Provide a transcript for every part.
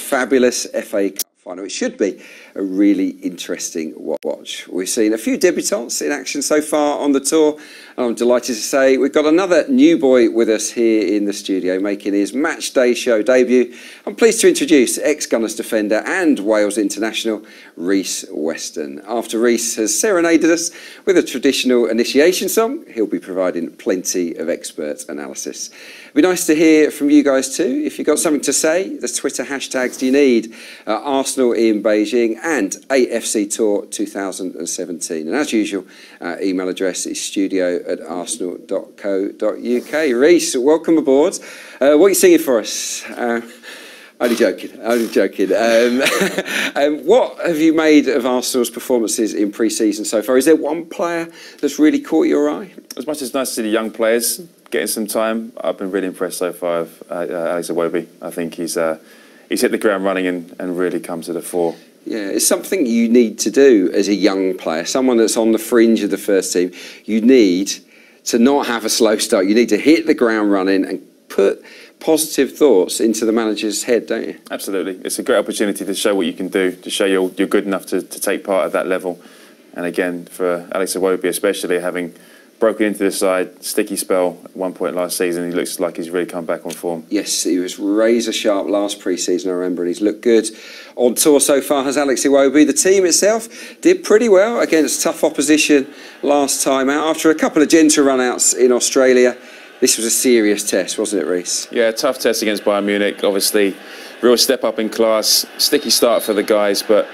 fabulous FA Cup final. It should be a really interesting watch. We've seen a few debutants in action so far on the tour, and I'm delighted to say we've got another new boy with us here in the studio making his match day show debut. I'm pleased to introduce ex-Gunners defender and Wales international Rhys Weston. After Rhys has serenaded us with a traditional initiation song, he'll be providing plenty of expert analysis. It'd be nice to hear from you guys too. If you've got something to say, the Twitter hashtags do you need? Arsenal in Beijing and AFC Tour 2017. And as usual, our email address is studio@arsenal.co.uk. Rhys, welcome aboard. What are you singing for us? Only joking. What have you made of Arsenal's performances in pre-season so far? Is there one player that's really caught your eye? As much as it's nice to see the young players getting some time, I've been really impressed so far with Alex Iwobi. I think he's hit the ground running and really come to the fore. Yeah, it's something you need to do as a young player, someone that's on the fringe of the first team. You need to not have a slow start. You need to hit the ground running and put positive thoughts into the manager's head, don't you? Absolutely. It's a great opportunity to show what you can do, to show you're good enough to take part at that level. And again, for Alex Iwobi especially, having broken into the side, sticky spell at one point last season, he looks like he's really come back on form. Yes, he was razor sharp last pre-season, I remember, and he's looked good. On tour so far has Alex Iwobi. The team itself did pretty well against tough opposition last time out. After a couple of gentle run-outs in Australia, this was a serious test, wasn't it, Rhys? Yeah, tough test against Bayern Munich. Obviously, real step up in class. Sticky start for the guys, but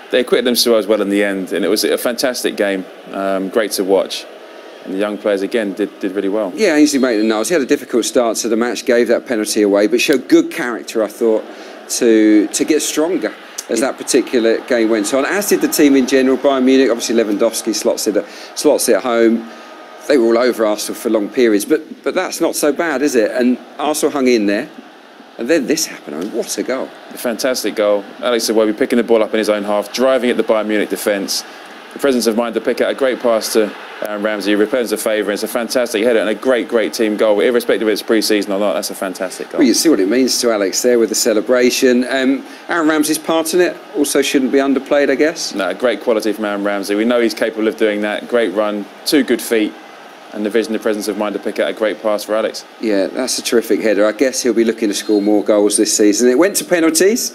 they acquitted themselves well in the end, and it was a fantastic game. Great to watch. And the young players, again, did really well. Yeah, Ainsley Maitland-Niles, he had a difficult start to the match, gave that penalty away, but showed good character, I thought, to get stronger as that particular game went on, as did the team in general. Bayern Munich, obviously Lewandowski slots it at home. They were all over Arsenal for long periods, but that's not so bad, is it? And Arsenal hung in there, and then this happened. I mean, what a goal. A fantastic goal. Alex Iwobi picking the ball up in his own half, driving at the Bayern Munich defence. The presence of mind to pick out a great pass to Aaron Ramsey, returns the favour, and it's a fantastic header and a great team goal. Irrespective of it's pre-season or not, that's a fantastic goal. Well, you see what it means to Alex there with the celebration. Aaron Ramsey's part in it also shouldn't be underplayed, I guess. No, great quality from Aaron Ramsey. We know he's capable of doing that. Great run, two good feet, and the vision, the presence of mind to pick out a great pass for Alex. Yeah, that's a terrific header. I guess he'll be looking to score more goals this season. It went to penalties.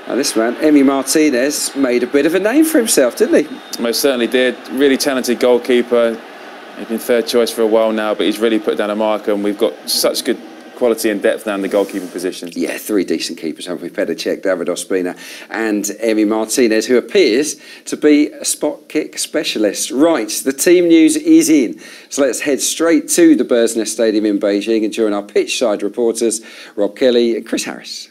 And this man, Emi Martinez, made a bit of a name for himself, didn't he? Most certainly did. Really talented goalkeeper. He's been third choice for a while now, but he's really put down a marker, and we've got such good quality and depth now in the goalkeeping position. Yeah, three decent keepers, haven't we? Petacek, David Ospina and Emi Martinez, who appears to be a spot kick specialist. Right, the team news is in. So let's head straight to the Nesta Stadium in Beijing and join our pitch side reporters, Rob Kelly and Chris Harris.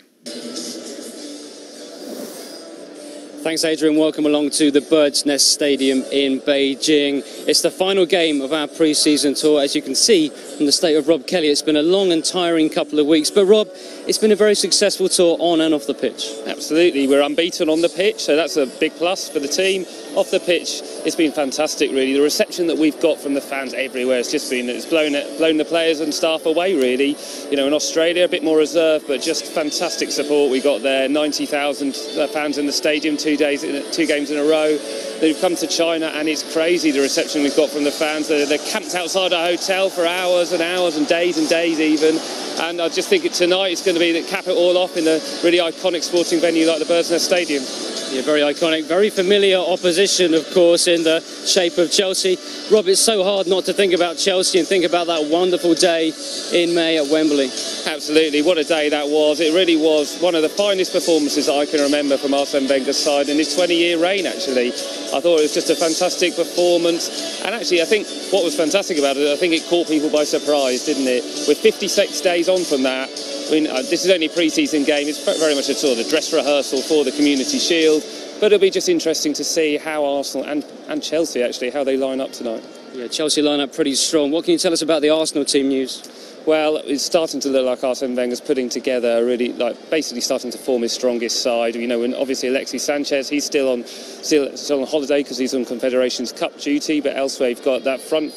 Thanks, Adrian. Welcome along to the Bird's Nest Stadium in Beijing. It's the final game of our pre-season tour. As you can see from the state of Rob Kelly, it's been a long and tiring couple of weeks. But Rob, it's been a very successful tour on and off the pitch. Absolutely. We're unbeaten on the pitch, so that's a big plus for the team. Off the pitch, it's been fantastic, really. The reception that we've got from the fans everywhere, it's blown the players and staff away, really. You know, in Australia, a bit more reserved, but just fantastic support we got there. 90,000 fans in the stadium, 2 games in a row. They've come to China, and it's crazy the reception we've got from the fans. They're camped outside our hotel for hours and hours and days even. And I just think tonight it's going to be to cap it all off in a really iconic sporting venue like the Bird's Nest Stadium. Yeah, very iconic, very familiar opposition, of course, in the shape of Chelsea. Rob, it's so hard not to think about Chelsea and think about that wonderful day in May at Wembley. Absolutely, what a day that was. It really was one of the finest performances that I can remember from Arsene Wenger's side in his 20-year reign, actually. I thought it was just a fantastic performance. And actually, I think what was fantastic about it, I think it caught people by surprise, didn't it? With 56 days on from that, I mean, this is only a pre-season game. It's very much a sort of dress rehearsal for the Community Shield. But it'll be just interesting to see how Arsenal and Chelsea, actually, how they line up tonight. Yeah, Chelsea line up pretty strong. What can you tell us about the Arsenal team news? Well, it's starting to look like Arsene Wenger's putting together a really, basically starting to form his strongest side. You know, and obviously Alexis Sanchez, he's still on holiday because he's on Confederations Cup duty. But elsewhere, you've got that front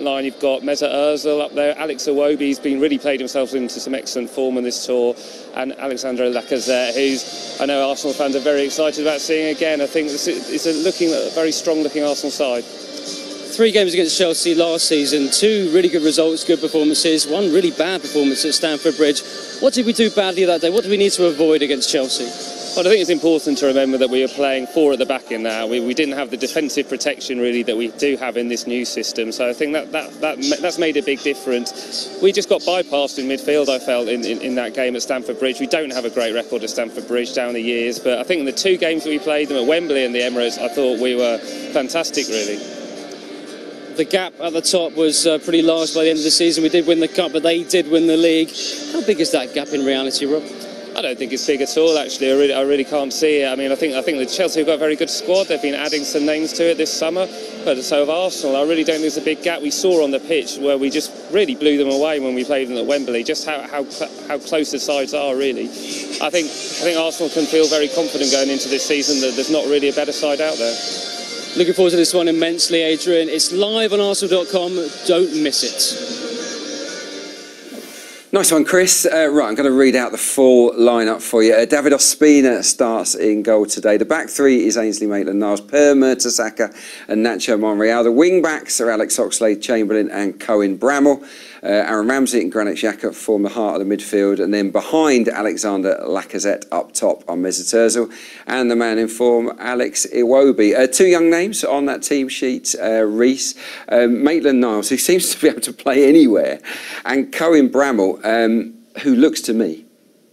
line. You've got Mesut Ozil up there. Alex Iwobi's been really played himself into some excellent form on this tour, and Alexandre Lacazette, who's I know Arsenal fans are very excited about seeing again. I think it's a very strong-looking Arsenal side. 3 games against Chelsea last season, 2 really good results, good performances, 1 really bad performance at Stamford Bridge. What did we do badly that day? What do we need to avoid against Chelsea? Well, I think it's important to remember that we are playing 4 at the back in now. We didn't have the defensive protection really that we do have in this new system. So I think that's made a big difference. We just got bypassed in midfield, I felt, in that game at Stamford Bridge. We don't have a great record at Stamford Bridge down the years, but I think in the 2 games that we played them at Wembley and the Emirates, I thought we were fantastic, really. The gap at the top was pretty large by the end of the season. We did win the Cup, but they did win the league. How big is that gap in reality, Rob? I don't think it's big at all, actually. I really can't see it. I mean, I think the Chelsea have got a very good squad. They've been adding some names to it this summer. But so have Arsenal. I really don't think there's a big gap. We saw on the pitch where we just really blew them away when we played them at Wembley, just how close the sides are, really. I think Arsenal can feel very confident going into this season that there's not really a better side out there. Looking forward to this one immensely, Adrian. It's live on Arsenal.com. Don't miss it. Nice one, Chris. Right, I'm going to read out the full lineup for you. David Ospina starts in goal today. The back 3 is Ainsley Maitland-Niles, Per Mertesacker and Nacho Monreal. The wing-backs are Alex Oxlade-Chamberlain and Cohen Bramall. Aaron Ramsey and Granit Xhaka form the heart of the midfield, and then behind Alexander Lacazette up top are Mesut Ozil and the man in form, Alex Iwobi. 2 young names on that team sheet, Reece, Maitland-Niles, who seems to be able to play anywhere, and Cohen Bramall, who looks to me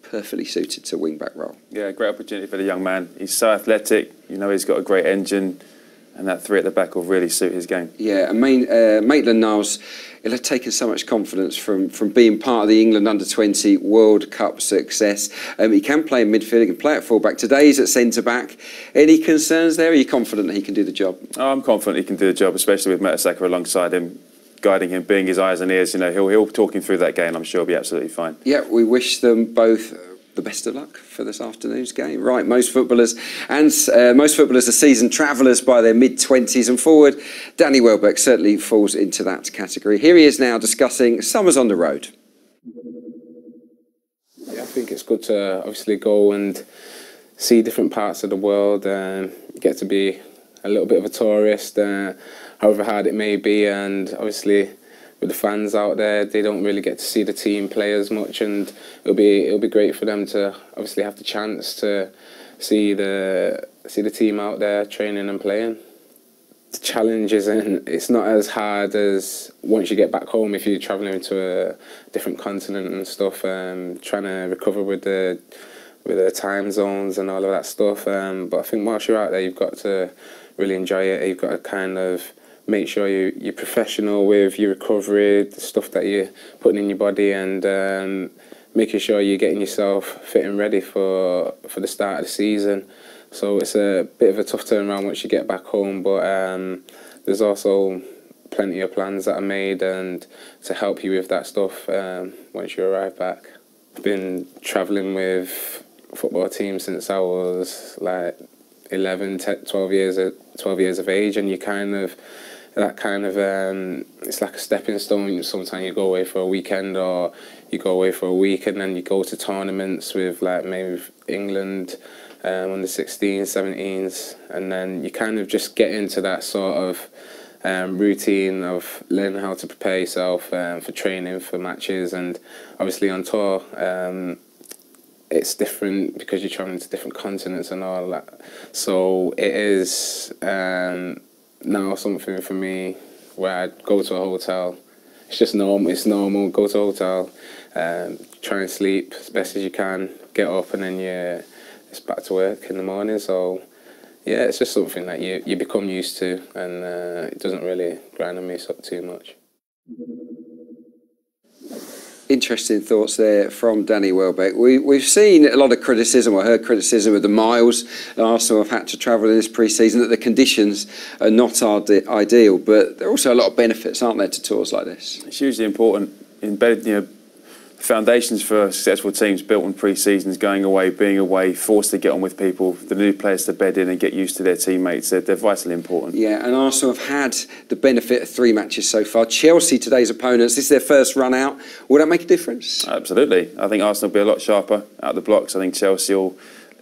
perfectly suited to wing-back role. Yeah, great opportunity for the young man. He's so athletic, you know, he's got a great engine, and that 3 at the back will really suit his game. Yeah, and Maitland-Niles, he'll have taken so much confidence from being part of the England Under-20 World Cup success. He can play in midfield, he can play at full-back. Today he's at centre-back. Any concerns there? Are you confident that he can do the job? Oh, I'm confident he can do the job, especially with Mertesacker alongside him, guiding him, being his eyes and ears. You know, he'll talk him through that game. I'm sure he'll be absolutely fine. Yeah, we wish them both the best of luck for this afternoon's game. Right, most footballers are seasoned travellers by their mid-20s, and forward Danny Welbeck certainly falls into that category. Here he is now discussing summers on the road. Yeah, I think it's good to obviously go and see different parts of the world and get to be a little bit of a tourist, however hard it may be, and obviously with the fans out there, they don't really get to see the team play as much, and it'll be great for them to obviously have the chance to see the team out there training and playing. The challenge isn't, it's not as hard as once you get back home if you're travelling to a different continent and stuff, trying to recover with the time zones and all of that stuff. But I think once you're out there, you've got to really enjoy it. You've got to kind of make sure you're professional with your recovery, the stuff that you're putting in your body, and making sure you're getting yourself fit and ready for the start of the season. So it's a bit of a tough turnaround once you get back home, but there's also plenty of plans that are made and to help you with that stuff once you arrive back. I've been travelling with football teams since I was like 11, 12 years of age, and you kind of it's like a stepping stone. Sometimes you go away for a weekend, or you go away for a week, and then you go to tournaments with like maybe England under 16s, 17s, and then you kind of just get into that sort of routine of learning how to prepare yourself for training, for matches, and obviously on tour it's different because you're travelling to different continents and all that. So it is now something for me where I go to a hotel. It's just normal. It's normal. Go to a hotel, try and sleep as best as you can, get up, and then it's back to work in the morning. So yeah, it's just something that you become used to, and it doesn't really grind on me too much. Interesting thoughts there from Danny Welbeck. We've seen a lot of criticism, or heard criticism of the miles that Arsenal have had to travel in this pre-season, that the conditions are not ideal, but there are also a lot of benefits, aren't there, to tours like this? It's hugely important. embedded, foundations for successful teams built on pre-seasons, going away, being away, forced to get on with people, the new players to bed in and get used to their teammates. They're vitally important. Yeah, and Arsenal have had the benefit of 3 matches so far. Chelsea, today's opponents, this is their first run out. Will that make a difference? Absolutely. I think Arsenal will be a lot sharper out of the blocks. I think Chelsea will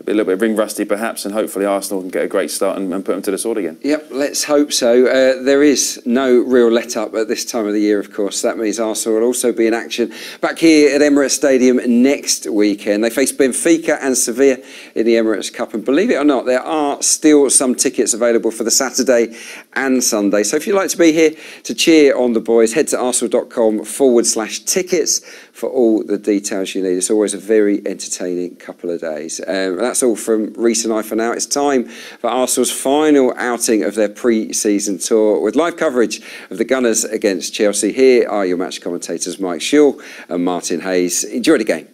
be a little bit ring rusty perhaps, and hopefully Arsenal can get a great start and put them to the sword again. Yep, let's hope so. There is no real let-up at this time of the year, of course. That means Arsenal will also be in action back here at Emirates Stadium next weekend. They face Benfica and Sevilla in the Emirates Cup, and believe it or not, there are still some tickets available for the Saturday and Sunday. So if you'd like to be here to cheer on the boys, head to arsenal.com/tickets for all the details you need. It's always a very entertaining couple of days. That's all from Reece and I for now. It's time for Arsenal's final outing of their pre-season tour with live coverage of the Gunners against Chelsea. Here are your match commentators, Mike Schull and Martin Hayes. Enjoy the game.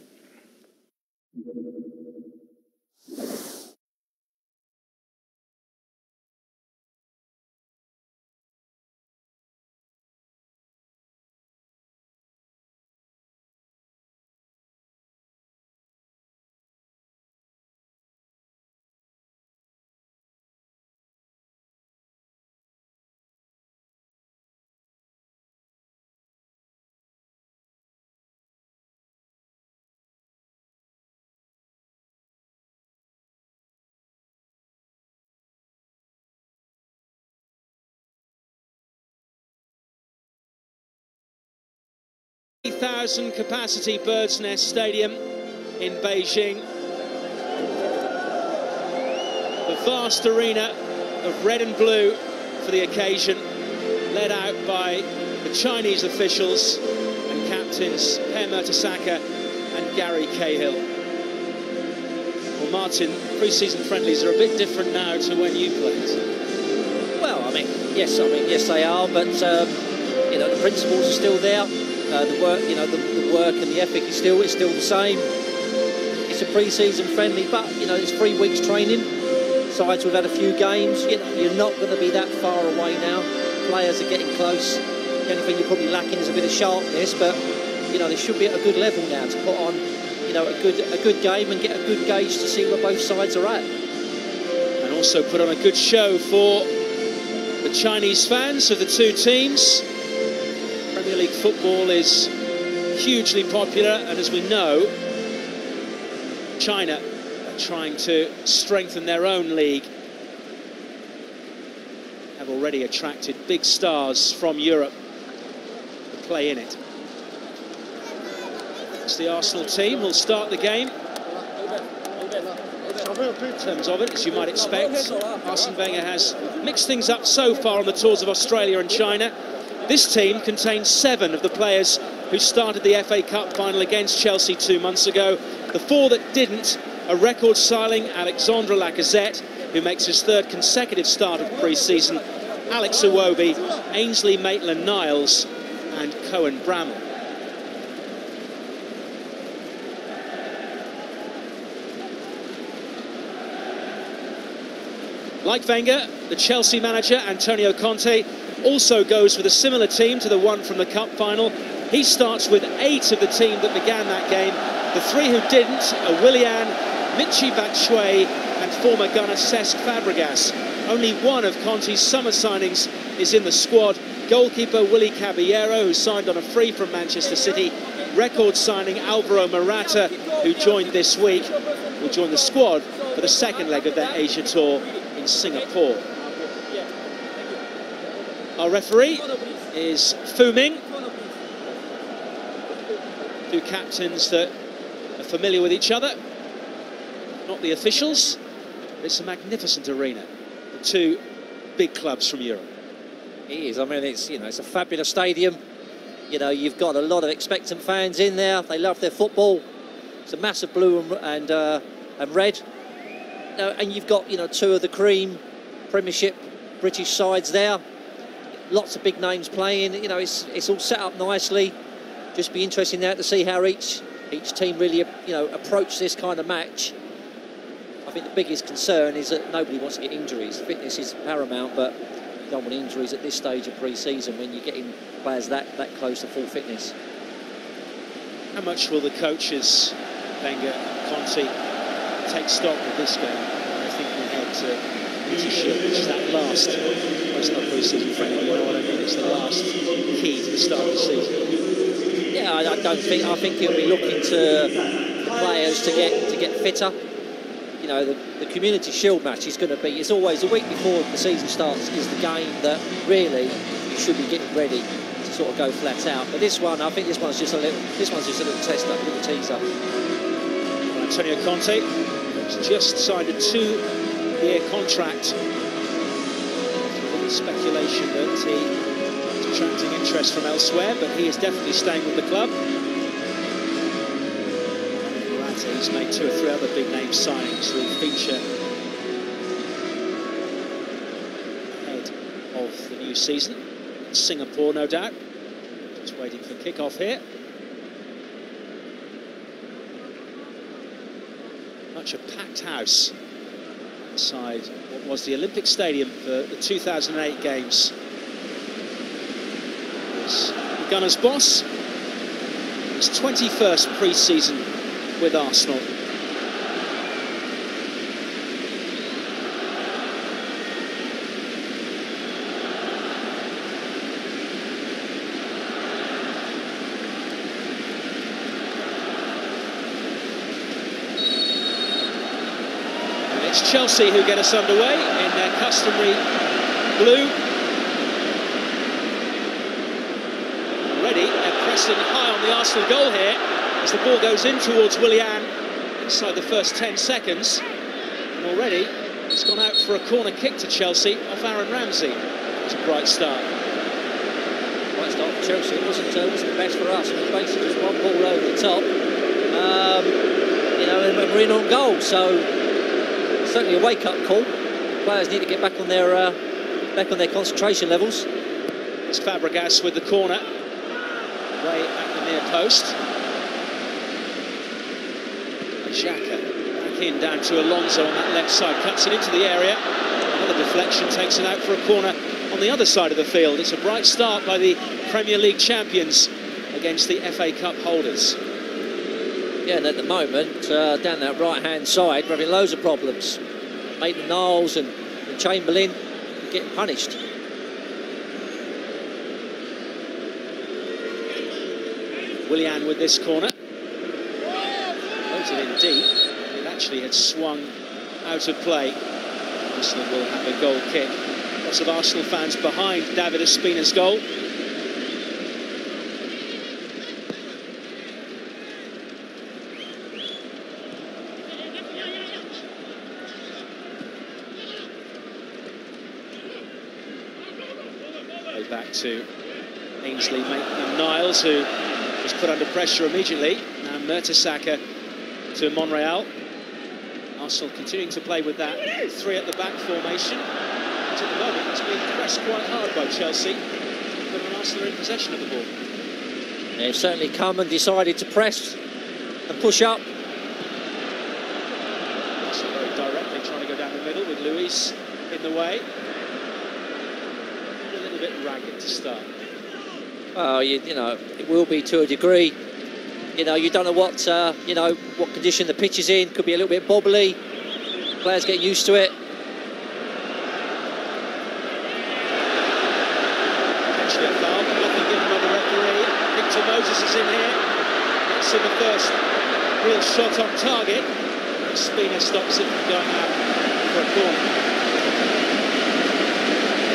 Capacity Bird's Nest Stadium in Beijing. The vast arena of red and blue for the occasion, led out by the Chinese officials and captains Per Mertesacker and Gary Cahill. Well, Martin, pre-season friendlies are a bit different now to when you played. Well, yes they are, but the principles are still there. The work, the work and the ethic is still the same. It's a pre-season friendly, but it's 3 weeks training. Besides, we've had a few games. You're not going to be that far away now. Players are getting close. The only thing you're probably lacking is a bit of sharpness, but they should be at a good level now to put on a good game and get a good gauge to see where both sides are at. And also put on a good show for the Chinese fans of the two teams. Premier League football is hugely popular, and as we know, China are trying to strengthen their own league. Have already attracted big stars from Europe to play in it. It's the Arsenal team will start the game. In terms of it, as you might expect, Arsene Wenger has mixed things up so far on the tours of Australia and China. This team contains 7 of the players who started the FA Cup final against Chelsea 2 months ago. The 4 that didn't, a record signing Alexandre Lacazette, who makes his 3rd consecutive start of pre-season, Alex Iwobi, Ainsley Maitland-Niles and Cohen Bramall. Like Wenger, the Chelsea manager Antonio Conte also goes with a similar team to the one from the Cup final. He starts with 8 of the team that began that game. The 3 who didn't are Willian, Michy Batshuayi and former gunner Cesc Fabregas. Only one of Conte's summer signings is in the squad. Goalkeeper Willy Caballero, who signed on a free from Manchester City. Record signing Alvaro Morata, who joined this week, will join the squad for the 2nd leg of their Asia tour in Singapore. Our referee is Fu Ming. 2 captains that are familiar with each other. Not the officials, but it's a magnificent arena. The 2 big clubs from Europe. It is. It's a fabulous stadium. You've got a lot of expectant fans in there. They love their football. It's a massive blue and red. And you've got 2 of the cream Premiership British sides there. Lots of big names playing. It's all set up nicely. Just be interesting now to see how each team really approach this kind of match. I think the biggest concern is that nobody wants to get injuries. Fitness is paramount, but don't want injuries at this stage of pre-season when you're getting players that close to full fitness. How much will the coaches, Wenger and Conte, take stock of this game when they're thinking ahead to Shield, which is that last, well, it's not pre-season friendly, you know what I mean, it's the last key to the start of the season. Yeah, I think he'll be looking to players to get fitter. You know, the Community Shield match is going to be, it's always the week before the season starts is the game that really you should be getting ready to sort of go flat out. But this one, I think this one's just a little test up, a little teaser. Well, Antonio Conte has just signed a 2-year contract. A little speculation that he is attracting interest from elsewhere, but he is definitely staying with the club. He's made 2 or 3 other big name signings who feature ahead of the new season. Singapore, no doubt. Just waiting for kick-off here. Much a packed house inside what was the Olympic Stadium for the 2008 Games. It's the Gunners' boss. His 21st pre-season with Arsenal. And it's Chelsea who get us underway in their customary blue. Already they're pressing high on the Arsenal goal here, as the ball goes in towards Willian inside the first 10 seconds. And already it's gone out for a corner kick to Chelsea off Aaron Ramsey. It's a bright start. Bright start for Chelsea. It wasn't the best for us. It was basically just one ball over the top. You know, and we're in on goal, so certainly a wake-up call. Players need to get back on their concentration levels. It's Fabregas with the corner, way at the near post. Xhaka back in down to Alonso on that left side, cuts it into the area. Another deflection takes it out for a corner on the other side of the field. It's a bright start by the Premier League champions against the FA Cup holders. Yeah, and at the moment, down that right-hand side, we're having loads of problems. Maitland-Niles and Chamberlain getting punished. Willian with this corner. It in deep. It actually had swung out of play. Arsenal will have a goal kick. Lots of Arsenal fans behind David Ospina's goal. Way back to Ainsley Maitland-Niles, who was put under pressure immediately. Now Mertesacker to Monreal. Arsenal continuing to play with that 3 at the back formation. And at the moment it's being pressed quite hard by Chelsea, but Arsenal are in possession of the ball. They've certainly come and decided to press and push up. So very directly trying to go down the middle with Luis in the way. A little bit ragged to start. Well, you know, it will be to a degree. You know, you don't know what what condition the pitch is in. Could be a little bit bobbly. Players get used to it. Actually, a foul, nothing given by the referee. Victor Moses is in here. That's in the first real shot on target. Spina stops it from going out for a corner.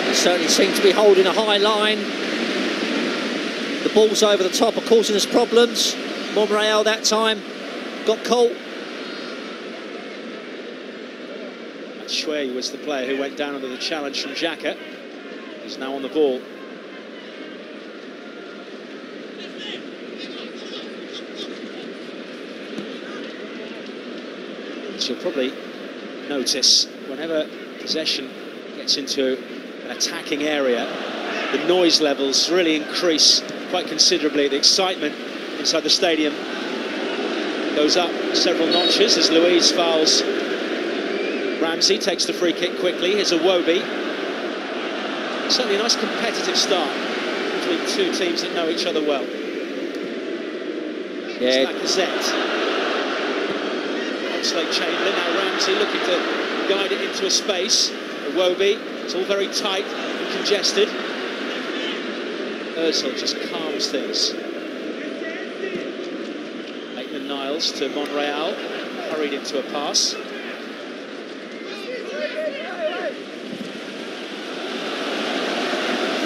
They certainly seem to be holding a high line. The ball's over the top are causing us problems. Monreal that time got caught. Shuey was the player who went down under the challenge from Xhaka. He's now on the ball. As you'll probably notice, whenever possession gets into an attacking area, the noise levels really increase quite considerably. The excitement inside the stadium goes up several notches as Luis fouls Ramsey, takes the free kick quickly. Here's Iwobi. Certainly a nice competitive start between 2 teams that know each other well. It's Lacazette. Oxlade-Chamberlain, now Ramsey looking to guide it into a space. Iwobi, it's all very tight and congested. Ozil just calms things. Maitland-Niles to Monreal, hurried into a pass.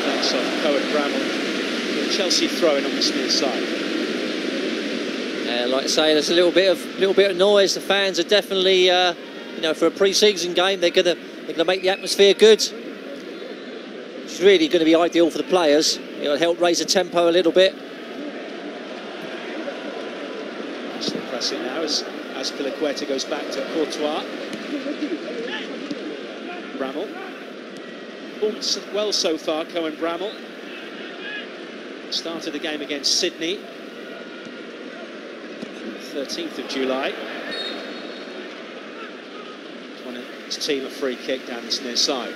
Thanks off Cohen Bramall. Chelsea throwing on this near side. Yeah, like I say, there's a little bit of noise. The fans are definitely, you know, for a pre-season game, they're gonna make the atmosphere good. It's really going to be ideal for the players. It'll help raise the tempo a little bit. Still pressing now as Piliqueta goes back to Courtois. Bramall. Performed well so far, Cohen Bramall. Started the game against Sydney. 13th of July. Won his team a free kick down this near side.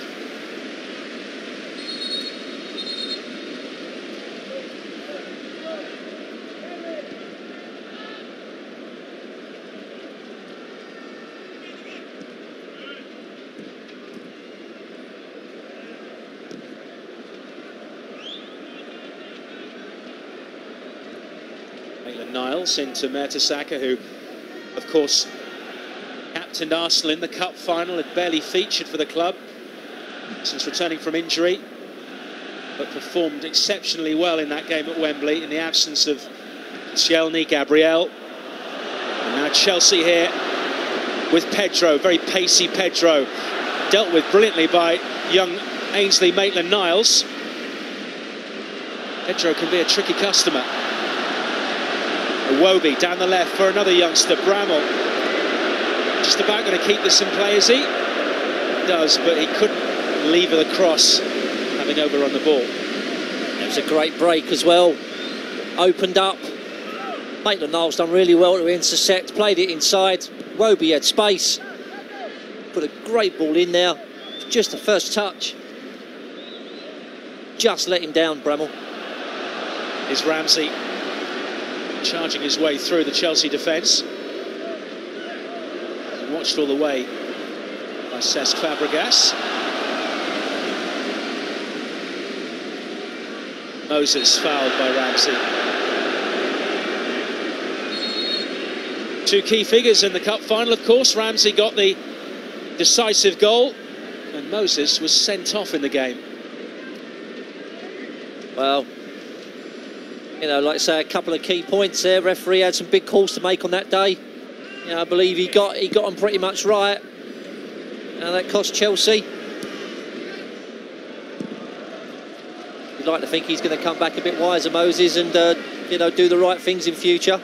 Maitland-Niles into Mertesacker, who, of course, captained Arsenal in the cup final, had barely featured for the club since returning from injury, but performed exceptionally well in that game at Wembley in the absence of Koscielny, Gabriel. And now Chelsea here with Pedro, very pacey Pedro, dealt with brilliantly by young Ainsley Maitland-Niles. Pedro can be a tricky customer. Iwobi down the left for another youngster, Bramall. Just about going to keep this in play, is he? Does, but he couldn't lever the cross, having overrun the ball. It was a great break as well. Opened up. Maitland-Niles done really well to intercept, played it inside. Iwobi had space. Put a great ball in there. Just the first touch. Just let him down, Bramall. Is Ramsey charging his way through the Chelsea defence. Watched all the way by Cesc Fabregas. Moses fouled by Ramsey. Two key figures in the cup final, of course. Ramsey got the decisive goal and Moses was sent off in the game. Well, you know, like I say, a couple of key points there. Referee had some big calls to make on that day. You know, I believe he got them pretty much right. And that cost Chelsea. We'd like to think he's going to come back a bit wiser, Moses, and you know, do the right things in future.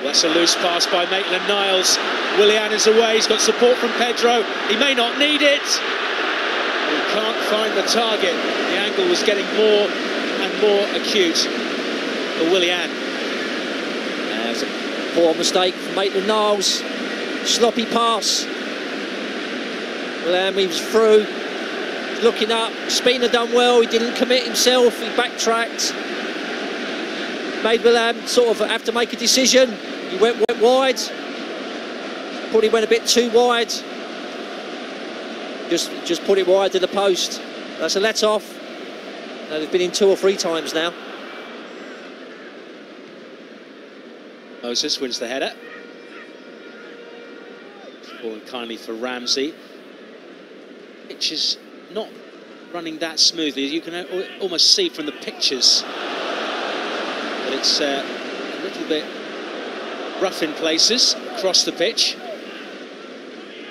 That's a loose pass by Maitland-Niles. Willian is away. He's got support from Pedro. He may not need it. He can't find the target. The angle was getting more and more acute for Willian. There's a poor mistake from Maitland-Niles. Sloppy pass. Willian moves through. Looking up. Spina done well. He didn't commit himself. He backtracked. Made Willian sort of have to make a decision. He went wide. Probably went a bit too wide. Just put it wide to the post. That's a let-off. They've been in 2 or 3 times now. Moses wins the header. Ball kindly for Ramsey. Pitch is not running that smoothly. You can almost see from the pictures that it's a little bit rough in places across the pitch.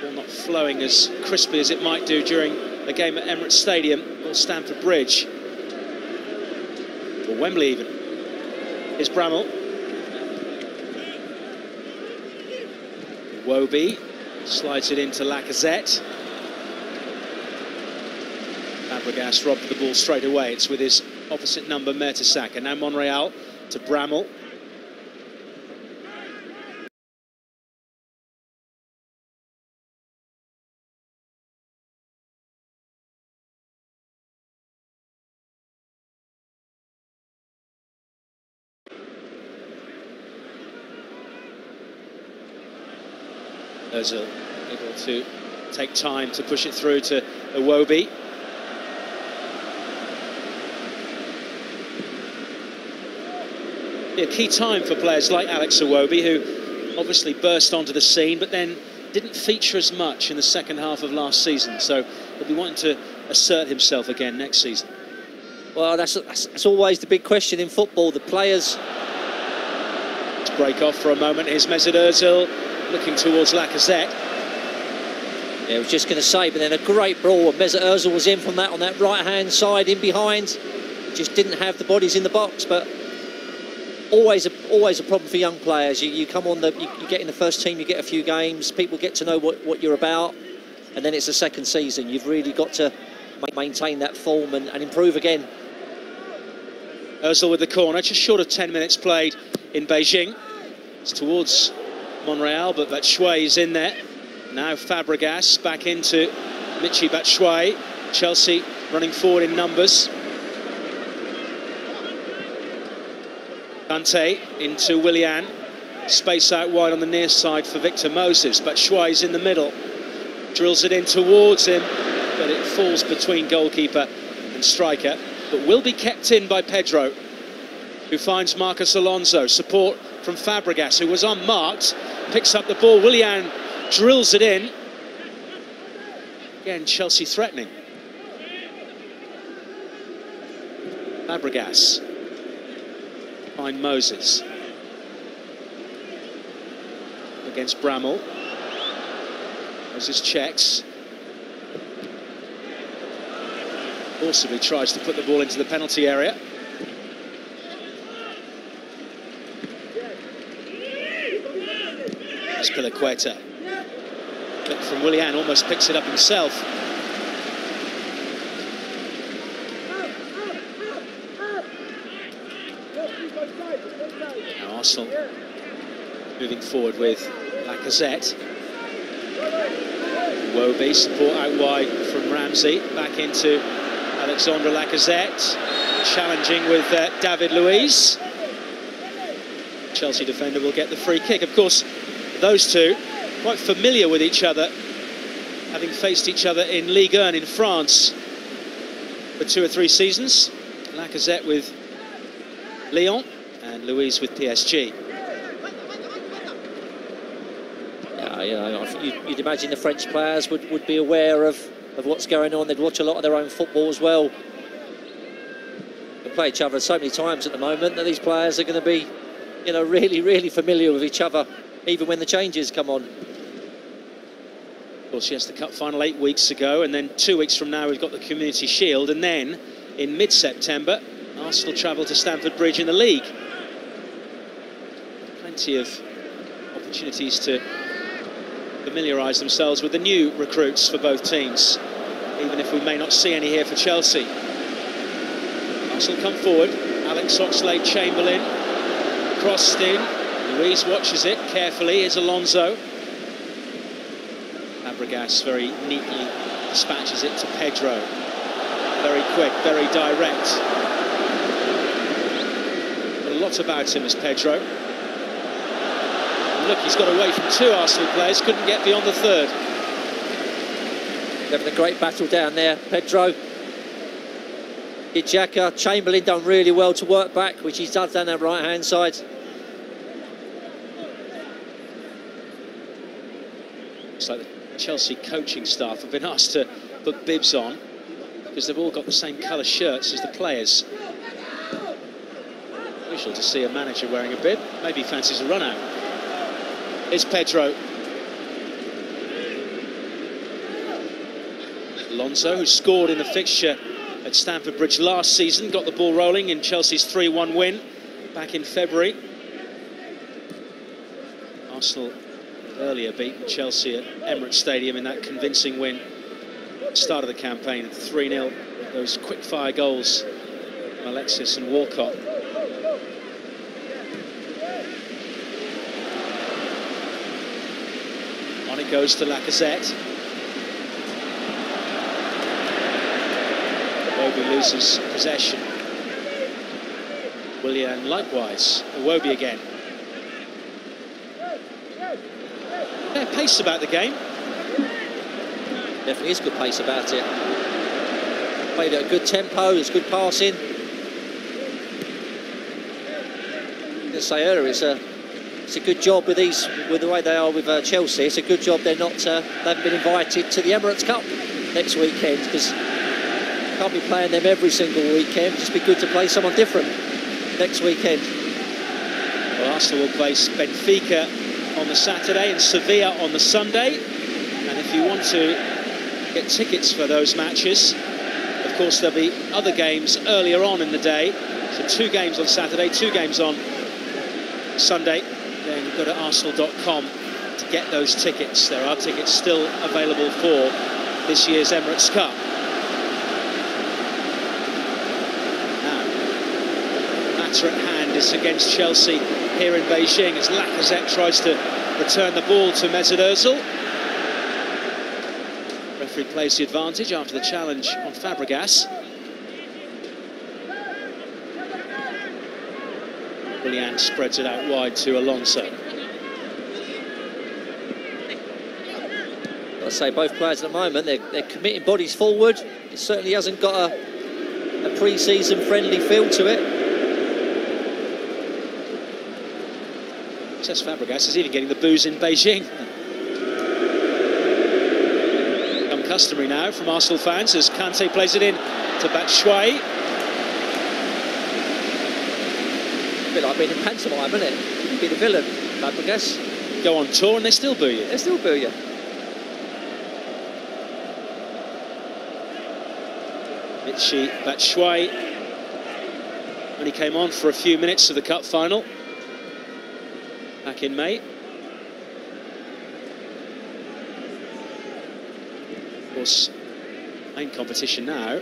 Ball not flowing as crisply as it might do during a game at Emirates Stadium or Stamford Bridge. Or Wembley even. Here's Bramall. Iwobi slides it into Lacazette. Fabregas robbed the ball straight away. It's with his opposite number, Mertesacker. Now Monreal to Bramall. Ozil able to take time to push it through to Iwobi. A key time for players like Alex Iwobi, who obviously burst onto the scene, but then didn't feature as much in the second half of last season. So he'll be wanting to assert himself again next season. Well, that's always the big question in football. The players. Let's break off for a moment. Here's Mesut Ozil looking towards Lacazette. Yeah, I was just going to say, but then a great brawl. Mesut Ozil was in from that on that right-hand side, in behind. Just didn't have the bodies in the box, but always a problem for young players. You come on, you get in the first team, you get a few games, people get to know what you're about, and then it's the second season. You've really got to maintain that form and improve again. Ozil with the corner, just short of 10 minutes played in Beijing. It's towards Monreal, but Batshuayi's in there. Now Fabregas back into Michy Batshuayi. Chelsea running forward in numbers. Kante into Willian. Space out wide on the near side for Victor Moses. Batshuayi's in the middle. Drills it in towards him, but it falls between goalkeeper and striker. But will be kept in by Pedro, who finds Marcos Alonso. Support from Fabregas, who was unmarked. Picks up the ball. Willian drills it in. Again, Chelsea threatening. Fabregas. Find Moses. Against Bramall. Moses checks. Forcibly tries to put the ball into the penalty area. It's Pilaqueta. Look from Willian, almost picks it up himself. Now Arsenal moving forward with Lacazette. Iwobi, support out wide from Ramsey, back into Alexandre Lacazette, challenging with David Luiz. Chelsea defender will get the free kick. Of course, those two quite familiar with each other, having faced each other in Ligue 1 in France for 2 or 3 seasons. Lacazette with Lyon and Luiz with PSG. You'd imagine the French players would be aware of what's going on. They'd watch a lot of their own football as well. They play each other so many times at the moment that these players are going to be, really, really familiar with each other, even when the changes come on. Of course, yes, the Cup final 8 weeks ago, and then 2 weeks from now we've got the Community Shield, and then in mid-September, Arsenal travel to Stamford Bridge in the league. Plenty of opportunities to familiarise themselves with the new recruits for both teams, even if we may not see any here for Chelsea. Arsenal come forward. Alex Oxlade-Chamberlain crossed in. Luiz watches it carefully. Here's Alonso. Fabregas very neatly dispatches it to Pedro. Very quick, very direct. A lot about him as Pedro. Look, he's got away from 2 Arsenal players, couldn't get beyond the 3rd. Having a great battle down there, Pedro. Xhaka, Chamberlain done really well to work back, which he's done down that right-hand side. It's like the Chelsea coaching staff have been asked to put bibs on, because they've all got the same colour shirts as the players. Unusual to see a manager wearing a bib. Maybe he fancies a run-out. It's Pedro. Alonso, who scored in the fixture at Stamford Bridge last season, got the ball rolling in Chelsea's 3-1 win back in February. Arsenal earlier beaten Chelsea at Emirates Stadium in that convincing win at the start of the campaign, 3-0. Those quick-fire goals from Alexis and Walcott. On it goes to Lacazette. Iwobi loses possession. Willian likewise. Iwobi again. Yeah, pace about the game. Definitely is good pace about it. Played at a good tempo, there's good passing. Let's say earlier, it's a good job with the way they are with Chelsea. It's a good job they haven't been invited to the Emirates Cup next weekend, because can't be playing them every single weekend. Just be good to play someone different next weekend. Well, Arsenal will place Benfica on the Saturday and Sevilla on the Sunday. And if you want to get tickets for those matches, of course there'll be other games earlier on in the day. So 2 games on Saturday, 2 games on Sunday. Then go to arsenal.com to get those tickets. There are tickets still available for this year's Emirates Cup. Now, matter at hand is against Chelsea here in Beijing as Lacazette tries to return the ball to Mesut Ozil. Referee plays the advantage after the challenge on Fabregas. Willian spreads it out wide to Alonso. I'd say both players at the moment, they're committing bodies forward. It certainly hasn't got a pre-season friendly feel to it. Says Fabregas is even getting the boos in Beijing. Become customary now from Arsenal fans as Kante plays it in to Batshuayi. A bit like being in pantomime, isn't it? Be the villain, Fabregas. Go on tour and they still boo you. They still boo you. Michy Batshuayi when he came on for a few minutes of the cup final back in May. Of course, main competition now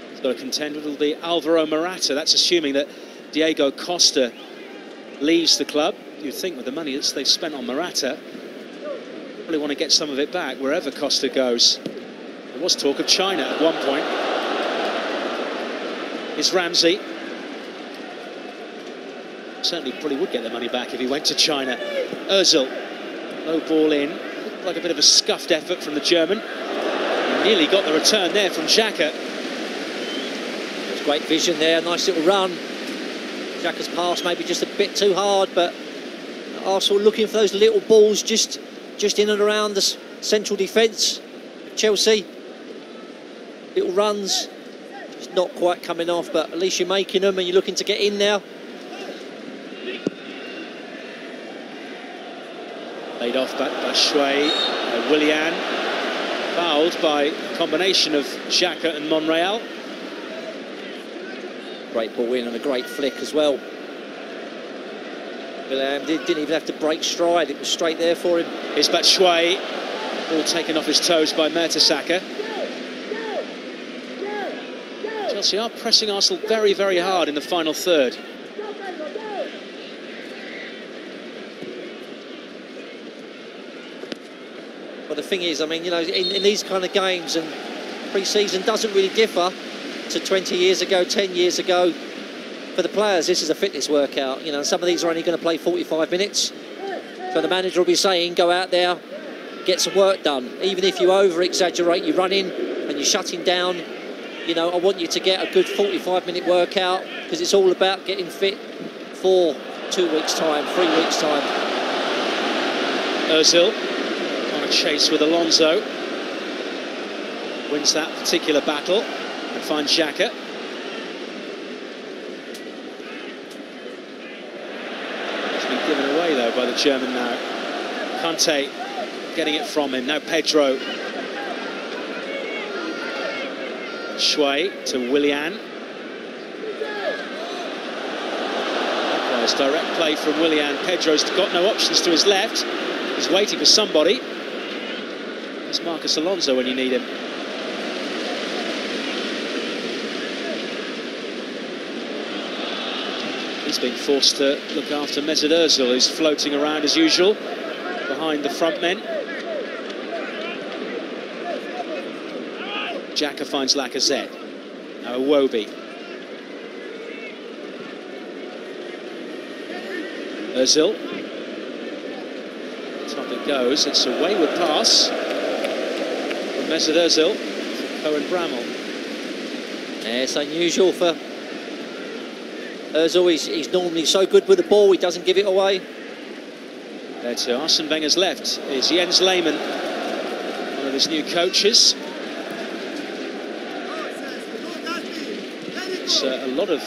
he's got to contend with will be Alvaro Morata. That's assuming that Diego Costa leaves the club. You'd think with the money that they've spent on Morata, probably want to get some of it back wherever Costa goes. There was talk of China at one point. It's Ramsey. Certainly probably would get the money back if he went to China. Ozil, low ball in. Looked like a bit of a scuffed effort from the German. He nearly got the return there from Xhaka. There's great vision there, nice little run. Xhaka's pass maybe just a bit too hard, but Arsenal looking for those little balls just in and around the central defence. Chelsea, little runs, just not quite coming off, but at least you're making them and you're looking to get in now. Laid off back by Batshuayi, Willian, fouled by a combination of Xhaka and Monreal. Great ball in and a great flick as well. Willian didn't even have to break stride, it was straight there for him. Here's Batshuayi, ball taken off his toes by Mertesacker. Chelsea are pressing Arsenal very, very hard in the final third. But the thing is, I mean, you know, in these kind of games, and pre-season doesn't really differ to 20 years ago, 10 years ago. For the players, this is a fitness workout. You know, some of these are only going to play 45 minutes. So the manager will be saying, go out there, get some work done. Even if you over-exaggerate your running and you're shutting down, you know, I want you to get a good 45-minute workout, because it's all about getting fit for 2 weeks' time, 3 weeks' time. Ozil on a chase with Alonso. Wins that particular battle and finds Xhaka. It's been given away though by the German now. Kante getting it from him. Now Pedro. Shui to Willian. Likewise, direct play from Willian. Pedro's got no options to his left. He's waiting for somebody. It's Marcus Alonso when you need him. He's been forced to look after Mesut Ozil, who's floating around as usual behind the front men. Xhaka finds Lacazette. Now Iwobi. Ozil. To Top it goes. It's a wayward pass from Mesut Ozil to Cohen Bramall. Yeah, it's unusual for Ozil. He's normally so good with the ball, he doesn't give it away. There to Arsene Wenger's left is Jens Lehmann, one of his new coaches. It's a lot of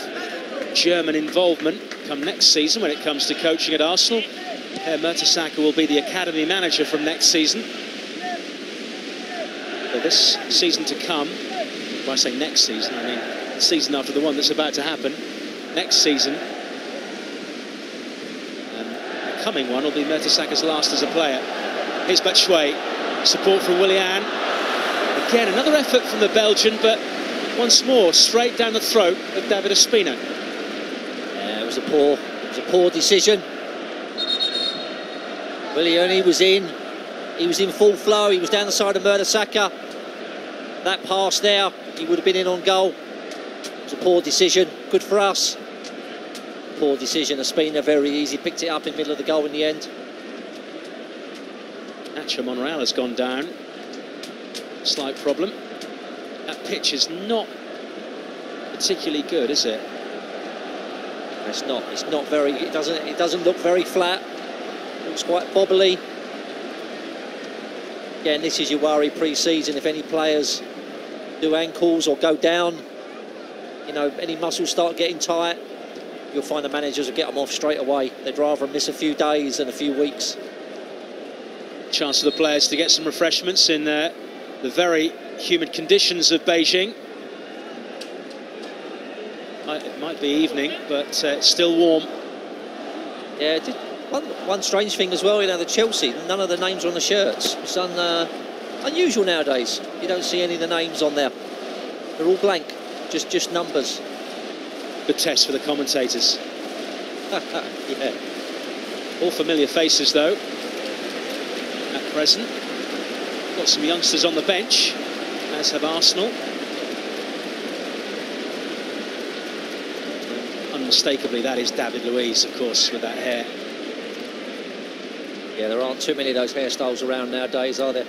German involvement come next season when it comes to coaching at Arsenal. Per Mertesacker will be the academy manager from next season. For this season to come, when I say next season, I mean the season after the one that's about to happen. Next season, the coming one will be Mertesacker's last as a player. Here's Batshuayi, support from Willian. Again, another effort from the Belgian, but once more, straight down the throat of David Ospina. Yeah, it was a poor decision. Willian, he was in full flow, he was down the side of Mertesacker. That pass there, he would have been in on goal. It was a poor decision, good for us. Poor decision, Ospina very easy, picked it up in the middle of the goal in the end. Nacho Monreal has gone down. Slight problem. That pitch is not particularly good, is it? It's not very, it doesn't look very flat. It looks quite bobbly. Again, this is your worry pre-season. If any players do ankles or go down, you know, any muscles start getting tight, you'll find the managers will get them off straight away. They'd rather miss a few days than a few weeks. Chance for the players to get some refreshments in the very humid conditions of Beijing. It might be evening, but it's still warm. Yeah, one strange thing as well, you know, the Chelsea, none of the names are on the shirts. It's unusual nowadays. You don't see any of the names on there. They're all blank, just numbers. Good test for the commentators. Yeah. All familiar faces, though, at present. Got some youngsters on the bench, as have Arsenal. Unmistakably, that is David Luiz, of course, with that hair. Yeah, there aren't too many of those hairstyles around nowadays, are there?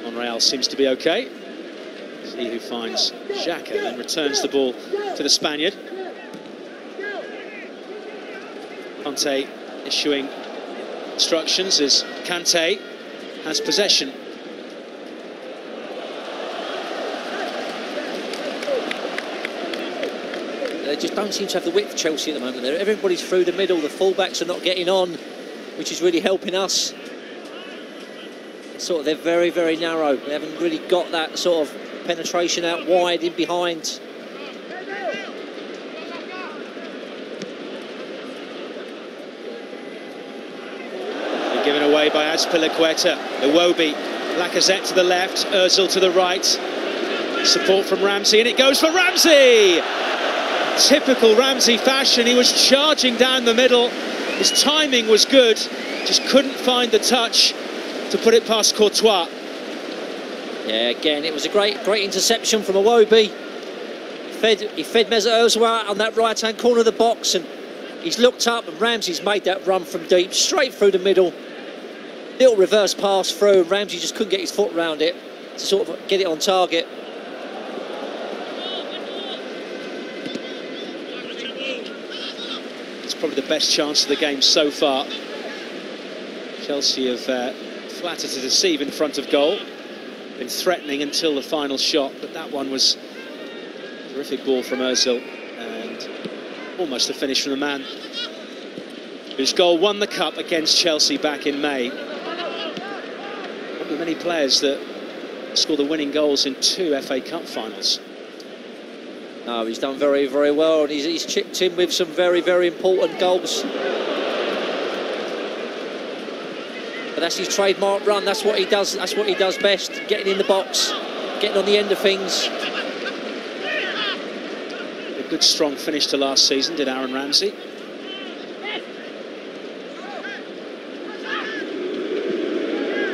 Monreal seems to be okay. See who finds Xhaka and returns the ball to the Spaniard. Conte issuing instructions as Kante has possession. They just don't seem to have the width, Chelsea, at the moment. Everybody's through the middle, the full-backs are not getting on, which is really helping us. They're very, very narrow. They haven't really got that sort of penetration out wide in behind. Been given away by Azpilicueta. Iwobi, Lacazette to the left, Ozil to the right. Support from Ramsey, and it goes for Ramsey! Typical Ramsey fashion, he was charging down the middle. His timing was good, just couldn't find the touch to put it past Courtois. Yeah, again, it was a great interception from Iwobi. He fed Mesut Ozil out on that right-hand corner of the box, and he's looked up, and Ramsey's made that run from deep, straight through the middle. Little reverse pass through, and Ramsey just couldn't get his foot around it to sort of get it on target. It's probably the best chance of the game so far. Chelsea have flattered to deceive in front of goal. Been threatening until the final shot, but that one was a terrific ball from Ozil and almost a finish from the man whose goal won the cup against Chelsea back in May. Not many players that score the winning goals in 2 FA Cup finals. No, he's done very, very well, and he's chipped in with some very, very important goals. But that's his trademark run. That's what he does. That's what he does best. Getting in the box, getting on the end of things. A good, strong finish to last season, did Aaron Ramsey.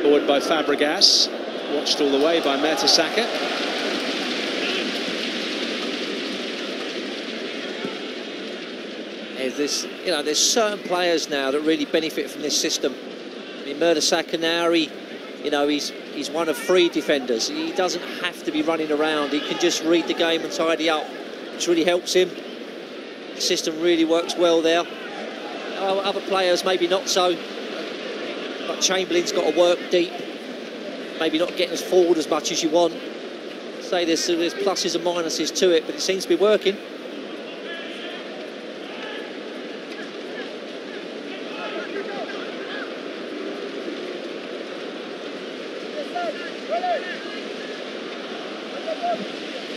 Forward by Fabregas. watched all the way by Mertesacker. There's certain players now that really benefit from this system. I mean, Mertesacker now, he's one of 3 defenders. He doesn't have to be running around. He can just read the game and tidy up, which really helps him. The system really works well there. Other players maybe not so. But Chamberlain's got to work deep. Maybe not getting us forward as much as you want. Say there's pluses and minuses to it, but it seems to be working.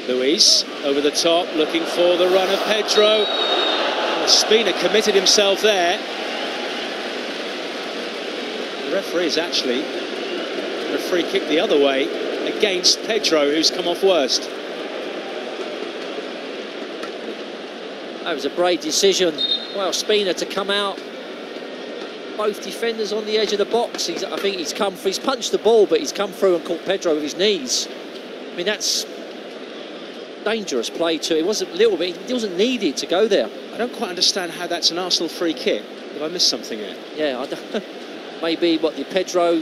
Luis over the top, looking for the run of Pedro. Ospina committed himself there. The referee's actually a free kick the other way against Pedro, who's come off worst. That was a brave decision. Well, Ospina to come out. Both defenders on the edge of the box. I think he's punched the ball, but he's come through and caught Pedro with his knees. I mean, that's dangerous play too. It wasn't needed to go there. I don't quite understand how that's an Arsenal free kick. Have I missed something there? Yeah, maybe the Pedro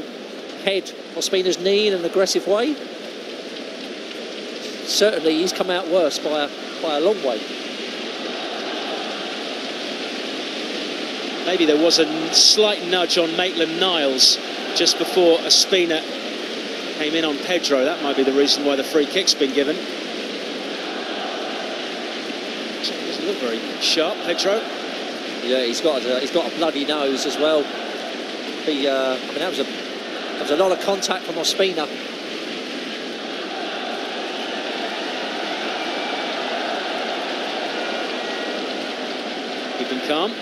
head Ospina's knee in an aggressive way. Certainly, he's come out worse by a long way. Maybe there was a slight nudge on Maitland-Niles just before Ospina came in on Pedro. That might be the reason why the free kick's been given. Doesn't look very sharp, Pedro. Yeah, he's got a bloody nose as well. I mean, that was a lot of contact from Ospina. Keeping calm.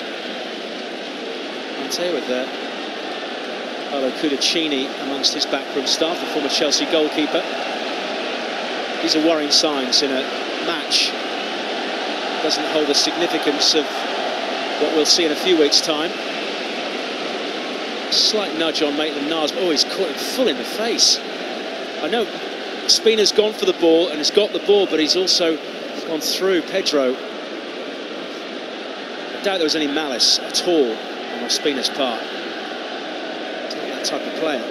With Paolo Cudicini amongst his backroom staff, the former Chelsea goalkeeper. These are worrying signs in a match. Doesn't hold the significance of what we'll see in a few weeks' time. Slight nudge on Maitland-Niles. Oh, he's caught him full in the face. I know Spina's gone for the ball and has got the ball, but he's also gone through Pedro. I doubt there was any malice at all on Ospina's part. He's not that type of player.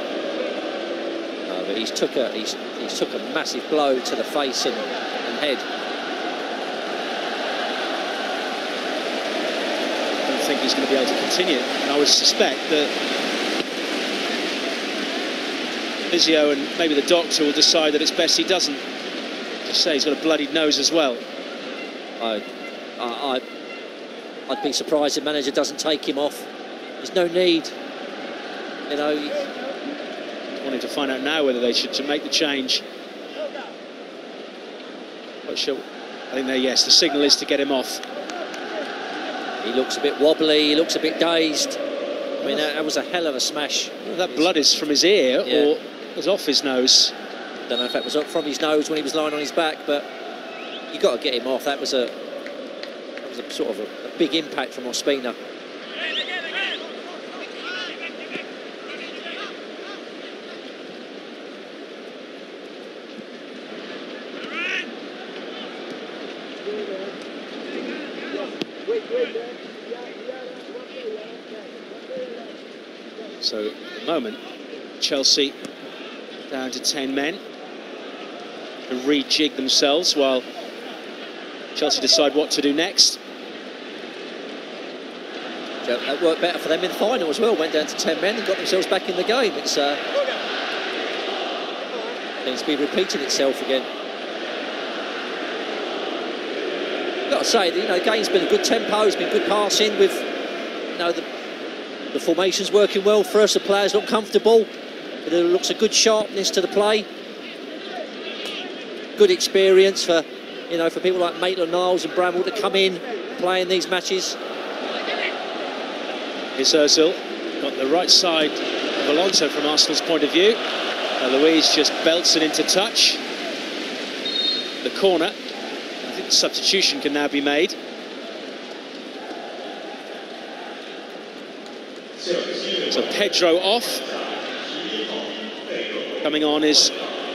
No, but he's took a massive blow to the face and head. I don't think he's going to be able to continue, and I would suspect that physio and maybe the doctor will decide that it's best he doesn't. Just say he's got a bloodied nose as well. I'd be surprised if the manager doesn't take him off. There's no need. You know, wanting to find out now whether they should make the change. Not sure. I think yes, the signal is to get him off. He looks a bit wobbly, he looks a bit dazed. I mean, that was a hell of a smash. Well, that blood is from his ear, or was off his nose. Don't know if that was up from his nose when he was lying on his back, but you got to get him off. That was a sort of a big impact from Ospina. So at the moment, Chelsea down to 10 men to rejig themselves while Chelsea decide what to do next. That worked better for them in the final as well. Went down to 10 men and got themselves back in the game. It's seems to be repeating itself again. Got to say, the game's been a good tempo. It's been good passing with, the formation's working well for us. The players look comfortable. There looks a good sharpness to the play. Good experience for people like Maitland-Niles and Bramwell to come in, play in these matches. Here's Ozil, got the right side of Alonso from Arsenal's point of view. Luis just belts it into touch. The corner. I think the substitution can now be made. So Pedro off. Coming on is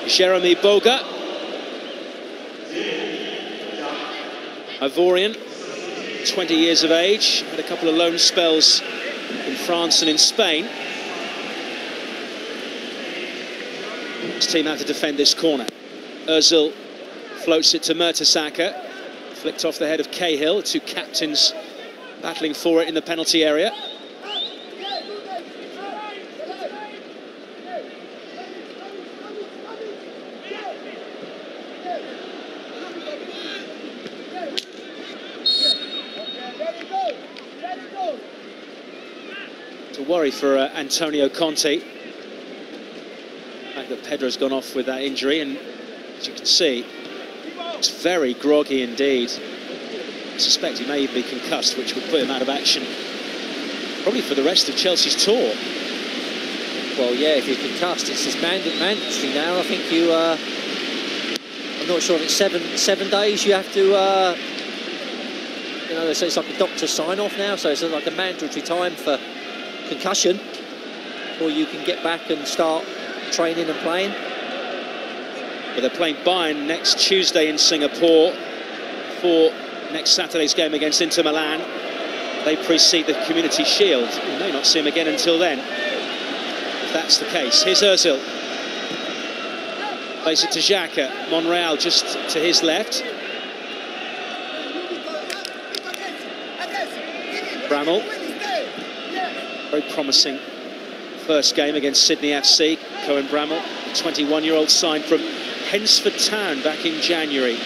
Jeremy Boga, Ivorian, 20 years of age, had a couple of loan spells in France and in Spain. His team had to defend this corner. Ozil floats it to Mertesacker, flicked off the head of Cahill, the two captains battling for it in the penalty area. It's a worry for Antonio Conte. The fact that Pedro's gone off with that injury, and as you can see, it's very groggy indeed. I suspect he may even be concussed, which would put him out of action probably for the rest of Chelsea's tour. Well, yeah, if you're concussed, it's mandatory now. I think you, I'm not sure if it's seven days you have to, you know, they say it's like a doctor's sign-off now, so it's like a mandatory time for concussion, or you can get back and start training and playing. But they're playing Bayern next Tuesday in Singapore for next Saturday's game against Inter Milan. They precede the Community Shield. We may not see him again until then, if that's the case. Here's Ozil. Plays it to Xhaka. Monreal just to his left. Bramall. Very promising first game against Sydney FC. Cohen Bramall, the 21-year-old signed from Hensford Town back in January.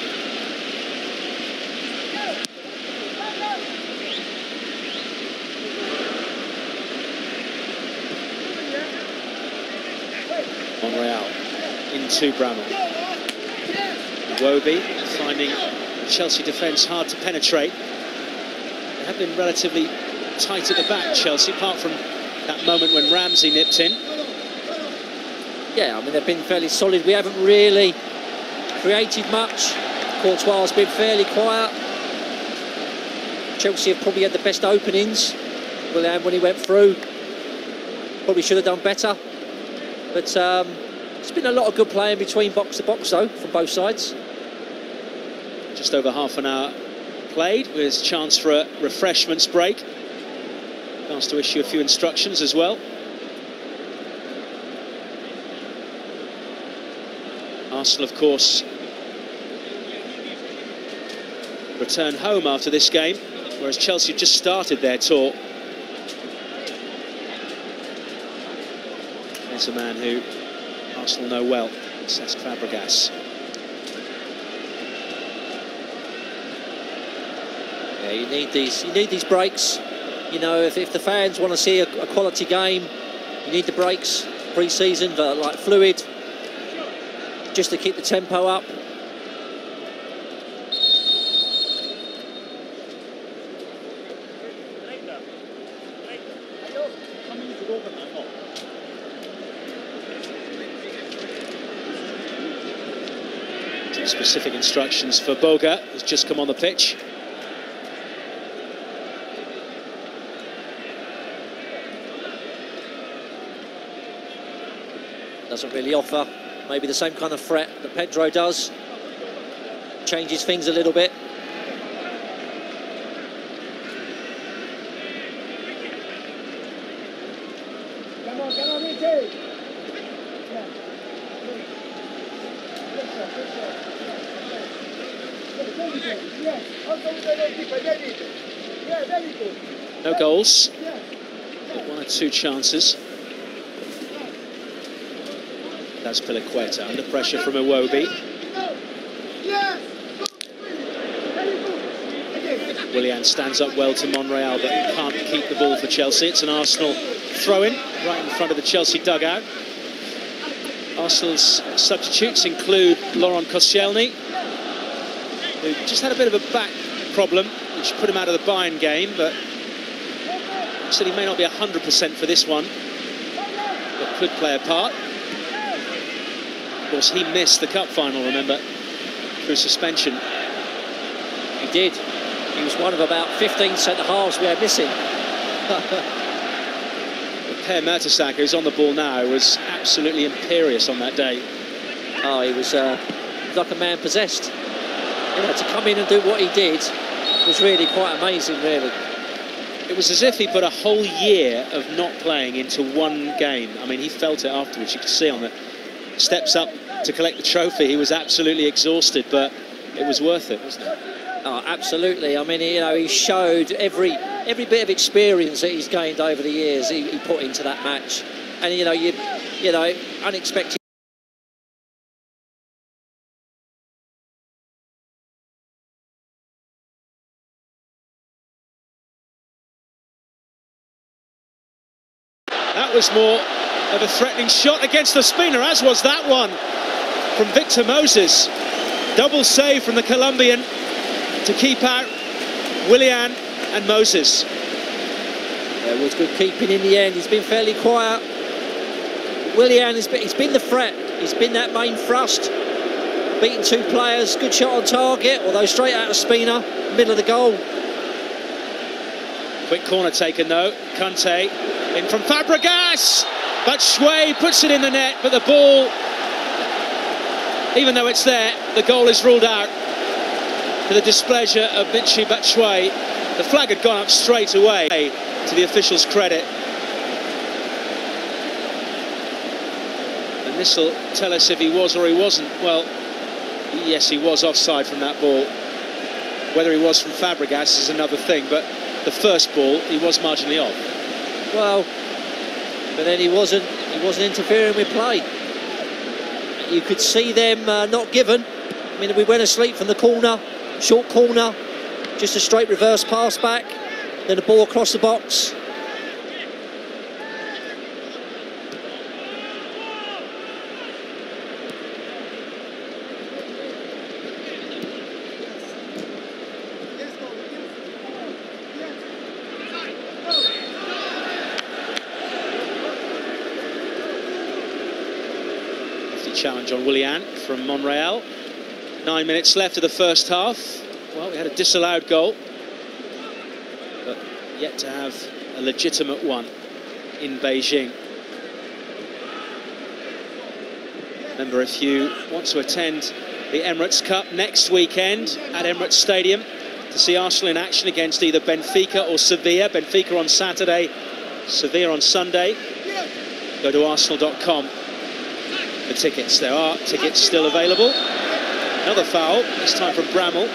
Monreal into Bramall. Iwobi finding the Chelsea defence hard to penetrate. They have been relatively tight at the back, Chelsea, apart from that moment when Ramsey nipped in. Yeah, I mean, they've been fairly solid. We haven't really created much. Courtois has been fairly quiet. Chelsea have probably had the best openings. Willian, when he went through, probably should have done better. But it's been a lot of good playing between box to box, though, from both sides. Just over half an hour played, with a chance for a refreshments break. Asked to issue a few instructions as well. Arsenal, of course, return home after this game, whereas Chelsea just started their tour. There's a man who Arsenal know well, Cesc Fabregas. Yeah, you need these breaks. You know, if the fans want to see a quality game, you need the breaks. Pre-season, but like fluid, just to keep the tempo up. Some specific instructions for Boga, who's just come on the pitch. Doesn't really offer maybe the same kind of threat that Pedro does. Changes things a little bit. No goals, but one or two chances. That's Piliqueta under pressure from Iwobi. Willian stands up well to Monreal, but can't keep the ball for Chelsea. It's an Arsenal throw-in right in front of the Chelsea dugout. Arsenal's substitutes include Laurent Koscielny, who just had a bit of a back problem, which put him out of the Bayern game, but said he may not be 100% for this one, but could play a part. Of course, he missed the cup final, remember, through suspension. He did. He was one of about 15 centre-halves we are missing. Per Mertesacker, who's on the ball now, was absolutely imperious on that day. Oh, he was like a man possessed. You know, to come in and do what he did was really quite amazing, really. It was as if he put a whole year of not playing into one game. I mean, he felt it afterwards. You could see on the steps up to collect the trophy, he was absolutely exhausted, but it was worth it, wasn't it? Oh, absolutely. I mean, you know, he showed every bit of experience that he's gained over the years. He put into that match, and you know, unexpected. That was more of a threatening shot against the spinner, as was that one from Victor Moses. Double save from the Colombian to keep out Willian and Moses. It was good keeping in the end. He's been fairly quiet. Willian, he's been the threat. He's been that main thrust. Beating 2 players, good shot on target, although straight out of Spina, middle of the goal. Quick corner taken though. Conte in from Fabregas, but Shui puts it in the net, but the ball, even though it's there, the goal is ruled out to the displeasure of Michy Batshuayi. The flag had gone up straight away, to the official's credit. And this will tell us if he was or he wasn't. Well, yes, he was offside from that ball. Whether he was from Fabregas is another thing, but the first ball, he was marginally off. Well, but then he wasn't interfering with play. You could see them not given. I mean, we went asleep from the corner, short corner, just a straight reverse pass back, then the ball across the box. Challenge on Willian from Monreal. 9 minutes left of the first half. Well, we had a disallowed goal, but yet to have a legitimate one in Beijing. Remember, if you want to attend the Emirates Cup next weekend at Emirates Stadium to see Arsenal in action against either Benfica or Sevilla, Benfica on Saturday, Sevilla on Sunday, go to arsenal.com. The tickets. There are tickets still available. Another foul, this time from Bramall.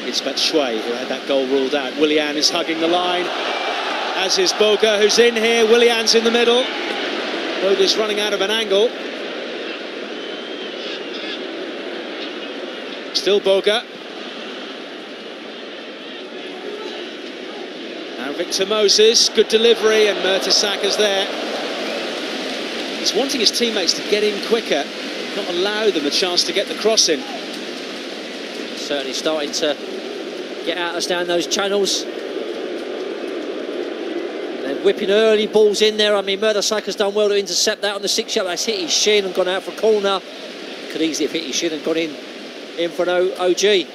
It's Batshuayi who had that goal ruled out. Willian is hugging the line, as is Boga, who's in here. Willian's in the middle. Boga's running out of an angle. Still Boga. Victor Moses, good delivery, and Mertesacker's there. He's wanting his teammates to get in quicker, not allow them a chance to get the cross in. Certainly starting to get at us down those channels. And then whipping early balls in there. I mean, Mertesacker's done well to intercept that on the 6-yard. That's hit his shin and gone out for a corner. Could easily have hit his shin and gone in for an OG.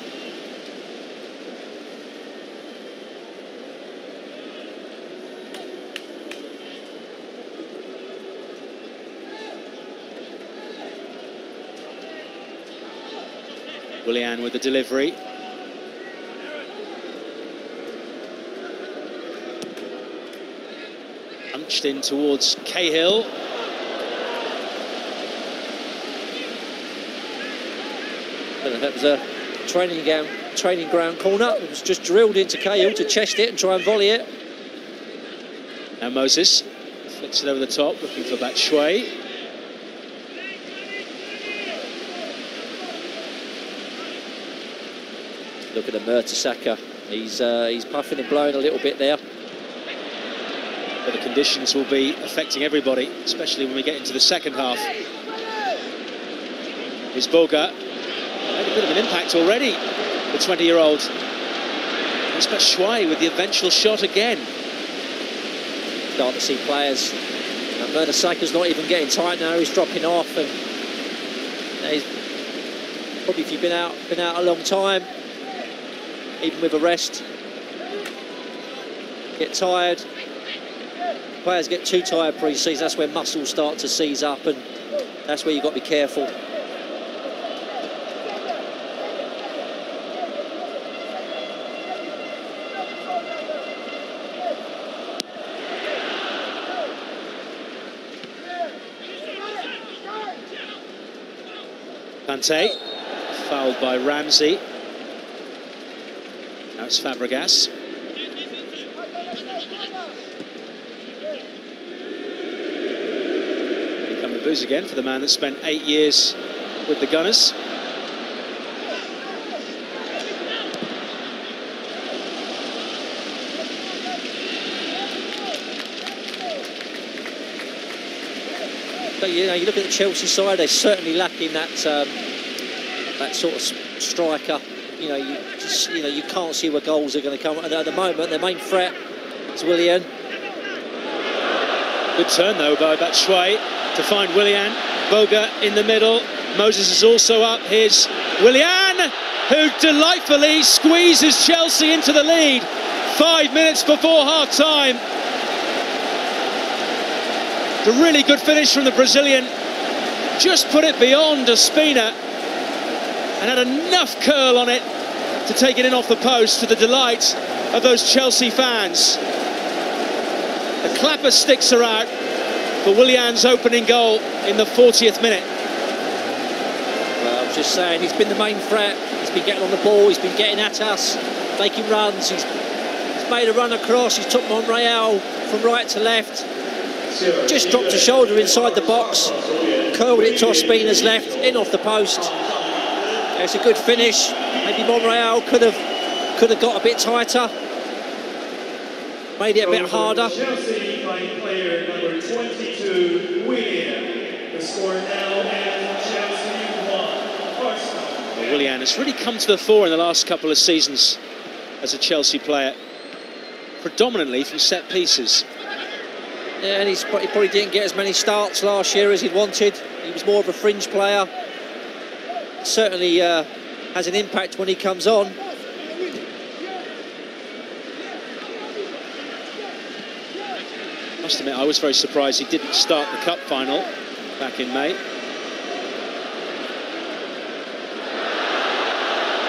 Willian with the delivery. Punched in towards Cahill. That was a training ground corner. It was just drilled into Cahill to chest it and try and volley it. Now Moses flicks it over the top, looking for Batshuayi. Look at the Mertesacker. He's puffing and blowing a little bit there. But the conditions will be affecting everybody, especially when we get into the second half. Here's Boga. Made a bit of an impact already, the 20-year-old. It's Batshuayi with the eventual shot again. Start to see players. Mertesacker's not even getting tight now. He's dropping off, and he's probably, if you've been out a long time, even with a rest, get tired, players get too tired pre-season, that's when muscles start to seize up, and that's where you've got to be careful. Kante, fouled by Ramsey. That's Fabregas. Here come the boos again for the man that spent 8 years with the Gunners. But you know, you look at the Chelsea side; they're certainly lacking that that sort of striker. You know, you can't see where goals are going to come. And at the moment, their main threat is Willian. Good turn though by Batshuayi to find Willian. Boga in the middle. Moses is also up. Here's Willian, who delightfully squeezes Chelsea into the lead 5 minutes before half-time. A really good finish from the Brazilian. Just put it beyond Ospina and had enough curl on it to take it in off the post, to the delight of those Chelsea fans. The clapper sticks are out for Willian's opening goal in the 40th minute. Well, I was just saying, he's been the main threat. He's been getting on the ball, he's been getting at us, making runs. He's made a run across, he's took Monreal from right to left. Just dropped a shoulder inside the box, curled it to Ospina's left, in off the post. It's a good finish. Maybe Monreal could have got a bit tighter, made it a bit harder. Chelsea by player number 22, Willian. The score now is Chelsea 1, Arsenal. Well, Willian has really come to the fore in the last couple of seasons as a Chelsea player, predominantly from set pieces. Yeah, and he probably didn't get as many starts last year as he'd wanted. He was more of a fringe player. Certainly has an impact when he comes on. Must admit, I was very surprised he didn't start the cup final back in May.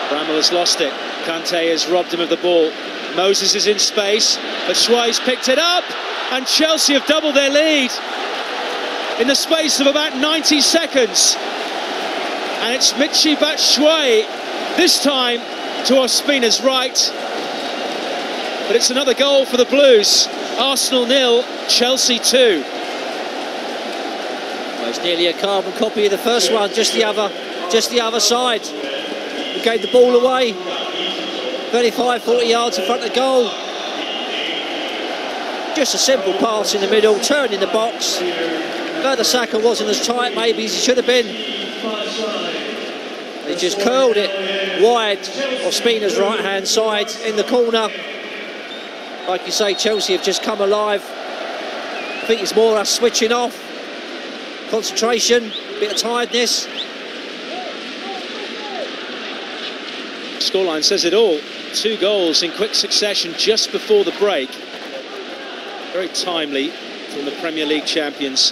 Bramall has lost it. Kante has robbed him of the ball. Moses is in space, but Batshuayi's picked it up, and Chelsea have doubled their lead in the space of about 90 seconds. And it's Michy Batshuayi, this time to Ospina's right. But it's another goal for the Blues. Arsenal 0, Chelsea 2. Well, it's nearly a carbon copy of the first one, just the other side. We gave the ball away, 35, 40 yards in front of the goal. Just a simple pass in the middle, turn in the box. Mertesacker wasn't as tight maybe as he should have been. He just curled it wide off Spina's right-hand side in the corner. Like you say, Chelsea have just come alive. I think it's more us switching off. Concentration, a bit of tiredness. Scoreline says it all. 2 goals in quick succession just before the break. Very timely from the Premier League champions.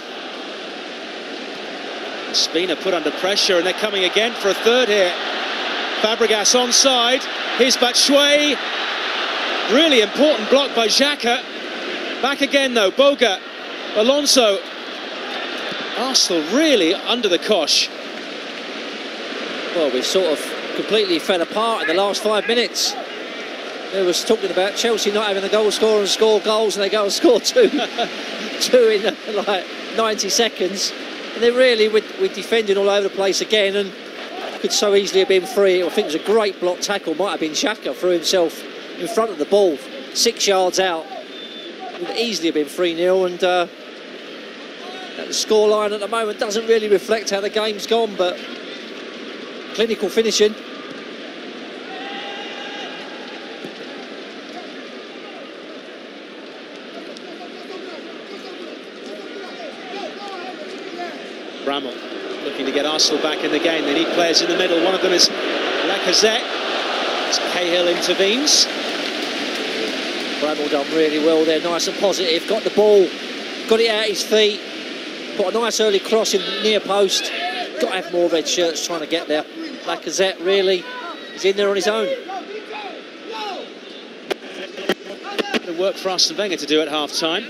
Spina put under pressure, and they're coming again for a third here. Fabregas onside. Here's Batshuayi. Really important block by Xhaka. Back again though, Boga, Alonso. Arsenal really under the cosh. Well, we've sort of completely fell apart in the last 5 minutes. They was talking about Chelsea not having the goal scorer and score goals, and they go and score two in like 90 seconds. And then really we're defending all over the place again, and could so easily have been free. I think it was a great block tackle, might have been Xhaka, threw himself in front of the ball, 6 yards out. It would easily have been 3-0, and the scoreline at the moment doesn't really reflect how the game's gone, but clinical finishing. Bramall looking to get Arsenal back in the game. They need players in the middle. One of them is Lacazette. As Cahill intervenes. Bramall done really well there, nice and positive. Got the ball got it at his feet, put a nice early cross in the near post. Got to have more red shirts trying to get there. Lacazette really is in there on his own. The work for Arsene Wenger to do at half-time.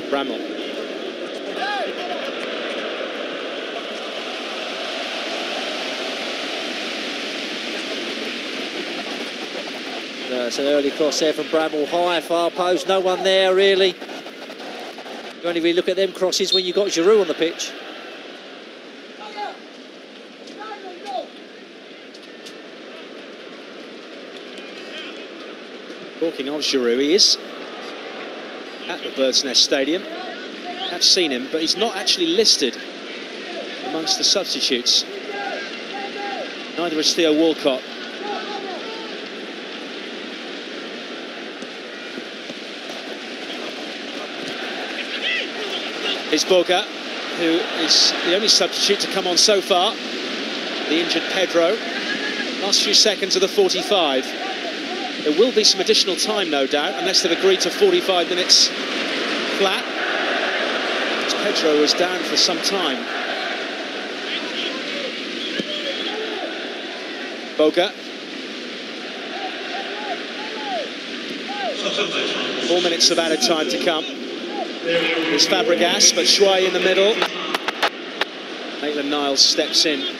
Bramall. It's an early cross there from Bramall, high, far post, no one there really. You only really look at them crosses when you've got Giroud on the pitch. Talking of Giroud, he is at the Bird's Nest Stadium. I've seen him, but he's not actually listed amongst the substitutes. Neither is Theo Walcott. It's Boga, who is the only substitute to come on so far. The injured Pedro. Last few seconds of the 45. There will be some additional time, no doubt, unless they've agreed to 45 minutes flat. Pedro was down for some time. Boga. 4 minutes of added time to come. There's Fabregas, but Shuai in the middle. Maitland-Niles steps in,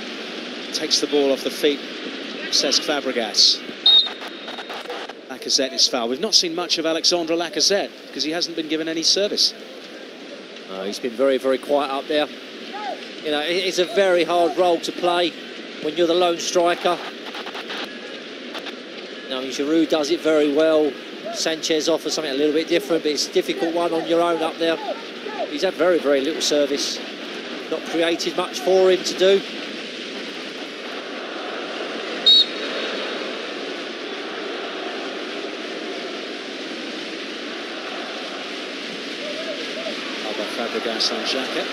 takes the ball off the feet of Cesc Fabregas. Lacazette is fouled. We've not seen much of Alexandre Lacazette because he hasn't been given any service. He's been very, very quiet up there. You know, it's a very hard role to play when you're the lone striker. Now, Giroud does it very well. Sanchez offers something a little bit different, but it's a difficult one on your own up there. He's had very, very little service. Not created much for him to do. Fabregas on Xhaka.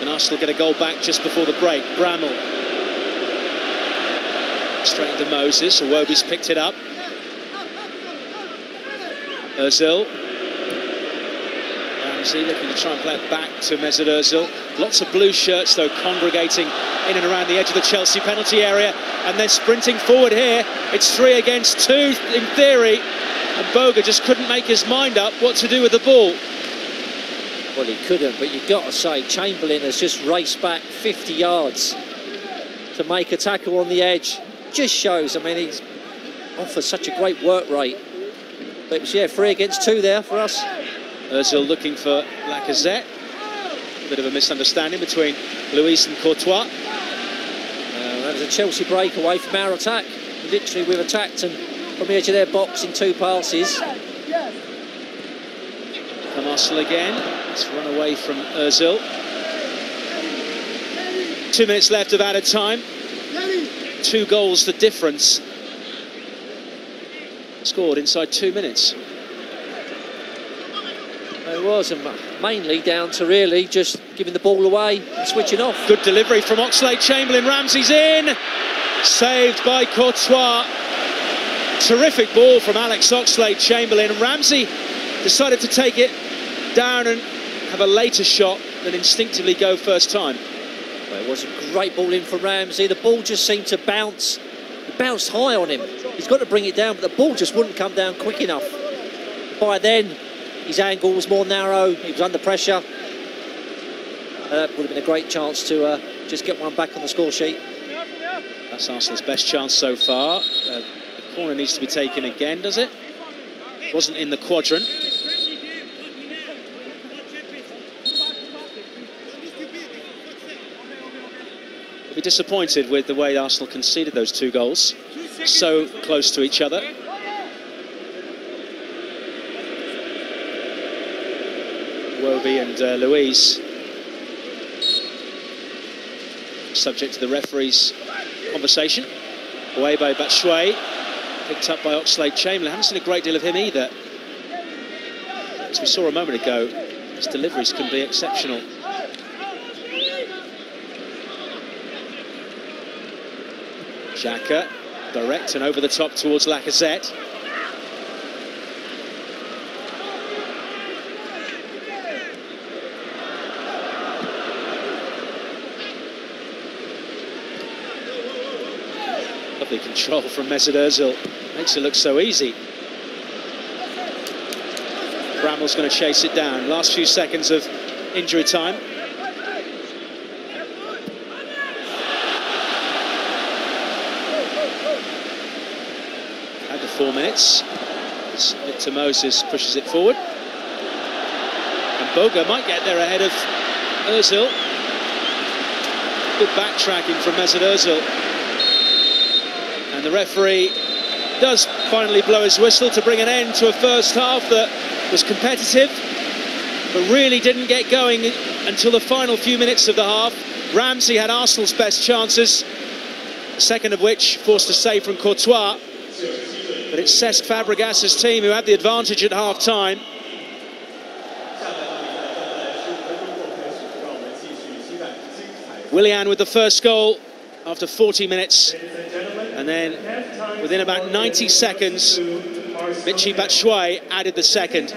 And Arsenal get a goal back just before the break. Bramall. Straight into Moses. Iwobi's picked it up. Ozil. Ramsey looking to try and play it back to Mesut Ozil. Lots of blue shirts, though, congregating in and around the edge of the Chelsea penalty area. And then sprinting forward here. It's 3 against 2 in theory. And Boga just couldn't make his mind up what to do with the ball. Well, he couldn't, but you've got to say, Chamberlain has just raced back 50 yards to make a tackle on the edge. Just shows, I mean, he's offers such a great work rate. But it was, yeah, 3 against 2 there for us. Ozil looking for Lacazette. A bit of a misunderstanding between Luis and Courtois. That was a Chelsea breakaway from our attack. Literally, we've attacked and from the edge of their box in 2 passes. Come Arsenal again. It's run away from Ozil. 2 minutes left of added time. 2 goals the difference. Scored inside 2 minutes. It was, and mainly down to really just giving the ball away and switching off. Good delivery from Oxlade-Chamberlain. Ramsey's in. Saved by Courtois. Terrific ball from Alex Oxlade-Chamberlain. Ramsey decided to take it down and have a later shot than instinctively go first time. Well, it was a great ball in for Ramsey. The ball just seemed to bounce. It bounced high on him. He's got to bring it down, but the ball just wouldn't come down quick enough. By then, his angle was more narrow. He was under pressure. That would have been a great chance to just get one back on the score sheet. That's Arsenal's best chance so far. The corner needs to be taken again, does it? Wasn't in the quadrant. We'll be disappointed with the way Arsenal conceded those 2 goals. So close to each other. Iwobi and Luis, subject to the referee's conversation. Away by Batshuayi, picked up by Oxlade-Chamberlain. Haven't seen a great deal of him either. As we saw a moment ago, his deliveries can be exceptional. Xhaka, direct and over the top towards Lacazette. Lovely control from Mesut Ozil. Makes it look so easy. Bramall's going to chase it down. Last few seconds of injury time. At the 4 minutes, as Victor Moses pushes it forward. And Boga might get there ahead of Ozil. Good backtracking from Mesut Ozil. And the referee does finally blow his whistle to bring an end to a first half that was competitive, but really didn't get going until the final few minutes of the half. Ramsey had Arsenal's best chances, the second of which forced a save from Courtois. But it's Cesc Fabregas's team who had the advantage at half-time. Willian with the first goal after 40 minutes. And then, within about 90 seconds, Michy Batshuayi added the second.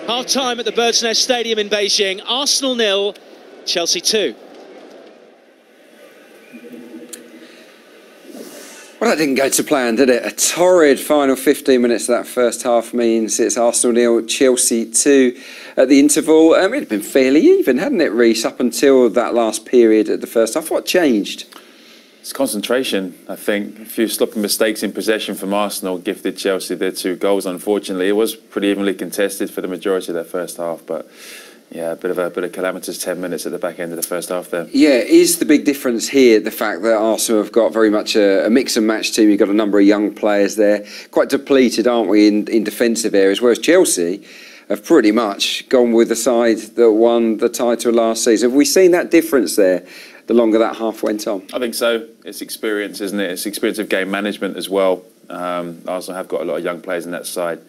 Half-time at the Bird's Nest Stadium in Beijing. Arsenal 0, Chelsea 2. Well, that didn't go to plan, did it? A torrid final 15 minutes of that first half means it's Arsenal 0, Chelsea 2 at the interval. It had been fairly even, hadn't it, Reece, up until that last period at the first half. What changed? It's concentration, I think. A few sloppy mistakes in possession from Arsenal gifted Chelsea their 2 goals, unfortunately. It was pretty evenly contested for the majority of that first half, but yeah, a bit of calamitous 10 minutes at the back end of the first half there. Yeah, is the big difference here the fact that Arsenal have got very much a mix and match team? You've got a number of young players there, quite depleted, aren't we, in defensive areas, whereas Chelsea have pretty much gone with the side that won the title last season. Have we seen that difference there the longer that half went on? I think so. It's experience, isn't it? It's experience of game management as well. Arsenal have got a lot of young players on that side.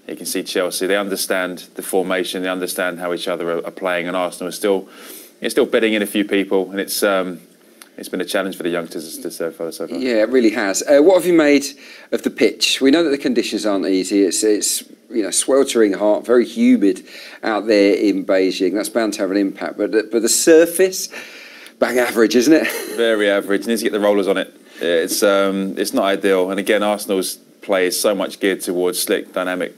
You can see Chelsea, they understand the formation, they understand how each other are playing, and Arsenal is still bedding in a few people, and it's been a challenge for the youngsters so far. Yeah, it really has. What have you made of the pitch? We know that the conditions aren't easy. It's sweltering hot, very humid out there in Beijing. That's bound to have an impact. But the surface, bang average, isn't it? Very average. Needs to get the rollers on it. It's not ideal. And again, Arsenal's play is so much geared towards slick, dynamic,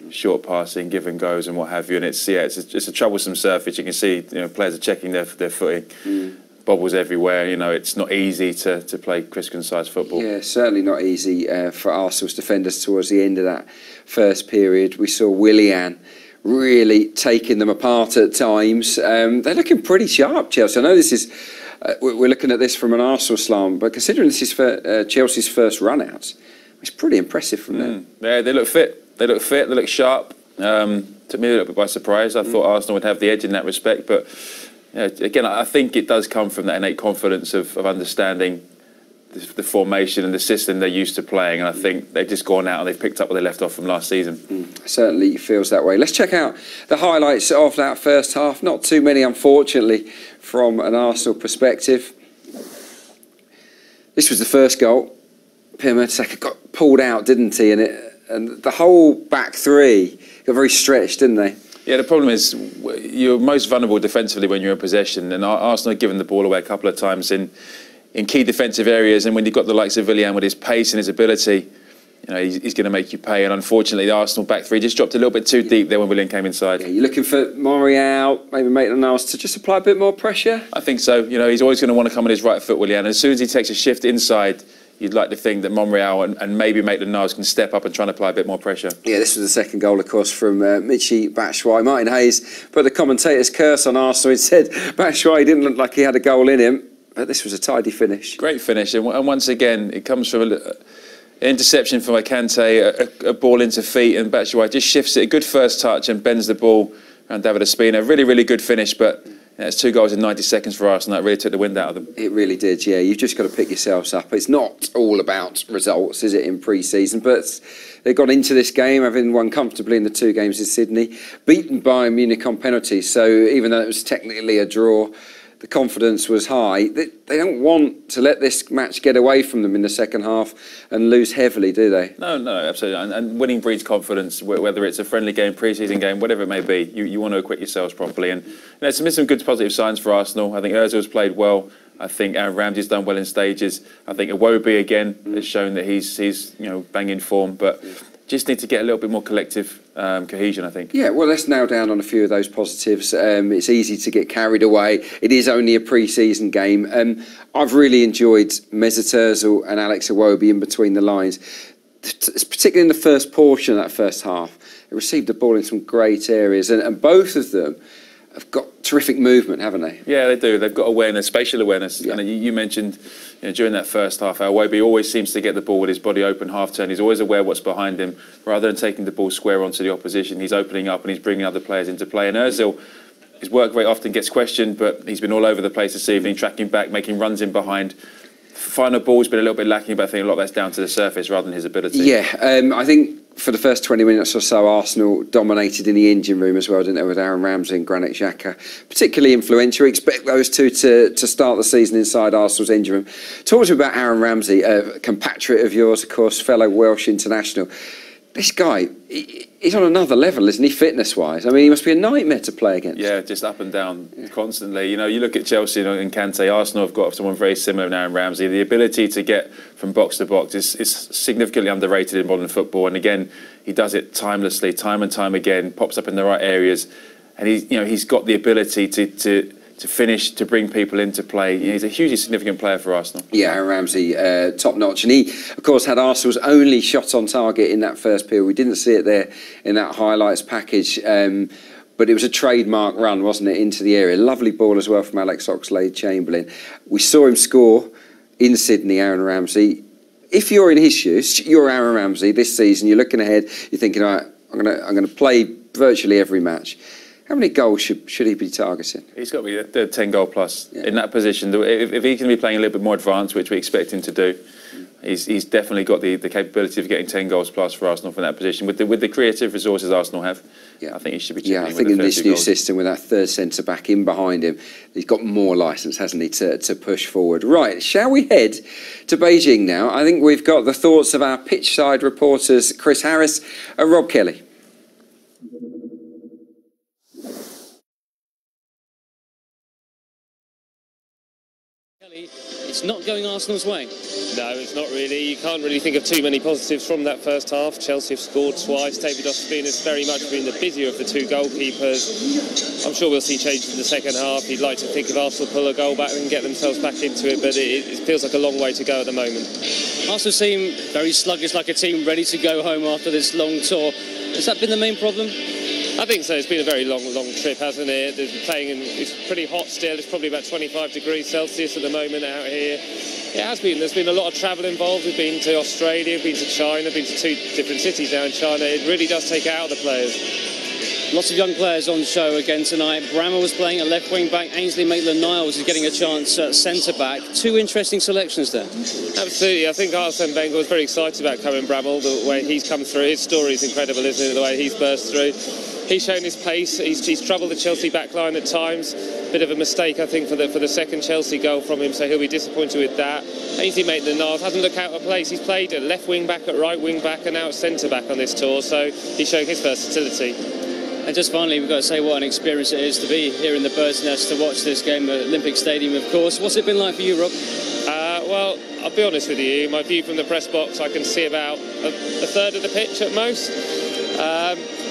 short passing, give and goes, and what have you. And it's a troublesome surface. You can see players are checking their footing. Bobbles everywhere. It's not easy to play crisp, concise football. Yeah, certainly not easy for Arsenal's defenders towards the end of that first period. We saw Willian really taking them apart at times. They're looking pretty sharp, Chelsea. I know this is we're looking at this from an Arsenal slant, but considering this is for Chelsea's first run out, it's pretty impressive from them. Yeah, they look fit. They look fit. They look sharp. Took me a little bit by surprise. I thought Arsenal would have the edge in that respect, but again, I think it does come from that innate confidence of understanding the formation and the system they're used to playing, and I think they've just gone out and they've picked up where they left off from last season. Certainly feels that way. Let's check out the highlights of that first half. Not too many, unfortunately, from an Arsenal perspective. This was the first goal. Pierre Mertesacker got pulled out, didn't he? And the whole back three got very stretched, didn't they? Yeah, the problem is you're most vulnerable defensively when you're in possession, and Arsenal have given the ball away a couple of times in key defensive areas, and when you've got the likes of Willian with his pace and his ability, he's going to make you pay. And unfortunately, the Arsenal back three just dropped a little bit too deep there when Willian came inside. Yeah, you're looking for Monreal, maybe Maitland-Niles to just apply a bit more pressure? I think so. He's always going to want to come on his right foot, Willian. And as soon as he takes a shift inside, you'd like to think that Monreal and maybe Maitland-Niles can step up and try and apply a bit more pressure. Yeah, this was the second goal, of course, from Michy Batshuayi. Martin Hayes put the commentator's curse on Arsenal. He said Batshuayi didn't look like he had a goal in him, but this was a tidy finish. Great finish, and once again, it comes from an interception from Kante, a ball into feet, and Batshuayi just shifts it. A good first touch and bends the ball around David Ospina. Really, really good finish, but it's 2 goals in 90 seconds for Arsenal. That really took the wind out of them. It really did, yeah. You've just got to pick yourselves up. It's not all about results, is it, in pre-season? But they got into this game, having won comfortably in the 2 games in Sydney, beaten Bayern Munich on penalties. So even though it was technically a draw, the confidence was high. They don't want to let this match get away from them in the second half and lose heavily, do they? No, absolutely. And winning breeds confidence, whether it's a friendly game, pre-season game, whatever it may be. You want to acquit yourselves properly. And there's been some good positive signs for Arsenal. I think Ozil's played well. I think Aaron Ramsey's done well in stages. I think Iwobi again has shown that he's banging form, but just need to get a little bit more collective cohesion, I think. Yeah, well, let's nail down on a few of those positives. It's easy to get carried away. It is only a pre-season game. I've really enjoyed Mesut Ozil and Alex Iwobi in between the lines, particularly in the first portion of that first half. They received the ball in some great areas, and both of them have got terrific movement, haven't they? Yeah, they do. They've got awareness, spatial awareness. Yeah. And you mentioned during that first half, how Iwobi always seems to get the ball with his body open, half-turn. He's always aware what's behind him. Rather than taking the ball square onto the opposition, he's opening up and he's bringing other players into play. And Ozil, his work rate often gets questioned, but he's been all over the place this evening, tracking back, making runs in behind. Final ball's been a little bit lacking, but I think a lot of that's down to the surface rather than his ability. Yeah, I think for the first 20 minutes or so, Arsenal dominated in the engine room as well, didn't they, with Aaron Ramsey and Granit Xhaka. Particularly influential. We expect those two to start the season inside Arsenal's engine room. Talk to me about Aaron Ramsey, a compatriot of yours, of course, fellow Welsh international. This guy, he's on another level, isn't he, fitness-wise? I mean, he must be a nightmare to play against. Yeah, just up and down constantly. You look at Chelsea and Kante, Arsenal have got someone very similar to Aaron Ramsey. The ability to get from box to box is significantly underrated in modern football. And again, he does it timelessly, time and time again, pops up in the right areas. And he's got the ability to finish, to bring people into play. He's a hugely significant player for Arsenal. Yeah, Aaron Ramsey, top-notch. And he, of course, had Arsenal's only shot on target in that first period. We didn't see it there in that highlights package. But it was a trademark run, wasn't it, into the area. Lovely ball as well from Alex Oxlade-Chamberlain. We saw him score in Sydney, Aaron Ramsey. If you're in his shoes, you're Aaron Ramsey this season, you're looking ahead, you're thinking, all right, I'm going to play virtually every match. How many goals should he be targeting? He's got to be the 10 goal plus in that position. If he can be playing a little bit more advanced, which we expect him to do, he's definitely got the capability of getting 10 goals plus for Arsenal from that position. With the creative resources Arsenal have, I think he should be chipping in with the first 2 goals. I think in this new system with that third centre-back in behind him, he's got more licence, hasn't he, to push forward. Right, shall we head to Beijing now? I think we've got the thoughts of our pitch-side reporters, Chris Harris and Rob Kelly. It's not going Arsenal's way. No, it's not really. You can't really think of too many positives from that first half. Chelsea have scored twice. David Ospina has very much been the busier of the two goalkeepers. I'm sure we'll see changes in the second half. You'd like to think if Arsenal pull a goal back and get themselves back into it, but it feels like a long way to go at the moment. Arsenal seem very sluggish, like a team ready to go home after this long tour. Has that been the main problem? I think so. It's been a very long trip, hasn't it? It's pretty hot still. It's probably about 25 degrees Celsius at the moment out here. It has been. There's been a lot of travel involved. We've been to Australia, been to China, been to 2 different cities now in China. It really does take it out of the players. Lots of young players on show again tonight. Brammer was playing at left wing back. Ainsley Maitland-Niles is getting a chance at centre back. 2 interesting selections there. Absolutely. I think Arsene Wenger was very excited about Cohen Bramall, the way he's come through. His story is incredible, isn't it? The way he's burst through. He's shown his pace. He's troubled the Chelsea backline at times. Bit of a mistake, I think, for the second Chelsea goal from him, so he'll be disappointed with that. Ainsley Maitland-Niles hasn't looked out of place. He's played at left wing back, at right wing back, and now at centre back on this tour, so he's showing his versatility. And just finally, we've got to say what an experience it is to be here in the Bird's Nest to watch this game at Olympic Stadium, of course. What's it been like for you, Rob? Well, I'll be honest with you. My view from the press box, I can see about a third of the pitch at most.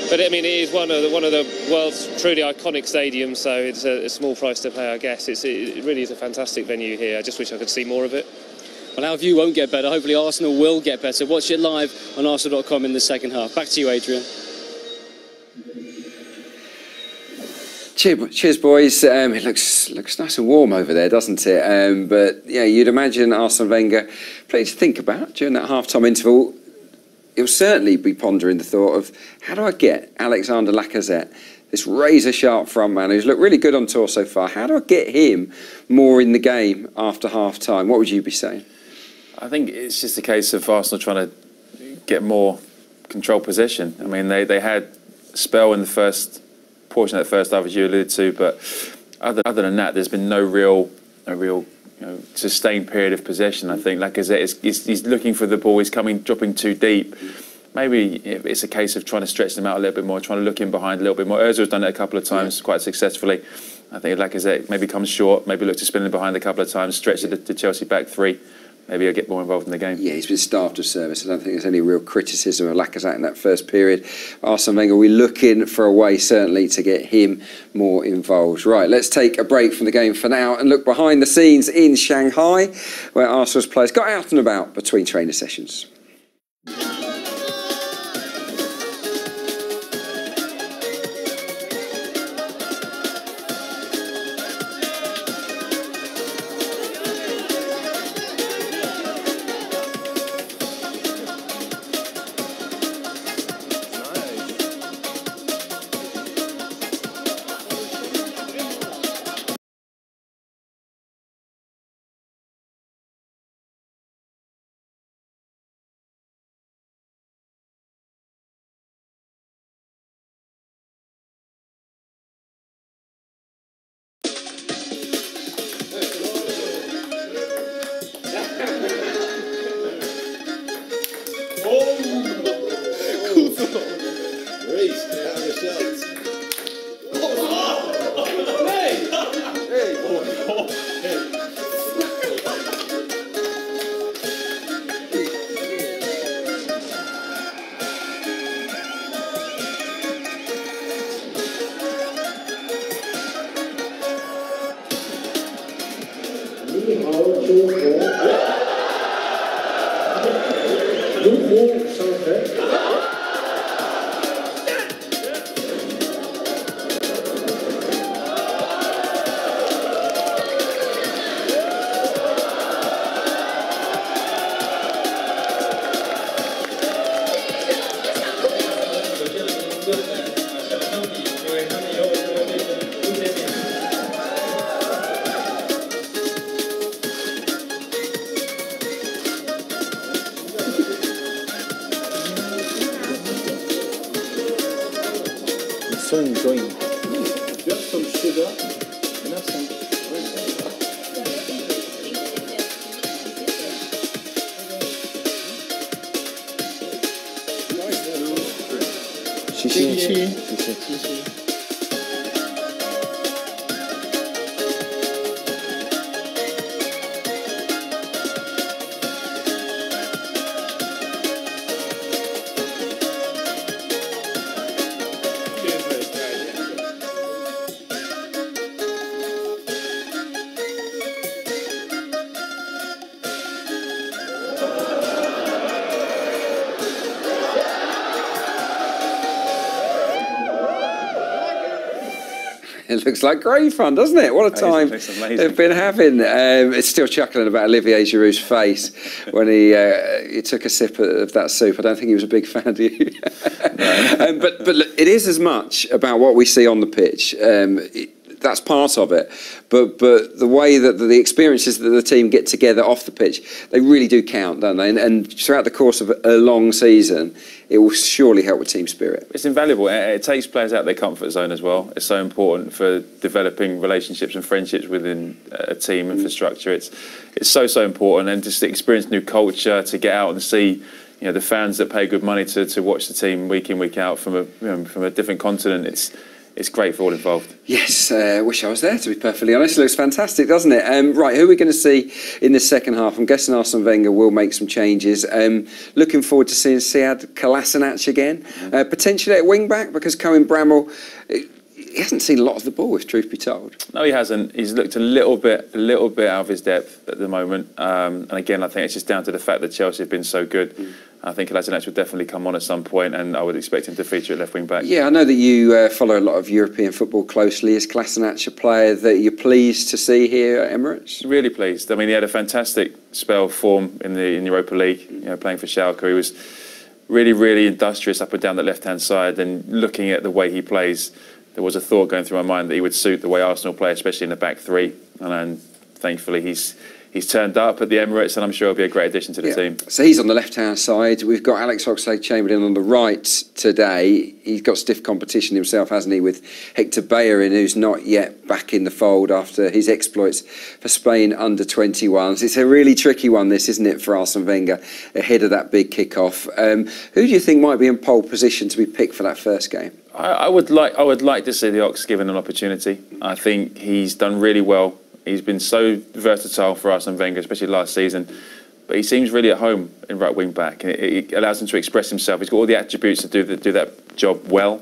But I mean, it is one of the world's truly iconic stadiums, so it's a small price to pay, I guess. It really is a fantastic venue here. I just wish I could see more of it. Well, our view won't get better. Hopefully Arsenal will get better. Watch it live on Arsenal.com in the second half. Back to you, Adrian. Cheers, boys. It looks nice and warm over there, doesn't it? But yeah, you'd imagine Arsene Wenger, plenty to think about during that half-time interval. He'll certainly be pondering the thought of, how do I get Alexander Lacazette, this razor-sharp front man who's looked really good on tour so far, how do I get him more in the game after half-time? What would you be saying? I think it's just a case of Arsenal trying to get more control possession. I mean, they had a spell in the first portion of that first half, as you alluded to, but other than that, there's been no real sustained period of possession. I think Lacazette he's looking for the ball. He's dropping too deep. Maybe it's a case of trying to stretch them out a little bit more, trying to look in behind a little bit more. Ozil's done it a couple of times quite successfully. I think if Lacazette maybe comes short, maybe look to spin in behind a couple of times, stretch the Chelsea back three. Maybe he'll get more involved in the game. Yeah, he's been starved of service. I don't think there's any real criticism of Lacazette in that first period. Arsene Wenger, we're looking for a way, certainly, to get him more involved. Right, let's take a break from the game for now and look behind the scenes in Shanghai, where Arsenal's players got out and about between trainer sessions. So enjoying. Get some sugar and have some. It looks like great fun, doesn't it? What a time they've been having. It's still chuckling about Olivier Giroud's face when he took a sip of that soup. I don't think he was a big fan, do you? No. But look, it is as much about what we see on the pitch. That's part of it, but the way that the experiences that the team get together off the pitch, they really do count, don't they? And throughout the course of a long season, it will surely help with team spirit. It's invaluable. It takes players out of their comfort zone as well. It's so important for developing relationships and friendships within a team infrastructure. It's so important, and just to experience new culture, to get out and see, the fans that pay good money to watch the team week in, week out from a different continent. It's great for all involved. Yes, wish I was there, to be perfectly honest. It looks fantastic, doesn't it? Right, who are we going to see in the second half? I'm guessing Arsene Wenger will make some changes. Looking forward to seeing Sead Kolasinac again, potentially at wing-back, because Cohen Bramall, he hasn't seen a lot of the ball, if truth be told. No, he hasn't. He's looked a little bit out of his depth at the moment. And again, I think it's just down to the fact that Chelsea have been so good. I think Kolasinac will definitely come on at some point, and I would expect him to feature at left wing back. Yeah, I know that you follow a lot of European football closely. Is Kolasinac a player that you're pleased to see here at Emirates? Really pleased. I mean, he had a fantastic spell of form in the Europa League, playing for Schalke. He was really, really industrious up and down the left-hand side, and looking at the way he plays, there was a thought going through my mind that he would suit the way Arsenal play, especially in the back three. And thankfully, he's he's turned up at the Emirates, and I'm sure he'll be a great addition to the team. So he's on the left-hand side. We've got Alex Oxlade-Chamberlain on the right today. He's got stiff competition himself, hasn't he, with Hector Bellerin, who's not yet back in the fold after his exploits for Spain under-21s. It's a really tricky one, this, isn't it, for Arsene Wenger ahead of that big kick-off. Who do you think might be in pole position to be picked for that first game? I would like to see the Ox given an opportunity. I think he's done really well. He's been so versatile for Arsene Wenger, especially last season. But he seems really at home in right wing back. It allows him to express himself. He's got all the attributes to do that job well.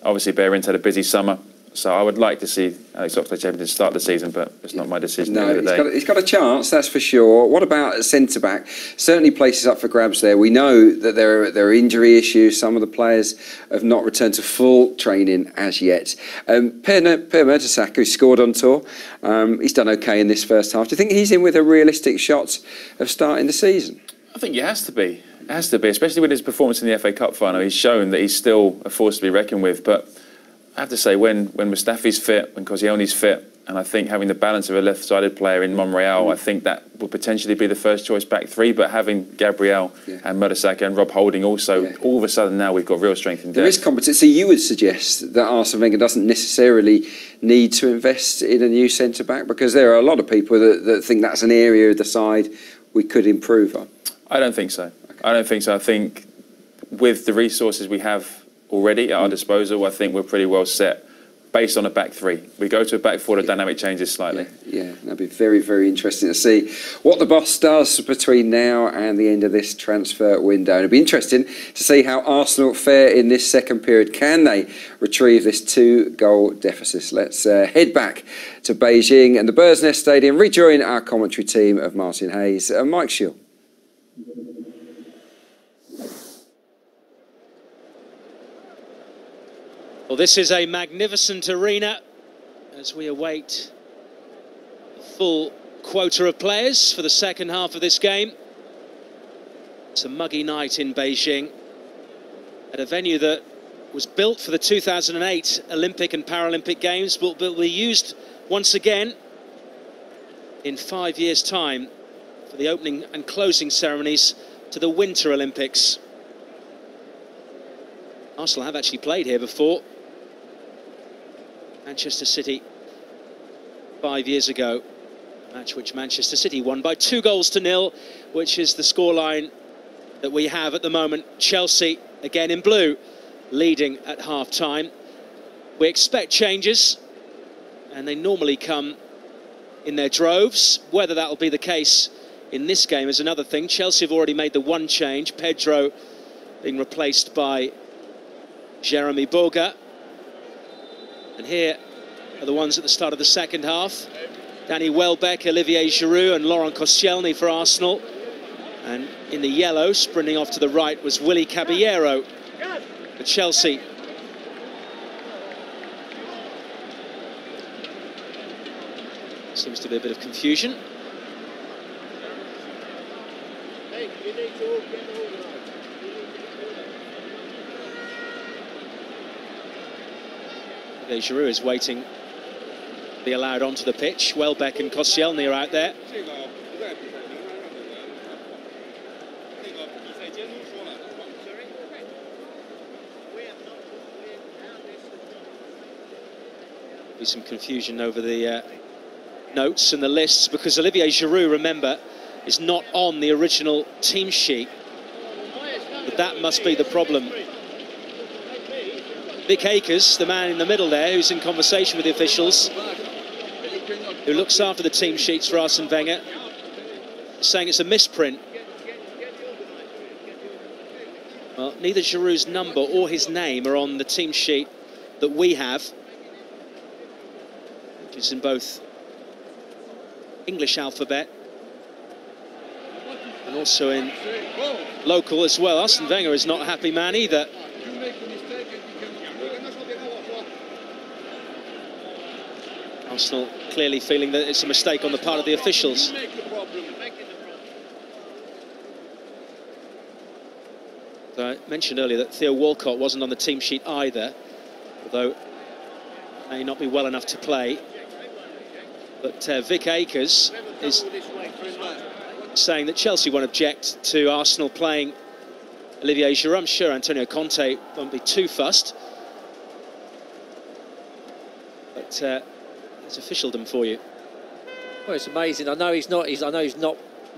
Obviously, Bellerin's had a busy summer. So I would like to see Alex Oxlade-Chamberlain start the season, but it's not my decision. No, he's got a chance, that's for sure. What about centre-back? Certainly places up for grabs there. We know that there are injury issues. Some of the players have not returned to full training as yet. Per Mertesacker, who scored on tour, he's done okay in this first half. Do you think he's in with a realistic shot of starting the season? I think he has to be. It has to be, especially with his performance in the FA Cup final. He's shown that he's still a force to be reckoned with, but I have to say, when Mustafi's fit, when Koscielny's fit, and I think having the balance of a left-sided player in Monreal, I think that would potentially be the first choice back three. But having Gabriel and Mertesacker and Rob Holding also, all of a sudden now we've got real strength in depth. There is competence. So you would suggest that Arsene Wenger doesn't necessarily need to invest in a new centre-back? Because there are a lot of people that think that's an area of the side we could improve on. I don't think so. Okay. I don't think so. I think with the resources we have already at our disposal, I think we're pretty well set based on a back three. We go to a back four, the dynamic changes slightly. Yeah, that'd be very, very interesting to see what the boss does between now and the end of this transfer window. And it'd be interesting to see how Arsenal fare in this second period. Can they retrieve this 2-goal deficit? Let's head back to Beijing and the Bird's Nest Stadium, rejoin our commentary team of Martin Hayes and Mike Shield. Well, this is a magnificent arena as we await the full quota of players for the second half of this game. It's a muggy night in Beijing at a venue that was built for the 2008 Olympic and Paralympic Games, but will be used once again in 5 years' time for the opening and closing ceremonies to the Winter Olympics. Arsenal have actually played here before. Manchester City 5 years ago, a match which Manchester City won by 2-0, which is the scoreline that we have at the moment. Chelsea, again in blue, leading at half-time. We expect changes, and they normally come in their droves. Whether that will be the case in this game is another thing. Chelsea have already made the one change, Pedro being replaced by Jeremy Boga. And here are the ones at the start of the second half. Danny Welbeck, Olivier Giroud and Laurent Koscielny for Arsenal. And in the yellow, sprinting off to the right, was Willy Caballero for Chelsea. Seems to be a bit of confusion. Giroud is waiting to be allowed onto the pitch. Welbeck and Koscielny are out there. Be some confusion over the notes and the lists, because Olivier Giroud, remember, is not on the original team sheet. But that must be the problem. Vic Akers, the man in the middle there, who's in conversation with the officials, who looks after the team sheets for Arsene Wenger, saying it's a misprint. Well, neither Giroud's number or his name are on the team sheet that we have, which is in both English alphabet and also in local as well. Arsene Wenger is not a happy man either. Arsenal clearly feeling that it's a mistake on the part of the officials. So I mentioned earlier that Theo Walcott wasn't on the team sheet either, although may not be well enough to play. But Vic Akers is saying that Chelsea won't object to Arsenal playing Olivier Giroud. I'm sure Antonio Conte won't be too fussed. But it's officialdom for you. Well, it's amazing. I know he's not. I know he's not.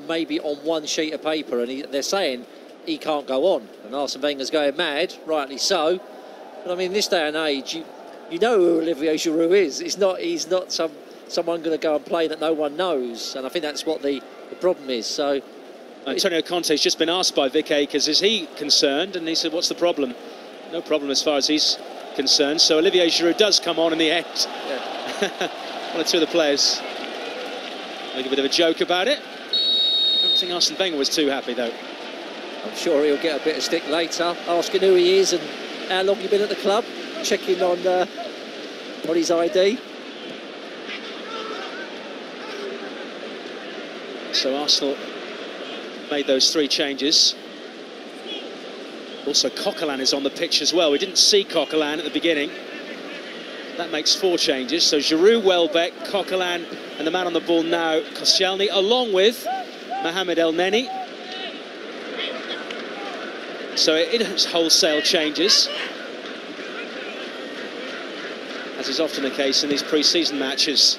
Maybe on one sheet of paper, and they're saying he can't go on. And Arsene Wenger's going mad, rightly so. But I mean, this day and age, you know who Olivier Giroud is. He's not someone going to go and play that no one knows. And I think that's what the problem is. So Antonio Conte's just been asked by Vic Akers, is he concerned? And he said, what's the problem? No problem as far as he's concerned. So Olivier Giroud does come on in the end. Yeah. One or two of the players make a bit of a joke about it. I don't think Arsene Wenger was too happy, though. I'm sure he'll get a bit of stick later, asking who he is and how long he's been at the club, checking on his ID. So Arsenal made those 3 changes. Also, Coquelin is on the pitch as well. We didn't see Coquelin at the beginning. That makes 4 changes. So Giroud, Welbeck, Coquelin, and the man on the ball now, Koscielny, along with Mohamed El Neni. So it is wholesale changes, as is often the case in these pre-season matches.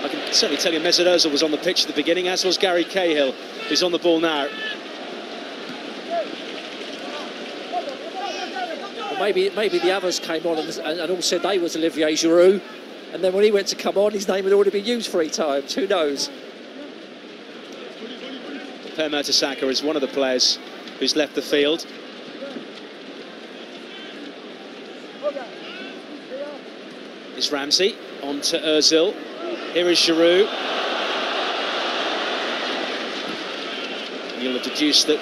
I can certainly tell you Mesut Ozil was on the pitch at the beginning, as was Gary Cahill, who's on the ball now. Well, maybe the others came on and all said they was Olivier Giroud, and then when he went to come on, his name had already been used 3 times. Who knows? Per Mertesacker is one of the players who's left the field. Is Ramsey on to Ozil. Here is Giroud. You'll have deduced that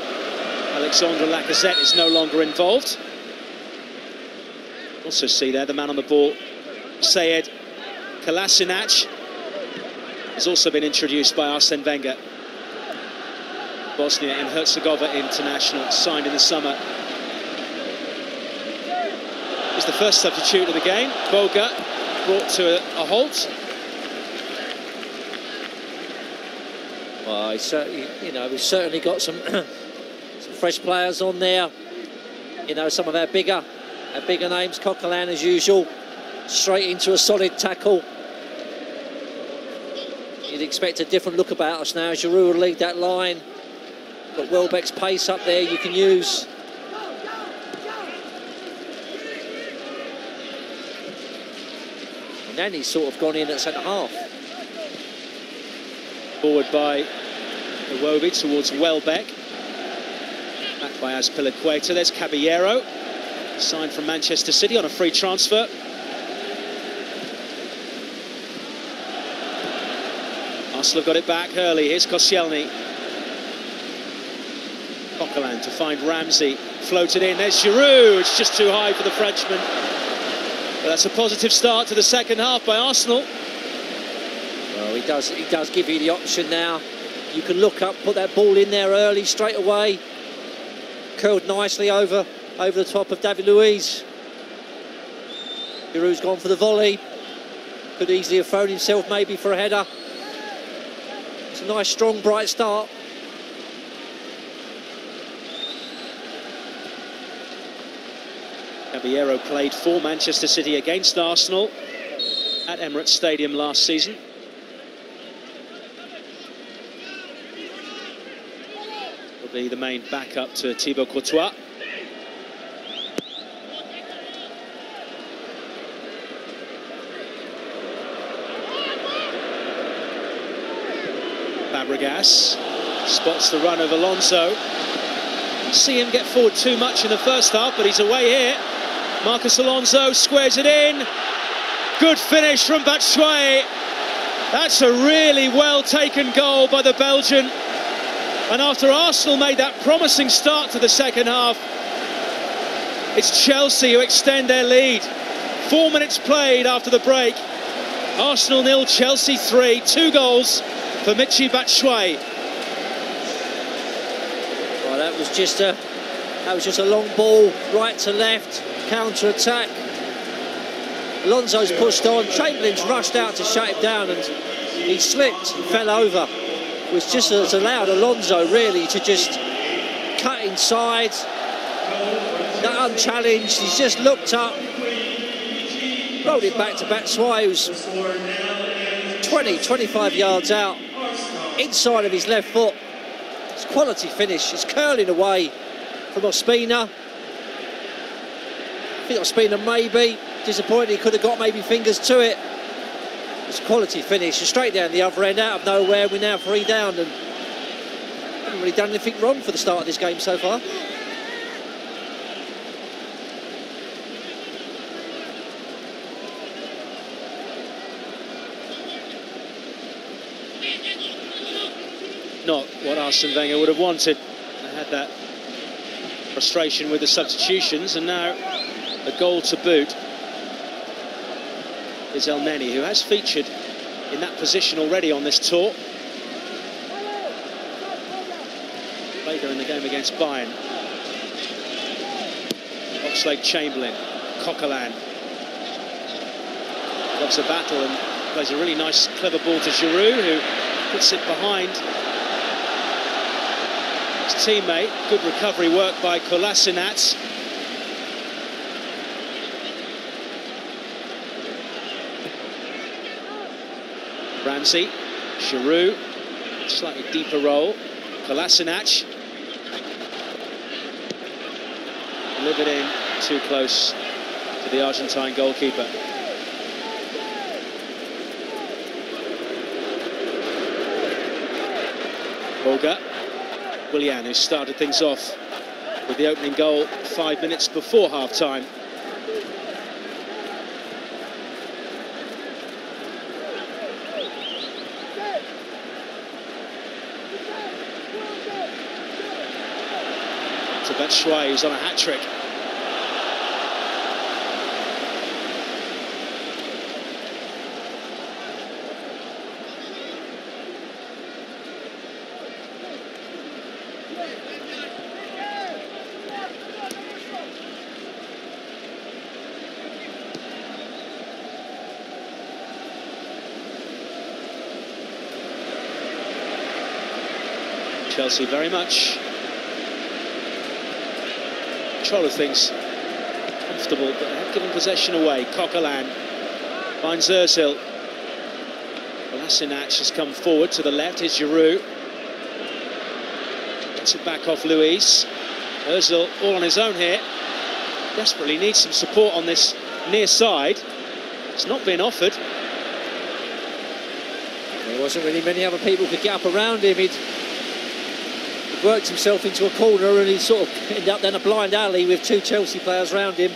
Alexandre Lacazette is no longer involved. Also see there the man on the ball, Sead Kolasinac, has also been introduced by Arsene Wenger. Bosnia and Herzegovina international, signed in the summer. He's the first substitute of the game. Boga brought to a halt. Well, we've certainly got some some fresh players on there. You know, some of our bigger names. Coquelin, as usual, straight into a solid tackle. You'd expect a different look about us now. Giroud will lead that line. Got Welbeck's pace up there you can use. And then he's sort of gone in at centre-half. Forward by Iwobi towards Welbeck. Back by Azpilicueta. There's Caballero, signed from Manchester City on a free transfer. Arsenal have got it back early. Here's Koscielny. Coquelin to find Ramsey. Floated in. There's Giroud. It's just too high for the Frenchman. But that's a positive start to the second half by Arsenal. Well, he does give you the option now. You can look up, put that ball in there early, straight away. Curled nicely over the top of David Luiz. Giroud's gone for the volley. Could easily have thrown himself maybe for a header. It's a nice, strong, bright start. Caballero played for Manchester City against Arsenal at Emirates Stadium last season. Will be the main backup to Thibaut Courtois. Fabregas spots the run of Alonso. See him get forward too much in the first half, but he's away here. Marcus Alonso squares it in. Good finish from Batshuayi. That's a really well-taken goal by the Belgian. And after Arsenal made that promising start to the second half, it's Chelsea who extend their lead. 4 minutes played after the break. Arsenal 0, Chelsea 3. 2 goals for Michy Batshuayi. Well, that was just a long ball, right to left, counter-attack. Alonso's pushed on. Chamberlain's rushed out to shut him down, and he slipped and fell over. Which just has allowed Alonso really to just cut inside, not unchallenged. He's just looked up, rolled it back to Batshuayi, who's 20-25 yards out, inside of his left foot. It's quality finish. It's curling away from Ospina. I think Ospina maybe disappointed. He could have got maybe fingers to it. It's a quality finish. Straight down the other end, out of nowhere. We're now 3 down and haven't really done anything wrong for the start of this game so far. Not what Arsene Wenger would have wanted. They had that frustration with the substitutions, and now a goal to boot is El Neni, who has featured in that position already on this tour. Later in the game against Bayern. Oxlade-Chamberlain, Coquelin loves a battle and plays a really nice, clever ball to Giroud, who puts it behind his teammate. Good recovery work by Kolasinac. Ramsey, Giroud, slightly deeper roll. Kolasinac delivered in too close to the Argentine goalkeeper. Boga, Willian, who started things off with the opening goal 5 minutes before half-time. To Batshuayi, who's on a hat-trick. Chelsea very much control of things, comfortable, but they have given possession away. Coquelin finds Ozil. Kolasinac has come forward to the left. Here's Giroud. Gets it back off Luis. Ozil all on his own here. Desperately needs some support on this near side. It's not been offered. There wasn't really many other people who could get up around him. He'd worked himself into a corner and he sort of ended up down a blind alley with 2 Chelsea players around him.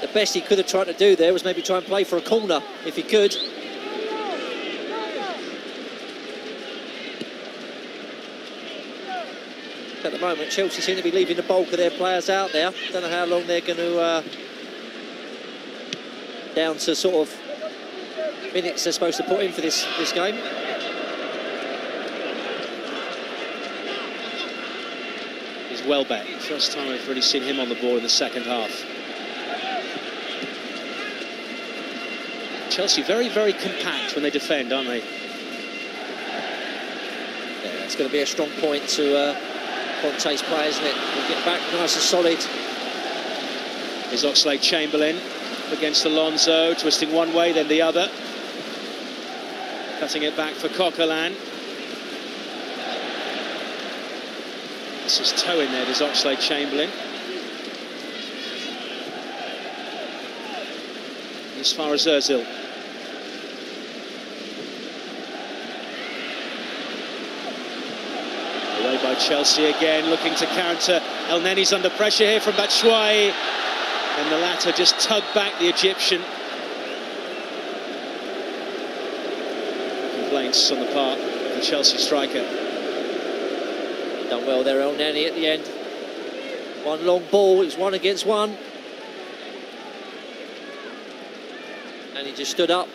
The best he could have tried to do there was maybe try and play for a corner if he could. At the moment, Chelsea seem to be leaving the bulk of their players out there. Don't know how long they're going to down to sort of minutes they're supposed to put in for this game. Welbeck, first time I've really seen him on the ball in the second half. Chelsea very, very compact when they defend, aren't they? Yeah, it's going to be a strong point to Conte's play, isn't it? We'll get back nice and solid. Here's Oxlade-Chamberlain against Alonso, twisting one way, then the other. Cutting it back for Coquelin. This is toe in there, there's Oxlade-Chamberlain. As far as Ozil. Away by Chelsea again, looking to counter. El Neni's under pressure here from Batshuayi. And the latter just tugged back the Egyptian. Complaints on the part of the Chelsea striker. Done well there, El Neni at the end. One long ball, it's 1 against 1. And he just stood up.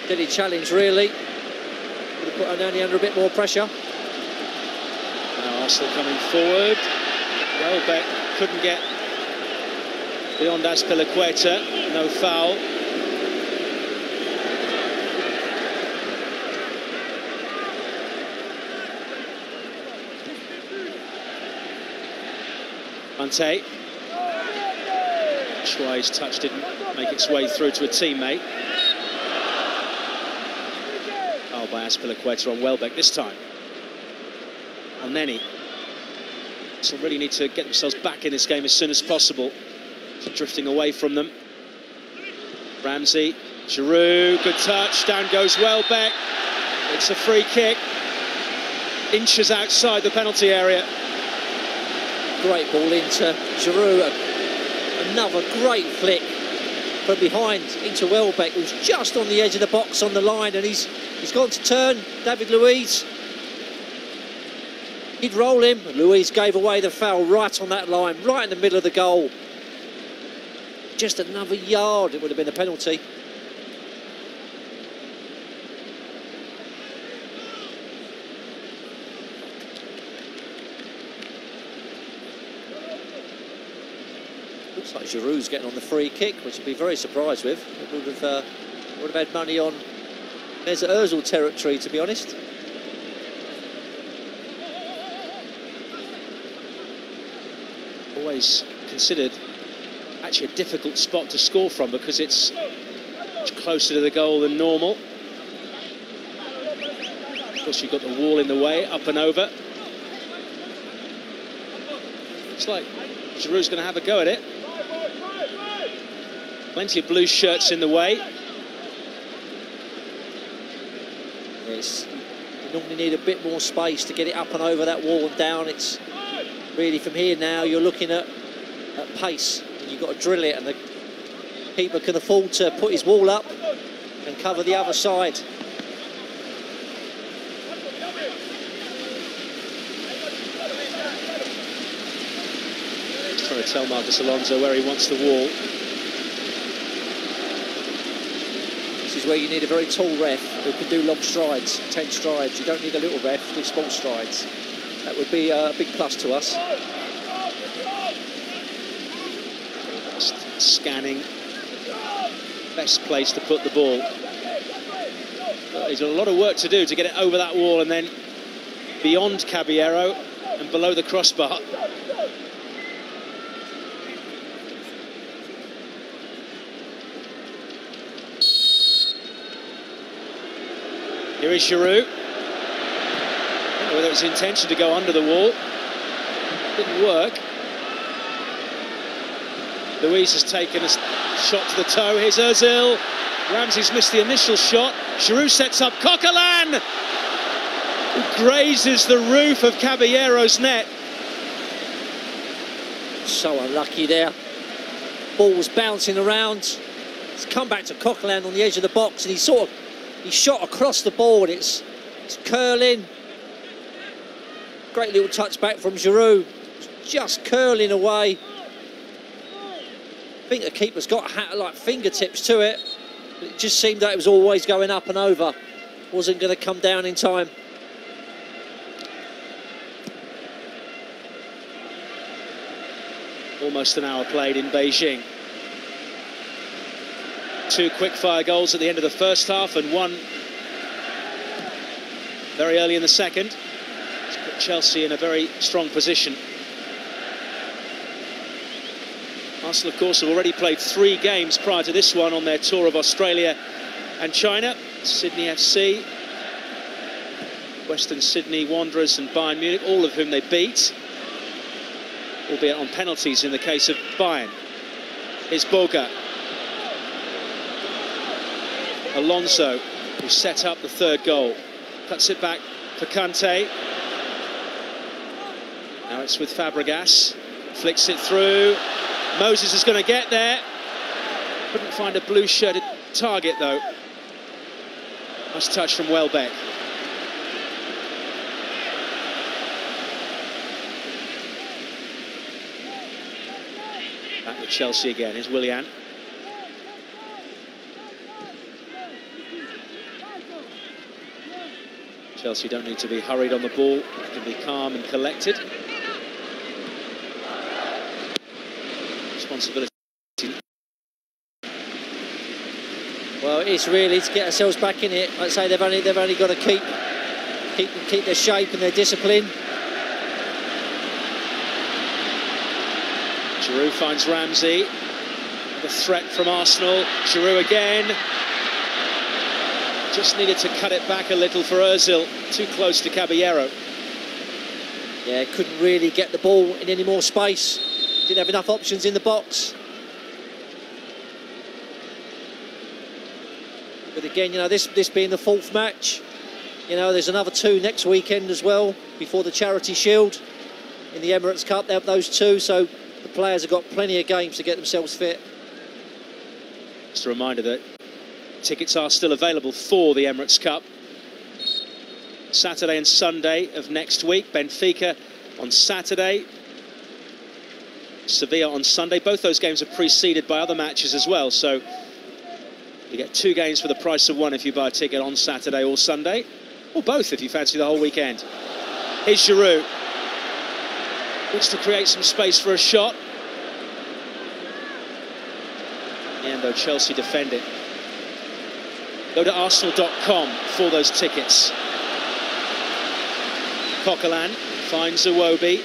Did he challenge, really? Would have put El Neni under a bit more pressure. Now Arsenal coming forward. Welbeck couldn't get beyond Azpilicueta. No foul. Conte. Schwei's touch didn't make its way through to a teammate. Oh, by Azpilicueta on Welbeck this time. On Nenny. So really need to get themselves back in this game as soon as possible. So drifting away from them. Ramsey, Giroud, good touch, down goes Welbeck. It's a free kick. Inches outside the penalty area. Great ball into Giroud. Another great flick from behind into Welbeck, who's just on the edge of the box on the line, and he's gone to turn David Luiz. He'd roll him. Luiz gave away the foul right on that line, right in the middle of the goal. Just another yard, it would have been a penalty. Looks like Giroud's getting on the free kick, which I'd be very surprised with. It would have had money on Mesut Ozil territory, to be honest. Always considered actually a difficult spot to score from because it's much closer to the goal than normal. Of course, you've got the wall in the way, up and over. Looks like Giroud's going to have a go at it. Plenty of blue shirts in the way. Yes, you normally need a bit more space to get it up and over that wall and down. It's really from here now you're looking at pace. You've got to drill it, and the keeper can afford to put his wall up and cover the other side. He's trying to tell Marcos Alonso where he wants the wall. This is where you need a very tall ref who can do long strides, 10 strides. You don't need a little ref, do small strides. That would be a big plus to us. Scanning, best place to put the ball. There's a lot of work to do to get it over that wall and then beyond Caballero and below the crossbar. Here is Giroud. I don't know whether it's intention to go under the wall. Didn't work. Luiz has taken a shot to the toe. Here's Ozil. Ramsey's missed the initial shot. Giroud sets up Coquelin, who grazes the roof of Caballero's net. So unlucky there. Ball was bouncing around. It's come back to Coquelin on the edge of the box, and he shot across the board. It's curling. Great little touch back from Giroud. Just curling away. I think the keeper's got like fingertips to it. It just seemed that it was always going up and over. Wasn't going to come down in time. Almost an hour played in Beijing. 2 quick-fire goals at the end of the first half and 1 very early in the second. It's put Chelsea in a very strong position. Arsenal, of course, have already played 3 games prior to this one on their tour of Australia and China. Sydney FC, Western Sydney Wanderers and Bayern Munich, all of whom they beat, albeit on penalties in the case of Bayern. Here's Boga. Alonso, who set up the 3rd goal, cuts it back for Kante. Now it's with Fabregas, flicks it through. Moses is going to get there. Couldn't find a blue-shirted target, though. Nice touch from Welbeck. Back with Chelsea again. Here's Willian. Chelsea don't need to be hurried on the ball. They can be calm and collected. Responsibility. Well, it's really to get ourselves back in it. I'd say they've only got to keep their shape and their discipline. Giroud finds Ramsey. The threat from Arsenal. Giroud again. Just needed to cut it back a little for Ozil. Too close to Caballero. Yeah, couldn't really get the ball in any more space. Didn't have enough options in the box. But again, you know, this being the 4th match, you know, there's another 2 next weekend as well before the Charity Shield in the Emirates Cup. They have those 2, so the players have got plenty of games to get themselves fit. Just a reminder that tickets are still available for the Emirates Cup. Saturday and Sunday of next week. Benfica on Saturday. Sevilla on Sunday. Both those games are preceded by other matches as well, so you get 2 games for the price of 1 if you buy a ticket on Saturday or Sunday, or both if you fancy the whole weekend. Here's Giroud. Looks to create some space for a shot. And though Chelsea defend it. Go to arsenal.com for those tickets. Coquelin finds Iwobi.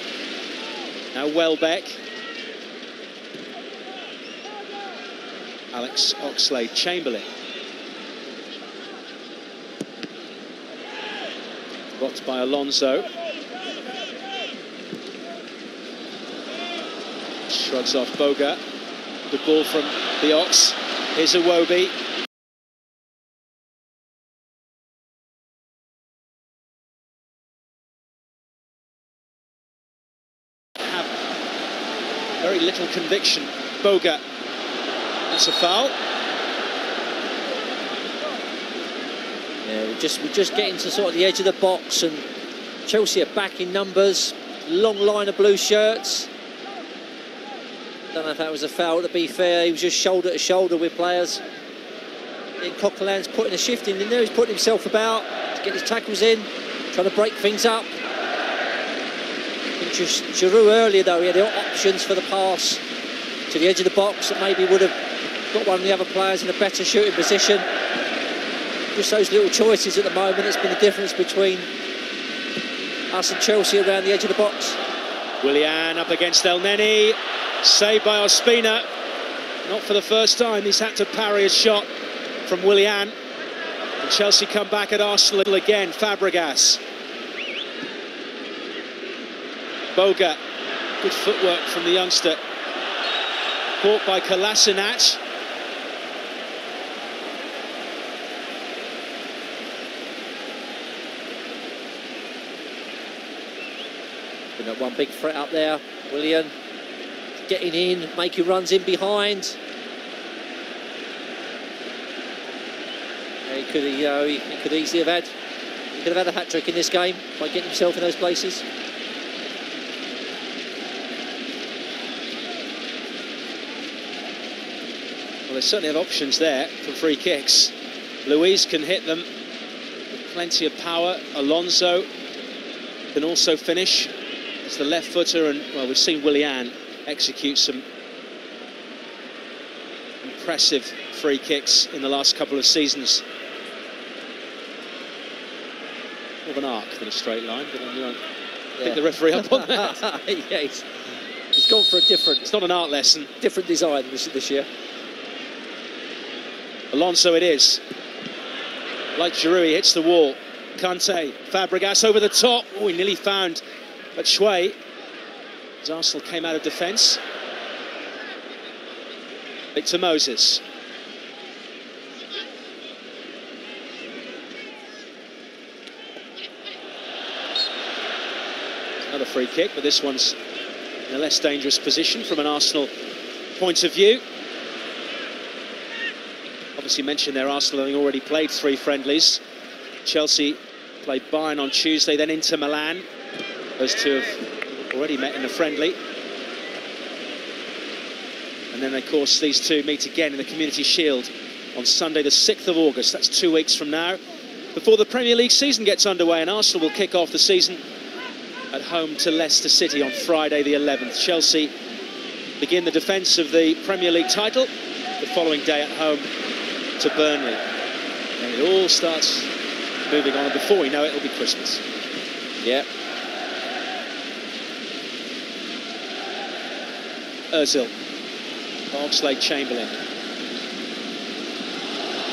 Now Welbeck. Alex Oxlade-Chamberlain. Blocked by Alonso. Shrugs off Boga. Good ball from the Ox. Here's Iwobi. Have very little conviction. Boga. That's a foul. Yeah, we're just getting to sort of the edge of the box, and Chelsea are back in numbers. Long line of blue shirts. Don't know if that was a foul, to be fair. He was just shoulder to shoulder with players. And Coquelin's putting a shift in there. He's putting himself about to get his tackles in, trying to break things up. Just Giroud earlier, though, he had options for the pass to the edge of the box that maybe would have got one of the other players in a better shooting position. Just those little choices at the moment. It's been the difference between us and Chelsea around the edge of the box. Willian up against El Neni. Saved by Ospina. Not for the first time. He's had to parry a shot from Willian. And Chelsea come back at Arsenal again. Fabregas. Boga. Good footwork from the youngster. Caught by Kolasinac. Been that one big threat up there. Willian getting in, making runs in behind. Yeah, he could easily have had. He could have had a hat-trick in this game by getting himself in those places. Well, they certainly have options there for free kicks. Luiz can hit them with plenty of power. Alonso can also finish. It's the left footer, and well, we've seen Willian execute some impressive free kicks in the last couple of seasons. More of an arc than a straight line, but you won't pick the referee up on that. Yeah, he's gone for a different. It's not an art lesson. Different design this year. Alonso it is. Like Giroud, he hits the wall. Kante, Fabregas over the top. Oh, he nearly found Batshuayi as Arsenal came out of defence. Victor Moses. Another free kick, but this one's in a less dangerous position from an Arsenal point of view. Obviously mentioned there, Arsenal having already played 3 friendlies. Chelsea played Bayern on Tuesday, then Inter Milan. Those 2 have already met in a friendly. And then, of course, these 2 meet again in the Community Shield on Sunday, the 6th of August. That's 2 weeks from now. before the Premier League season gets underway, and Arsenal will kick off the season at home to Leicester City on Friday the 11th. Chelsea begin the defence of the Premier League title the following day at home to Burnley. And it all starts moving on, and before we know it, it'll be Christmas. Yeah. Ozil, Oxlade-Chamberlain.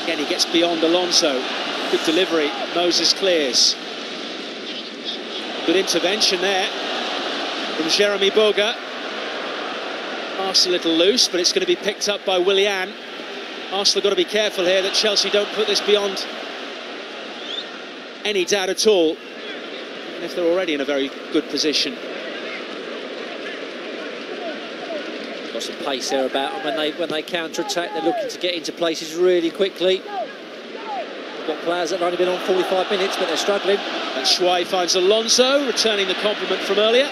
Again, he gets beyond Alonso. Good delivery. Moses clears. Good intervention there from Jeremy Boga. Pass a little loose, but it's going to be picked up by Willian. Arsenal got to be careful here that Chelsea don't put this beyond any doubt at all, even if they're already in a very good position. Got some pace there about them when they counter-attack. They're looking to get into places really quickly. They've got players that have only been on 45 minutes, but they're struggling. Batshuayi finds Alonso, returning the compliment from earlier.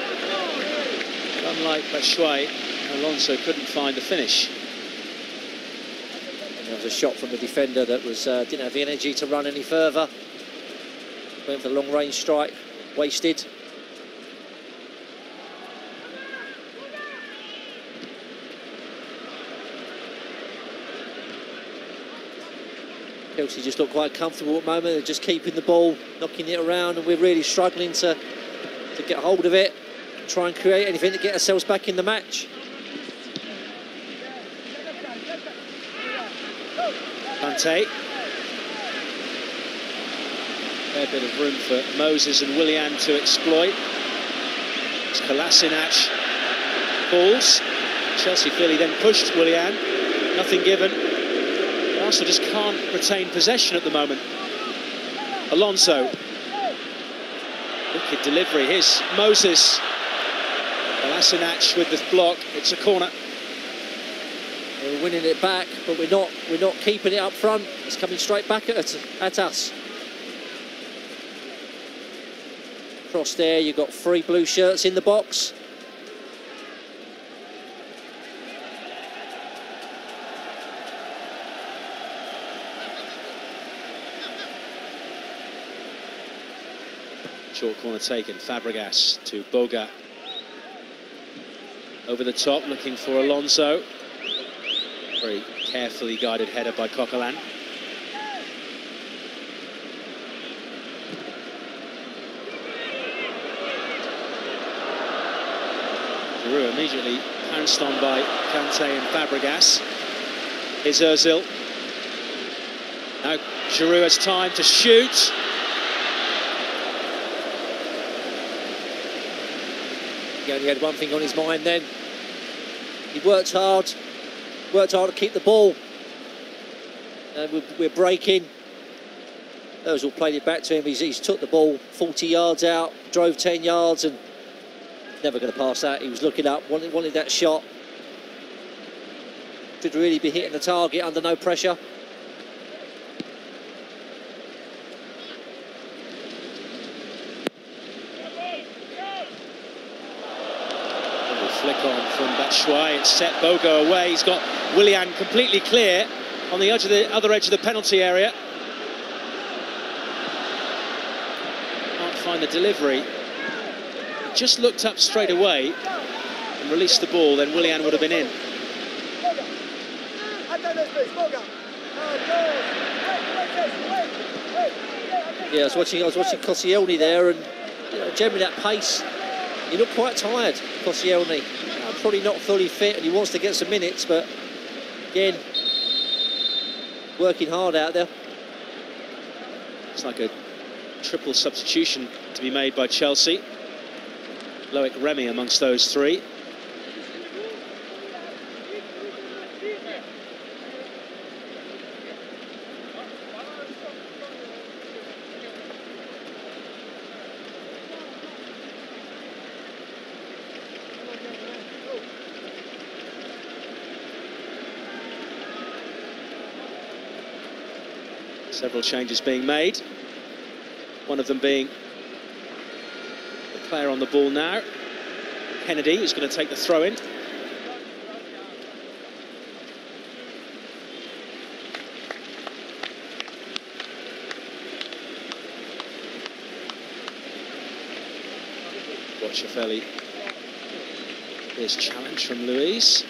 Unlike Batshuayi, Alonso couldn't find the finish. And there was a shot from the defender that was didn't have the energy to run any further. Went for the long-range strike, wasted. Chelsea just look quite comfortable at the moment. They're just keeping the ball, knocking it around, and we're really struggling to get hold of it and try and create anything to get ourselves back in the match. Kante. Fair bit of room for Moses and Willian to exploit. It's Kolasinac falls. Chelsea clearly then pushed Willian. Nothing given. Arsenal just can't retain possession at the moment. Alonso. Wicked delivery. Here's Moses. Kolasinac with the block. It's a corner. We're winning it back, but we're not keeping it up front. It's coming straight back at us. Across there, you've got 3 blue shirts in the box. Short corner taken. Fabregas to Boga. Over the top, looking for Alonso. Very carefully guided header by Coquelin. Giroud immediately pounced on by Kante and Fabregas. Here's Ozil. Now Giroud has time to shoot. He only had one thing on his mind then. He worked hard to keep the ball. And we're breaking. Ozil played it back to him. He's took the ball 40 yards out, drove 10 yards, and never going to pass that. He was looking up, wanted that shot. Should really be hitting the target under no pressure. Flick on from Batshuayi. It's set Boga away. He's got Willian completely clear on the other edge of the penalty area. Can't find the delivery. He just looked up straight away and released the ball, then Willian would have been in. Yeah, I was watching Koscielny there, and generally that pace, he looked quite tired, Koscielny. Probably not fully fit, and he wants to get some minutes, but again, working hard out there. It's like a triple substitution to be made by Chelsea. Loic Remy amongst those 3. Several changes being made. One of them being the player on the ball now, Kennedy, who's going to take the throw in. Watch a fairly fierce challenge from Luis.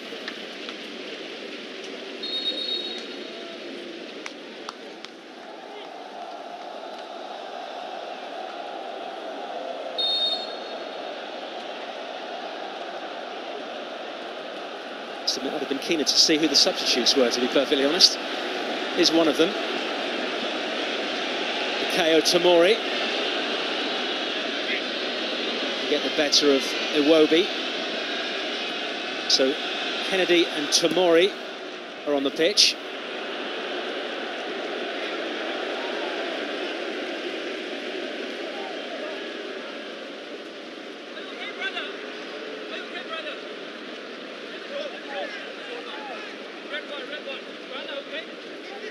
I'd have been keener to see who the substitutes were, to be perfectly honest. Here's one of them. Kayo Tomori. Get the better of Iwobi. So Kennedy and Tomori are on the pitch.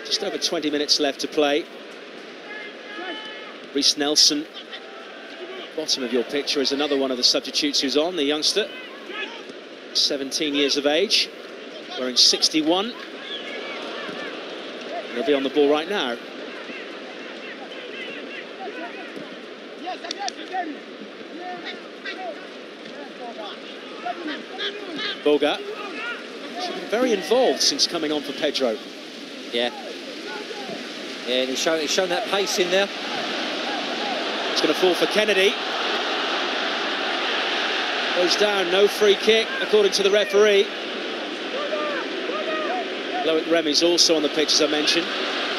Just over 20 minutes left to play. Reece Nelson, bottom of your picture, is another one of the substitutes who's on, the youngster. 17 years of age, wearing 61. He'll be on the ball right now. Boga. He's been very involved since coming on for Pedro. Yeah. Yeah, and he's shown that pace in there. It's going to fall for Kennedy. Goes down, no free kick, according to the referee. Loic Remy's also on the pitch, as I mentioned.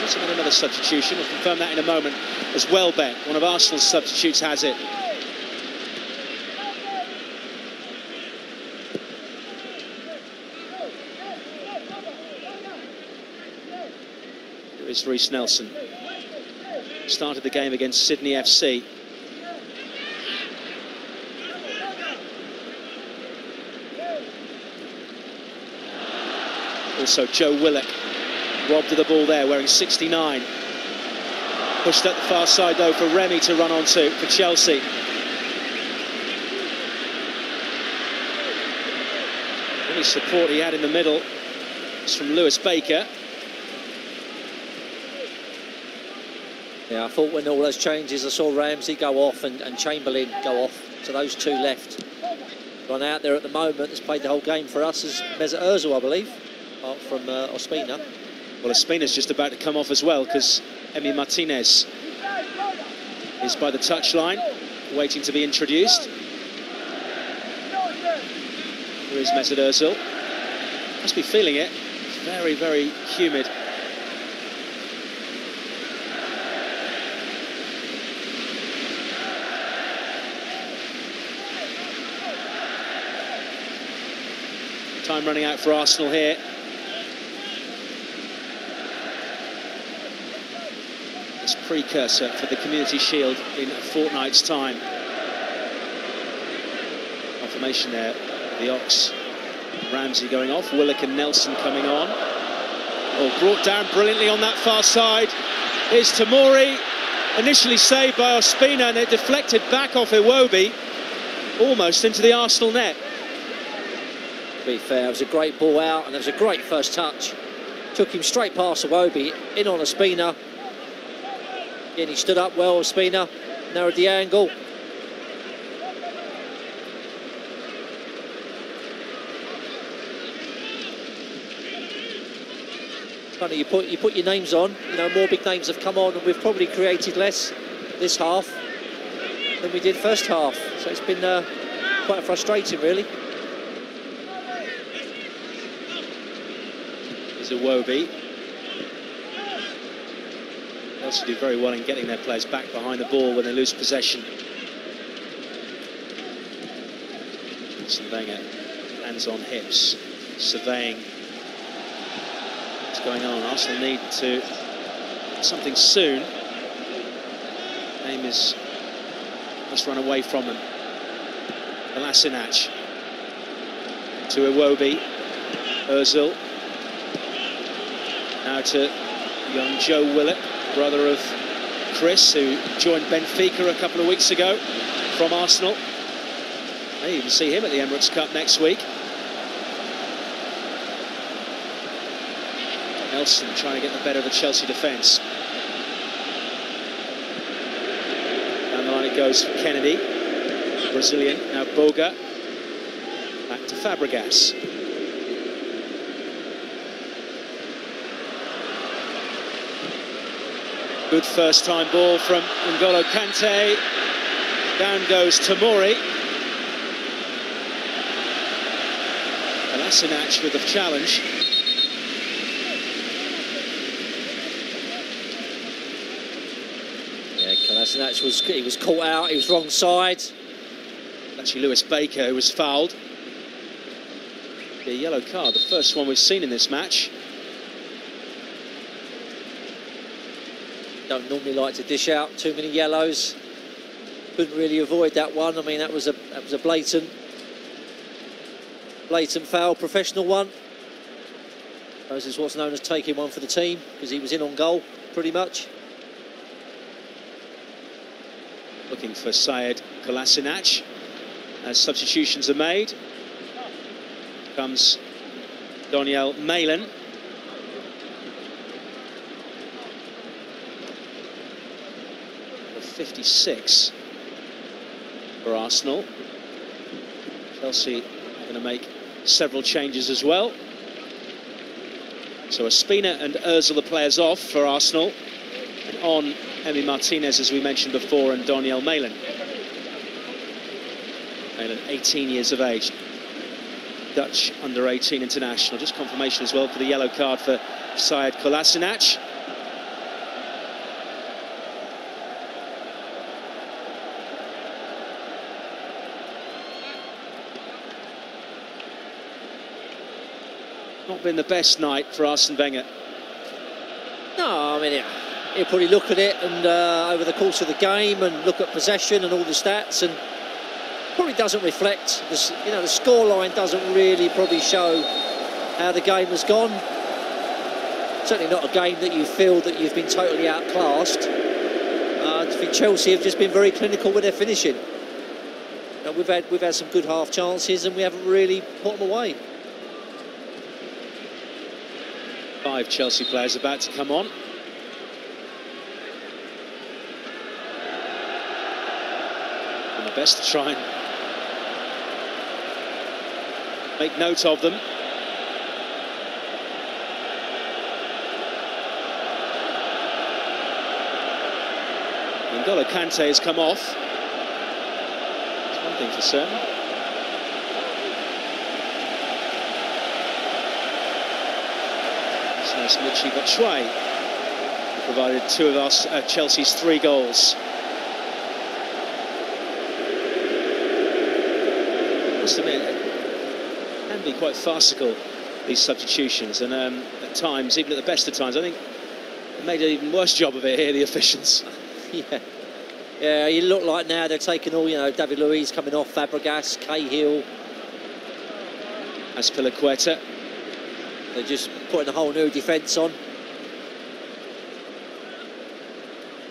He's made another substitution. We'll confirm that in a moment. As Welbeck, one of Arsenal's substitutes, has it. Here is Reece Nelson. Started the game against Sydney FC. Also Joe Willock, robbed of the ball there, wearing 69. Pushed up the far side though for Remy to run onto for Chelsea. Any support he had in the middle was from Lewis Baker. Yeah, I thought when all those changes, I saw Ramsey go off and Chamberlain go off. So those two left. Gone out there at the moment, that's played the whole game for us, is Mesut Ozil, I believe, apart from Ospina. Well, Ospina's just about to come off as well, because Emi Martinez is by the touchline, waiting to be introduced. Here is Mesut Ozil. Must be feeling it. It's very, very humid. Time running out for Arsenal here. This precursor for the Community Shield in a fortnight's time. Confirmation there, the Ox. Ramsey going off, Willock and Nelson coming on. Oh, brought down brilliantly on that far side. Here's Tomori, initially saved by Ospina, and it deflected back off Iwobi, almost into the Arsenal net. To be fair, it was a great ball out, and there was a great first touch. Took him straight past Iwobi, in on Ospina. Again, he stood up well, Ospina, narrowed the angle. Funny, you put your names on, you know, more big names have come on, and we've probably created less this half than we did first half. So it's been quite frustrating, really. There's Iwobi. They also do very well in getting their players back behind the ball when they lose possession. Wenger, hands on hips, surveying what's going on. Arsenal need to do something soon. Aim is must run away from them. Kolasinac to Iwobi. Ozil. Now to young Joe Willock, brother of Chris, who joined Benfica a couple of weeks ago from Arsenal. May even see him at the Emirates Cup next week. Nelson trying to get the better of the Chelsea defence. Down the line it goes for Kennedy. Brazilian. Now Boga. Back to Fabregas. Good first-time ball from N'Golo Kante. Down goes Tomori. Kolasinac with the challenge. Yeah, Kolasinac was caught out. He was wrong side. Actually, Lewis Baker, who was fouled. A yellow card, the first one we've seen in this match. Don't normally like to dish out too many yellows. Couldn't really avoid that one. I mean, that was a blatant foul, professional one. This is what's known as taking one for the team, because he was in on goal, pretty much. Looking for Sead Kolasinac as substitutions are made. Comes Daniel Malin. For 56 for Arsenal. Chelsea are going to make several changes as well. So Ospina and Ozil the players off for Arsenal. And on Emi Martinez, as we mentioned before, and Daniel Malin. Malin, 18 years of age. Dutch under-18 international. Just confirmation as well for the yellow card for Sead Kolasinac. Not been the best night for Arsene Wenger. No, I mean, he'll probably look at it and over the course of the game and look at possession and all the stats, and probably doesn't reflect, the scoreline doesn't really probably show how the game has gone. Certainly not a game that you feel that you've been totally outclassed. I think Chelsea have just been very clinical with their finishing. We've had some good half chances and we haven't really put them away. 5 Chelsea players about to come on. Doing their best to try and make note of them. N'Golo Kante has come off. That's one thing for certain. It's nice Michy Batshuayi, who provided 2 of Chelsea's 3 goals. I must admit, it can be quite farcical, these substitutions, and at times, even at the best of times, I think they made an even worse job of it here, the officials. Yeah, you look like now they're taking all, David Luiz coming off, Fabregas, Cahill. Azpilicueta. They're just putting a whole new defence on.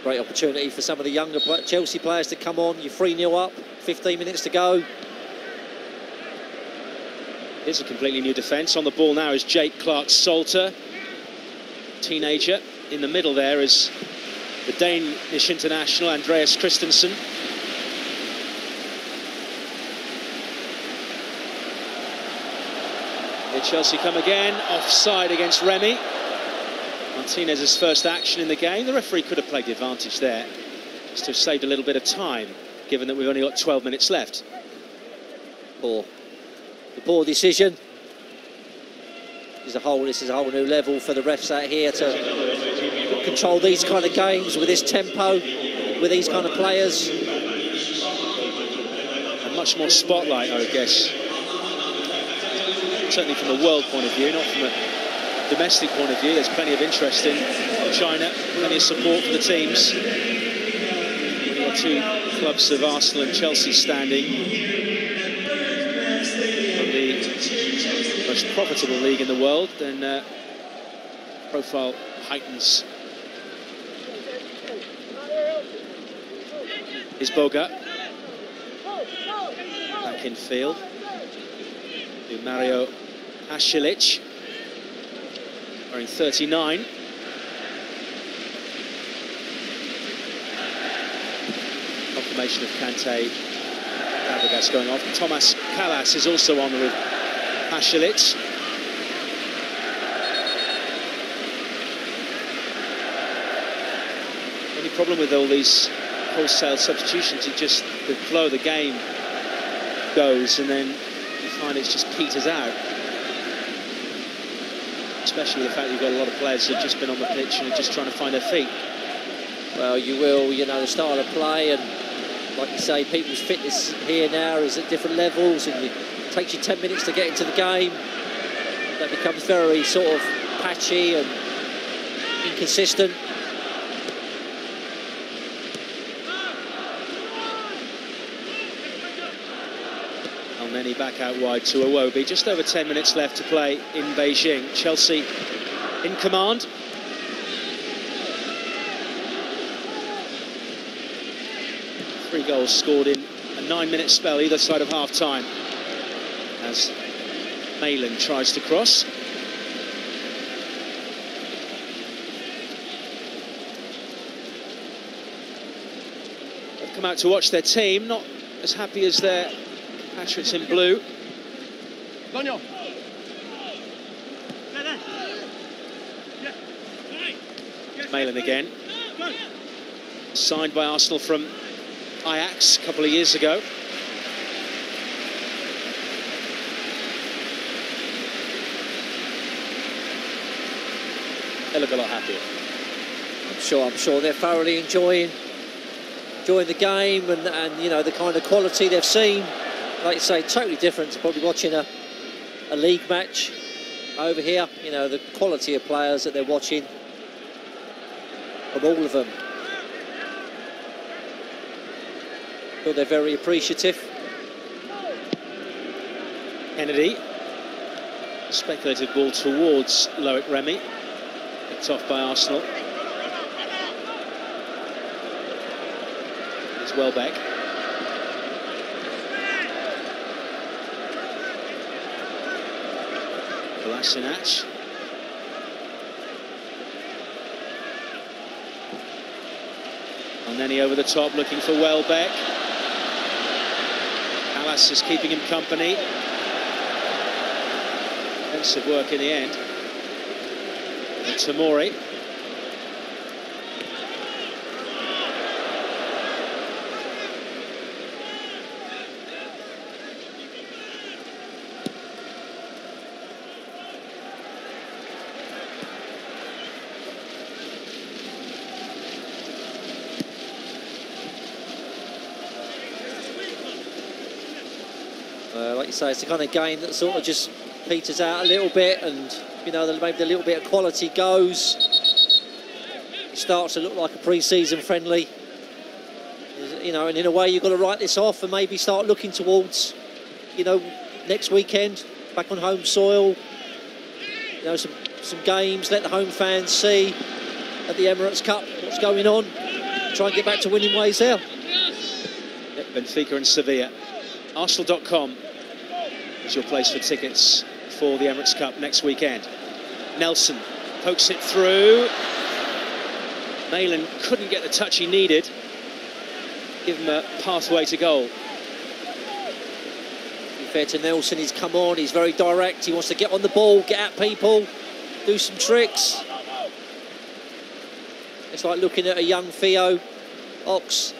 Great opportunity for some of the younger Chelsea players to come on. You're 3-0 up, 15 minutes to go. Here's a completely new defence. On the ball now is Jake Clark-Salter, teenager. In the middle there is the Danish international Andreas Christensen. Here Chelsea come again, offside against Remy. Martinez's first action in the game. The referee could have played the advantage there, just to have saved a little bit of time, given that we've only got 12 minutes left. The poor decision. This is a whole new level for the refs out here to control these kind of games with this tempo, with these kind of players. And much more spotlight, I would guess. Certainly from a world point of view, not from a domestic point of view. There's plenty of interest in China, plenty of support for the teams. When you've got 2 clubs of Arsenal and Chelsea standing from the most profitable league in the world, then profile heightens. Is Boga back in field to Mario Ashilic, wearing 39. Confirmation of Kante Fabregas going off. Thomas Callas is also on with Pashalit. Only problem with all these wholesale substitutions, it just, the flow of the game goes and then you find it just peters out. Especially with the fact you've got a lot of players who've just been on the pitch and are just trying to find their feet. Well, you will, you know, the style of play, and like you say, people's fitness here now is at different levels, and it takes you 10 minutes to get into the game. That becomes very sort of patchy and inconsistent. Many back out wide to Iwobi. Just over 10 minutes left to play in Beijing. Chelsea in command. Three goals scored in a 9-minute spell either side of half-time as Malin tries to cross. They've come out to watch their team, not as happy as their Patriots in blue. Malin again. Signed by Arsenal from Ajax a couple of years ago. They look a lot happier. I'm sure they're thoroughly enjoying the game and you know, the kind of quality they've seen. Like you say, totally different to probably watching a league match over here. You know, the quality of players that they're watching, from all of them. So they're very appreciative. Kennedy. Speculated ball towards Loic Remy. Picked off by Arsenal. It's Welbeck. Kolasinac. And then he over the top looking for Welbeck. Callas is keeping him company. Defensive work in the end. And Tomori. Like you say, it's the kind of game that sort of just peters out a little bit, and you know, maybe a little bit of quality goes. It starts to look like a pre-season friendly, you know, and in a way you've got to write this off and maybe start looking towards, you know, next weekend back on home soil. You know, some games, let the home fans see at the Emirates Cup what's going on. Try and get back to winning ways there. Yep, Benfica and Sevilla. Arsenal.com is your place for tickets for the Emirates Cup next weekend. Nelson pokes it through. Malin couldn't get the touch he needed. Give him a pathway to goal. Fair to Nelson, he's come on, he's very direct, he wants to get on the ball, get at people, do some tricks. It's like looking at a young Theo Ox.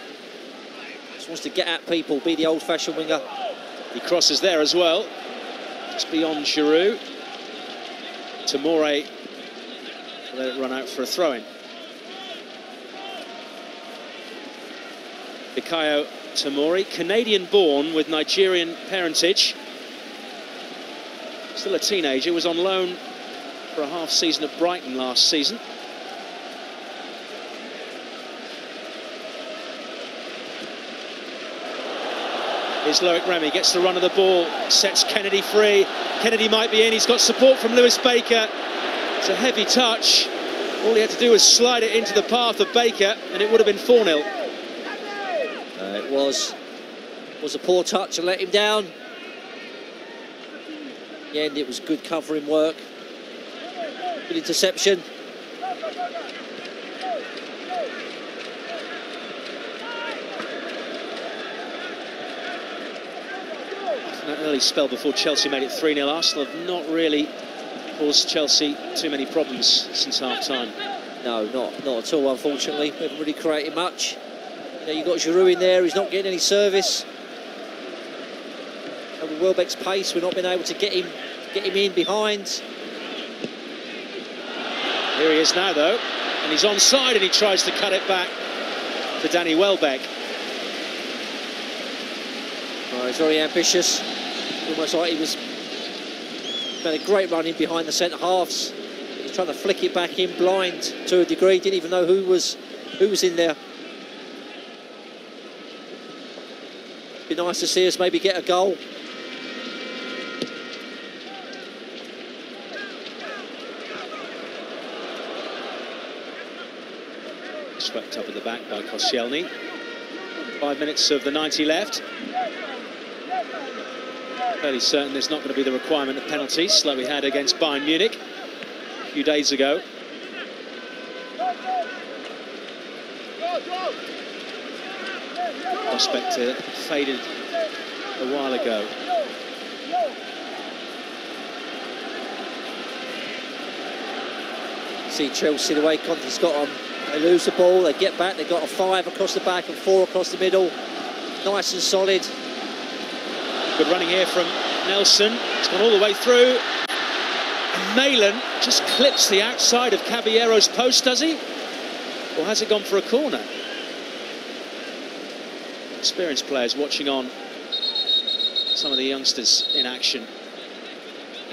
Just wants to get at people, be the old-fashioned winger. He crosses there as well, just beyond Giroud. Tomori let it run out for a throw-in. Fikayo Tomori, Canadian-born with Nigerian parentage. Still a teenager, was on loan for a half season at Brighton last season. Here's Loic Remy, gets the run of the ball, sets Kennedy free. Kennedy might be in, he's got support from Lewis Baker. It's a heavy touch. All he had to do was slide it into the path of Baker and it would have been 4-0. It was a poor touch and let him down. In the end, it was good covering work. Good interception. That early spell before Chelsea made it 3-0. Arsenal have not really caused Chelsea too many problems since half-time. No, not at all, unfortunately. We haven't really created much. You know, you've got Giroud in there, he's not getting any service. And with Welbeck's pace, we're not being able to get him in behind. Here he is now, though, and he's onside, and he tries to cut it back to Danny Welbeck. Oh, he's very ambitious. Almost like he had a great run in behind the centre halves. He's trying to flick it back in blind to a degree. Didn't even know who was in there. It'd be nice to see us maybe get a goal. Swept up at the back by Koscielny. 5 minutes of the 90 left. Fairly certain there's not going to be the requirement of penalties like we had against Bayern Munich a few days ago. Prospect faded a while ago. See Chelsea the way Conte's got on. They lose the ball, they get back, they've got a 5 across the back and 4 across the middle. Nice and solid. Good running here from Nelson. It's gone all the way through. And Malin just clips the outside of Caballero's post, does he? Or has it gone for a corner? Experienced players watching on. Some of the youngsters in action.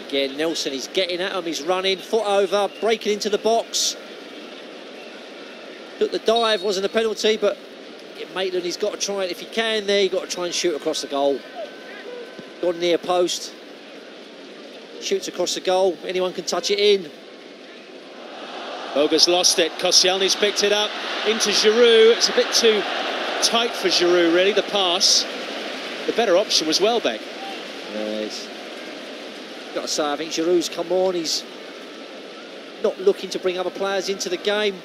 Again, Nelson, he's getting at him, he's running, foot over, breaking into the box. Took the dive, wasn't a penalty, but Maitland, he's got to try it. If he can there, you've got to try and shoot across the goal. Gone near post. Shoots across the goal. Anyone can touch it in. Boga's lost it. Koscielny's picked it up into Giroud. It's a bit too tight for Giroud, really, the pass. The better option was Welbeck. Yes. Got to say, I think Giroud's come on. He's not looking to bring other players into the game.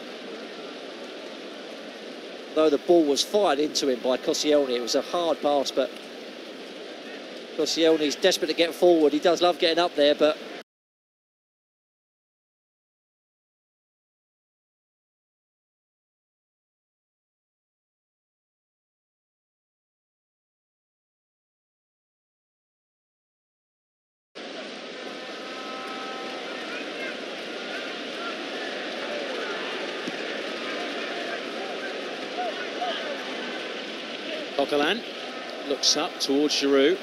Though the ball was fired into him by Koscielny, it was a hard pass, but Koscielny's desperate to get forward. He does love getting up there, but Coquelin looks up towards Giroud.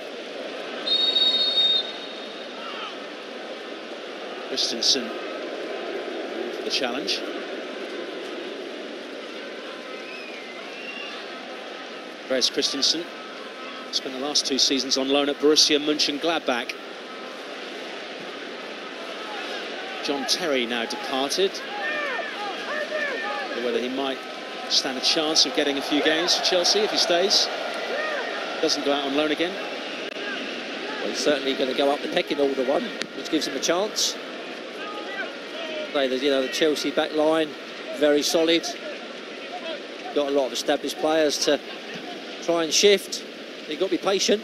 Christensen for the challenge. Where's Christensen? Spent the last 2 seasons on loan at Borussia Mönchengladbach. John Terry now departed. Whether he might stand a chance of getting a few games for Chelsea if he stays. Doesn't go out on loan again. Well, he's certainly going to go up the pecking order one, which gives him a chance. You know, the Chelsea back line, very solid. Got a lot of established players to try and shift. You've got to be patient.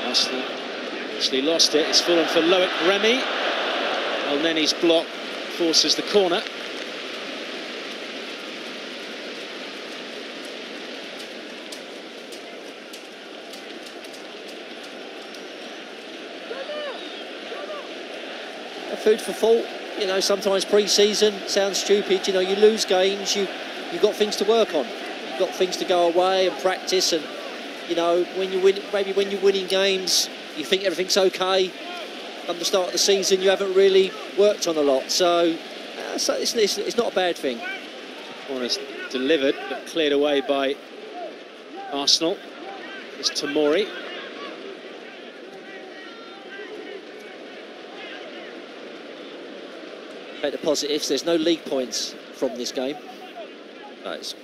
Arsenal actually lost it. It's fallen for Loic Remy. El Neni's block forces the corner. Food for thought, you know, sometimes pre-season sounds stupid, you know, you lose games, you've got things to work on, you've got things to go away and practice, and you know, when you win, maybe when you're winning games, you think everything's okay. Come the start of the season, you haven't really worked on a lot, so it's not a bad thing. Corner's delivered, but cleared away by Arsenal. It's Tomori. The positives, there's no league points from this game. Nice.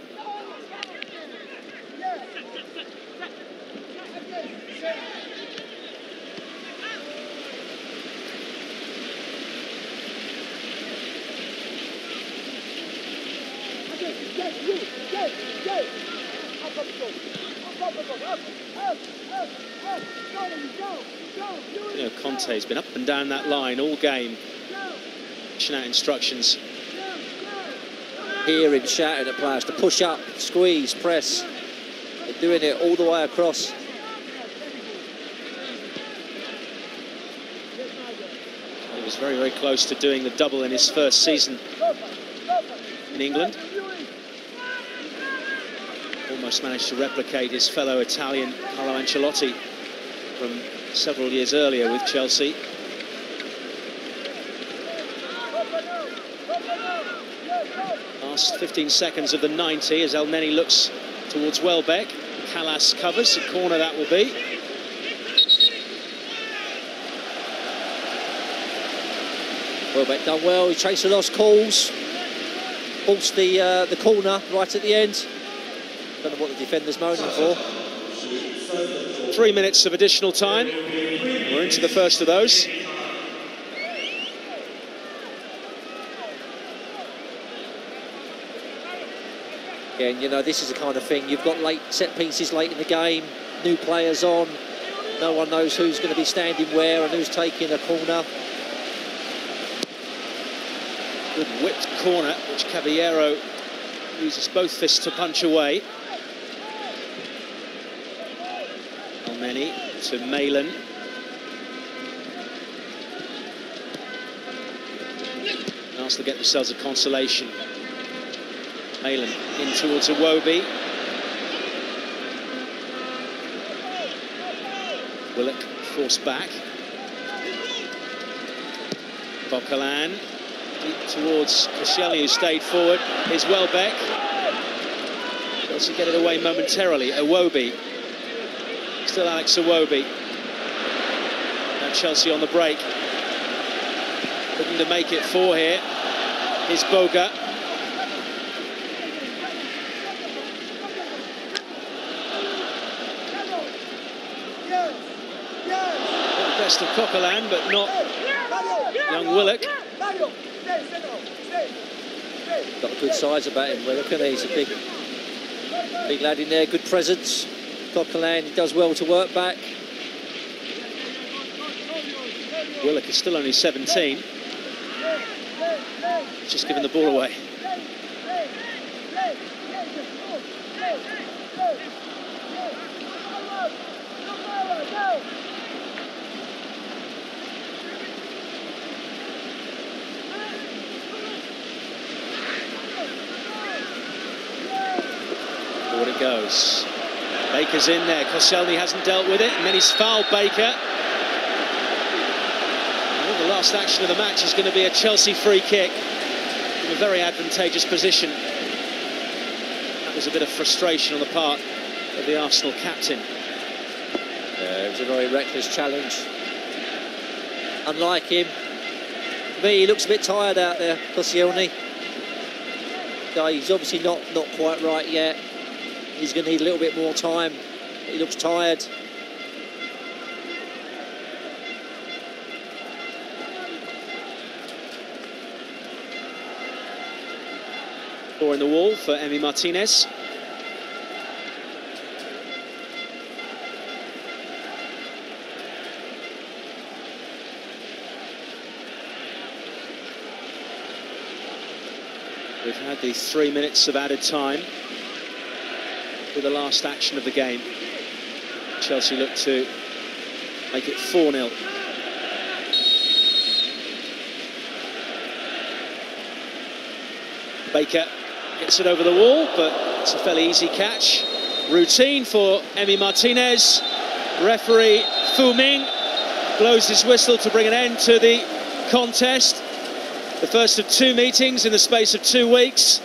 You know, Conte's been up and down that line all game, pushing out instructions. Hear him shouting at players to push up, squeeze, press. They're doing it all the way across. He was very, very close to doing the double in his first season in England. Almost managed to replicate his fellow Italian Carlo Ancelotti from several years earlier with Chelsea. Last 15 seconds of the 90 as El Neni looks towards Welbeck. Callas covers, a corner that will be. Welbeck done well, he chased the lost calls. Forced the corner right at the end. Don't know what the defender's moaning for. 3 minutes of additional time. We're into the first of those. Again, you know, this is the kind of thing, you've got late set pieces late in the game, new players on, no one knows who's going to be standing where and who's taking a corner. Good whipped corner, which Caballero uses both fists to punch away. El Neni to Malin. Arsenal get themselves a consolation. Malin in towards Iwobi. Willock forced back. Coquelin towards Koscielny, who stayed forward. Here's Welbeck. Chelsea get it away momentarily. Iwobi. Still Alex Iwobi. Now Chelsea on the break. Looking to make it four here. Here's Boga. Got the best of Coquelin, but not young Willock. Got a good size about him, Willock, and he's a big lad in there, good presence. Coquelin, he does well to work back. Willock is still only 17. Just giving the ball away. Forward it goes. Baker's in there. Koscielny hasn't dealt with it, and then he's fouled Baker. The last action of the match is going to be a Chelsea free kick in a very advantageous position. That was a bit of frustration on the part of the Arsenal captain. Yeah, it was a very reckless challenge. Unlike him, for me, he looks a bit tired out there, Koscielny. He's obviously not quite right yet. He's going to need a little bit more time. He looks tired. Four in the wall for Emi Martinez. We've had the 3 minutes of added time for the last action of the game. Chelsea look to make it 4-0. Baker gets it over the wall, but it's a fairly easy catch. Routine for Emi Martinez. Referee Fu Ming blows his whistle to bring an end to the contest. The first of two meetings in the space of 2 weeks.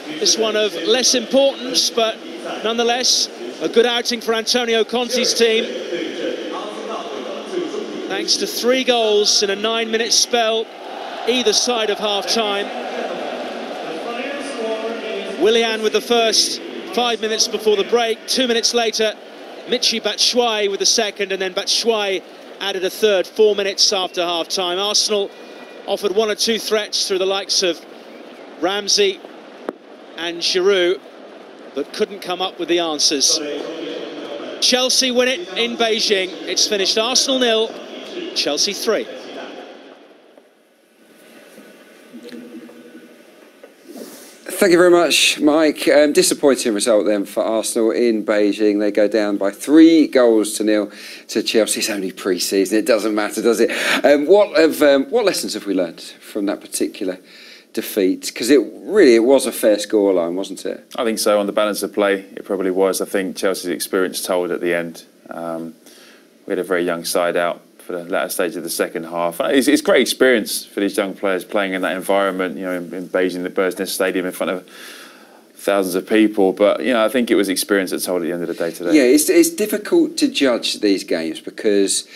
This one of less importance, but nonetheless a good outing for Antonio Conte's team. Thanks to 3 goals in a 9-minute spell, either side of half-time. Willian with the first 5 minutes before the break. 2 minutes later, Michy Batshuayi with the second, and then Batshuayi added a third 4 minutes after half-time. Arsenal offered 1 or 2 threats through the likes of Ramsey and Giroud, but couldn't come up with the answers. Chelsea win it in Beijing. It's finished Arsenal 0, Chelsea 3. Thank you very much, Mike. Disappointing result then for Arsenal in Beijing. They go down by 3-0 to Chelsea. It's only pre-season. It doesn't matter, does it? What lessons have we learned from that particular defeat? Because it was a fair scoreline, wasn't it? I think so. On the balance of play, it probably was. I think Chelsea's experience told at the end. We had a very young side out for the latter stage of the second half. It's great experience for these young players playing in that environment, you know, in Beijing, the Bird's Nest Stadium, in front of thousands of people. But, you know, I think it was experience that told at the end of the day today. Yeah, it's difficult to judge these games because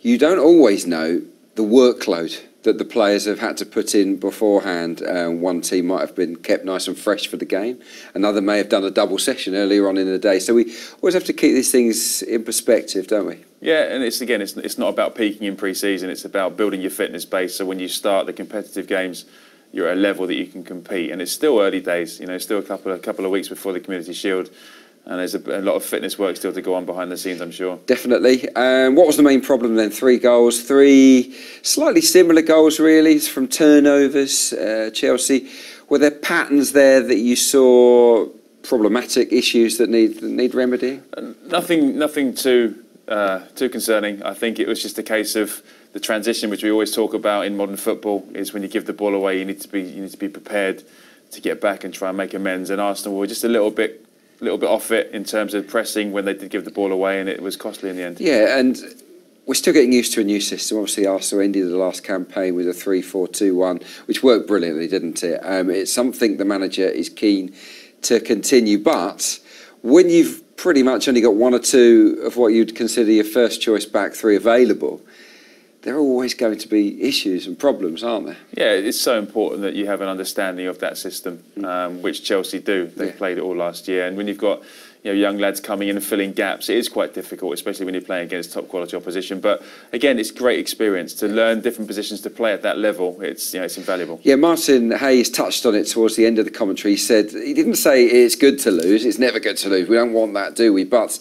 you don't always know the workload that the players have had to put in beforehand. One team might have been kept nice and fresh for the game. Another may have done a double session earlier on in the day. So we always have to keep these things in perspective, don't we? Yeah, and it's not about peaking in pre-season. It's about building your fitness base. So when you start the competitive games, you're at a level that you can compete. And it's still early days. You know, still a couple of weeks before the Community Shield. And there's a lot of fitness work still to go on behind the scenes, I'm sure. Definitely. What was the main problem then? 3 goals, 3 slightly similar goals, really, from turnovers. Chelsea, were there patterns there that you saw, problematic issues that need remedying? Nothing too concerning. I think it was just a case of the transition, which we always talk about in modern football, is when you give the ball away, you need to be prepared to get back and try and make amends. And Arsenal were just a little bit off it in terms of pressing when they did give the ball away, and it was costly in the end. Yeah, and we're still getting used to a new system. Obviously, Arsenal ended the last campaign with a 3-4-2-1, which worked brilliantly, didn't it? It's something the manager is keen to continue, but when you've pretty much only got 1 or 2 of what you'd consider your first choice back 3 available, there are always going to be issues and problems, aren't there? Yeah, it's so important that you have an understanding of that system, which Chelsea do. They played it all last year, and when you've got young lads coming in and filling gaps, it is quite difficult, especially when you're playing against top quality opposition. But again, it's great experience to learn different positions to play at that level. It's invaluable. Yeah, Martin Hayes touched on it towards the end of the commentary. He said he didn't say it's good to lose. It's never good to lose. We don't want that, do we? But